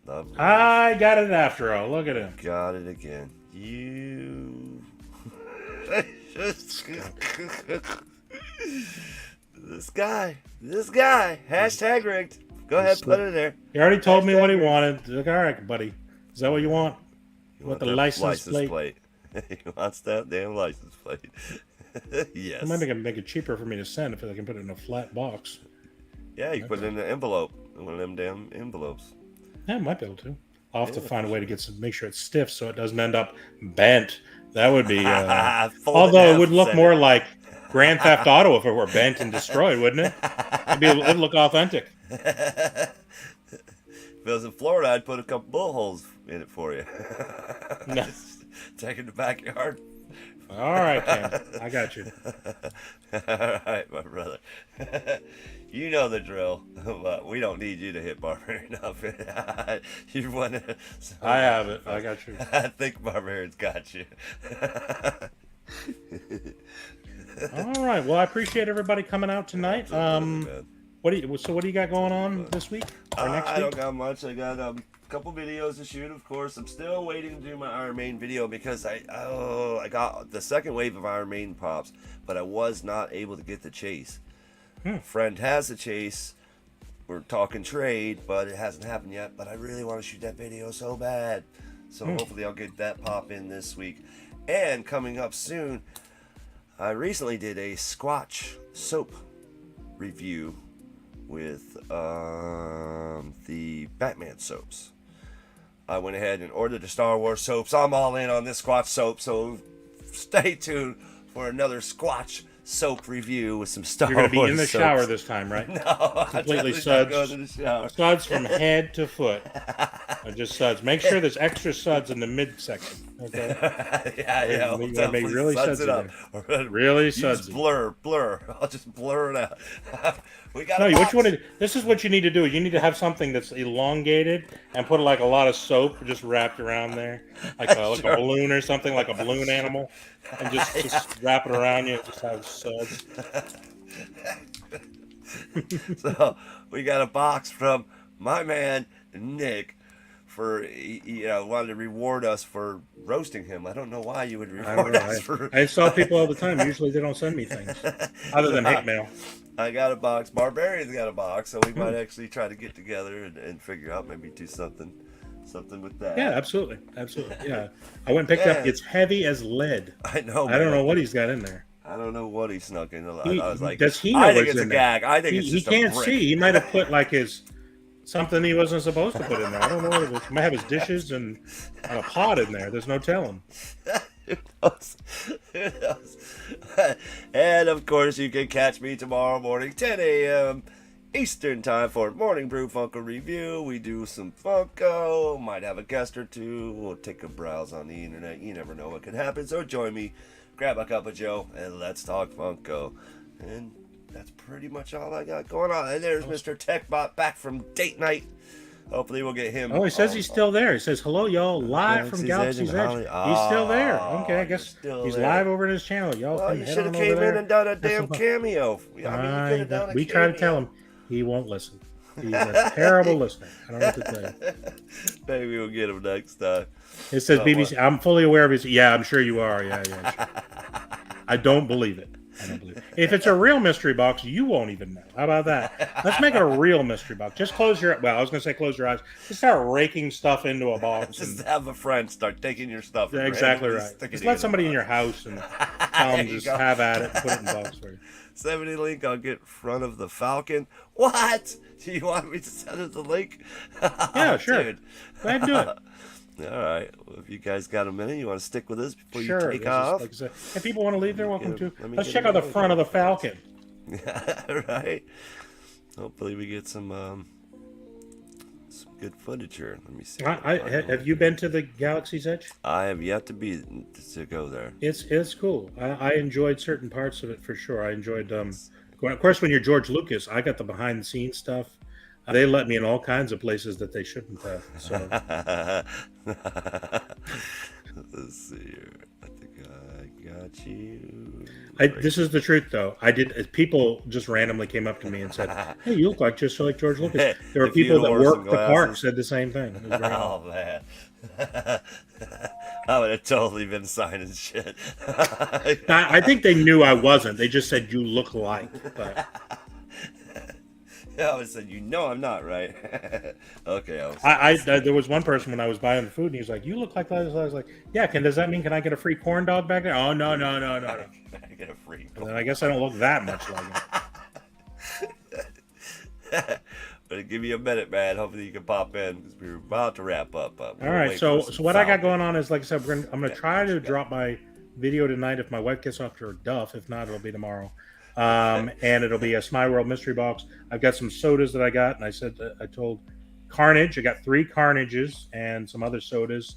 Lovely. I got it after all. Look at him. Got it again. You. This guy. Hashtag rigged. Go ahead, put it in there. He already told me what he rigged. wanted. Like, all right, buddy. Is that what you want? You With want the that license plate? He wants that damn license plate. Yes. It might make it cheaper for me to send if I can put it in a flat box. Yeah, you put it in an envelope. One of them damn envelopes. Yeah, I might be able to. I'll have to find a way to make sure it's stiff so it doesn't end up bent. That would be. Although it would look more like Grand Theft Auto if it were bent and destroyed, wouldn't it? It'd look authentic. If it was in Florida, I'd put a couple bullet holes in it for you. No. Take it in the backyard. All right, Cam. I got you. All right, my brother. You know the drill, but we don't need you to hit Barbarian up. You want to? I have it. I got you. I think Barbarian's got you. All right. Well, I appreciate everybody coming out tonight. What do you got going on this week or next week? I don't got much. I got a couple videos to shoot, of course. I'm still waiting to do my Iron Maiden video because I got the second wave of Iron Maiden pops, but I was not able to get the chase. Friend has the chase. We're talking trade, but it hasn't happened yet. But I really want to shoot that video so bad. So hopefully I'll get that pop in this week. And coming up soon, I recently did a Squatch soap review with the Batman soaps. I went ahead and ordered the Star Wars soaps. I'm all in on this Squatch soap, so stay tuned for another Squatch soap review with some Star Wars. You're going to be in the soaps. shower this time, right? No, completely suds. suds. Suds from head to foot. Just suds. Make sure there's extra suds in the midsection. Okay. yeah. You gotta make really suds it sudsy up. Really Use sudsy. blur. I'll just blur it out. We got. No, what you want to? This is what you need to do. You need to have something that's elongated and put like a lot of soap just wrapped around there, like a balloon or something, like a balloon animal, and just wrap it around you. Just have suds. So we got a box from my man Nick for wanted to reward us for roasting him. I don't know why you would reward us for. I saw people all the time. Usually they don't send me things other than hate mail. I got a box. Barbarian's got a box, so we might actually try to get together and figure out maybe do something with that. Yeah, absolutely. Yeah, I went and picked up. It's heavy as lead. I know. I don't know what he's got in there. I don't know what he snuck in. I was like, does he know I think what's it's a in there? gag. I think it's just he can't a brick. see. He might have put like something he wasn't supposed to put in there. I don't know what it was. He might have his dishes and a pot in there. There's no telling. Who knows? And of course, you can catch me tomorrow morning, 10 a.m. Eastern time for Morning Brew Funko review. We do some Funko. Might have a guest or two. We'll take a browse on the internet. You never know what could happen. So join me, grab a cup of Joe, and let's talk Funko. And that's pretty much all I got going on. And there's Mr. TechBot back from date night. Hopefully we'll get him. Oh, he says he's still there. He says, hello, y'all, live from Galaxy's Edge. He's still there. Okay, I guess he's live over in his channel. Y'all well, can you head should on have over came there. in and done a damn cameo. I mean, you could have done a we cameo. try to tell him. He won't listen. He's a terrible listener. I don't know what to tell you. Maybe we'll get him next time. It says BBC. I'm fully aware of his. Yeah, I'm sure you are. Yeah, sure. I don't believe it. If it's a real mystery box, you won't even know. How about that? Let's make it a real mystery box. Just close your. Well, I was going to say close your eyes. Just start raking stuff into a box. Just have a friend start taking your stuff. Yeah, exactly right. Just let somebody in your house and tell them just have at it and put it in the box for you. 70 link, I'll get in front of the Falcon. What? Do you want me to send it the link? Yeah, sure. Dude. Go ahead and do it. All right. Well, if you guys got a minute, you want to stick with us before you Sure. take off? Like I said, if people want to leave, they're welcome to. Let's get check out the front of the Falcon. Right. Hopefully we get some good footage here. Let me see. Have you been to the Galaxy's Edge? I have yet to go there. It's cool. I enjoyed certain parts of it for sure. I enjoyed of course when you're George Lucas, I got the behind the scenes stuff. They let me in all kinds of places that they shouldn't have. So Let's see here. I think I Got you. This is the truth, though. People just randomly came up to me and said, "Hey, you look like just like George Lucas." There were If you people that wore some worked the park glasses. said the same thing. It was very Oh man, I would have totally been signing shit. I think they knew I wasn't. They just said you look like. But I would have said, you know, I'm not right. Okay, there was one person when I was buying the food, and he was like, "You look like this." I was like, "Yeah." Does that mean can I get a free corn dog back there? Oh no. I get a free. And then I guess I don't look that much like him. But give me a minute, man. Hopefully you can pop in because we're about to wrap up. All right. So what I got going on is, like I said, I'm gonna try to drop my video tonight if my wife gets off to her duff. If not, it'll be tomorrow. And it'll be a Smile World mystery box. I've got some sodas that I got, and I told Carnage. I got 3 Carnages and some other sodas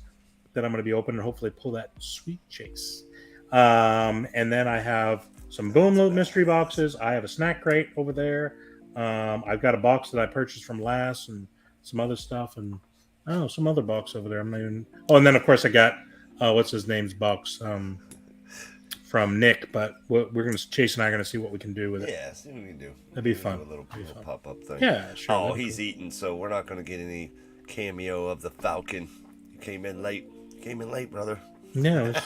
that I'm going to be opening and hopefully pull that sweet chase. And then I have some Boom Loop mystery boxes. I have a snack crate over there. I've got a box that I purchased from Lass and some other stuff, and some other box over there. I'm not even. Oh, and then of course I got what's his name's box from Nick. But we're gonna Chase and I are gonna see what we can do with it. Yeah, see what we can do. That'd be fun. Do a little pop up thing. Yeah, sure. Oh, he's eating, so we're not gonna get any cameo of the Falcon. You came in late. Brother. Yeah.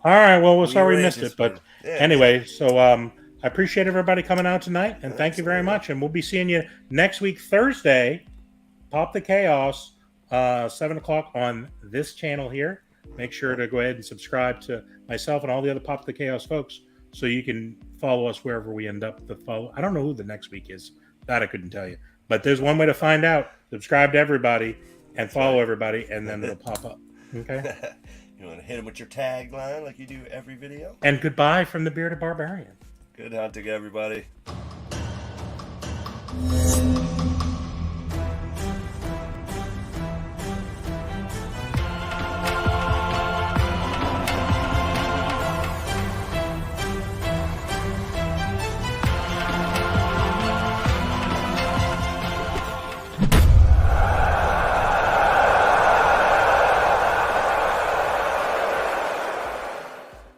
All right. Well, we're sorry we missed it, but anyway. So I appreciate everybody coming out tonight, and thank you very much. And we'll be seeing you next week, Thursday. Pop the Chaos, 7:00 on this channel here. Make sure to go ahead and subscribe to myself and all the other Pop the Chaos folks, so you can follow us wherever we end up. I don't know who the next week is. That I couldn't tell you, but there's one way to find out. Subscribe to everybody and follow everybody, and then it'll pop up. Okay. You want to hit him with your tagline like you do every video? And goodbye from the Bearded Barbarian. Good hunting, everybody.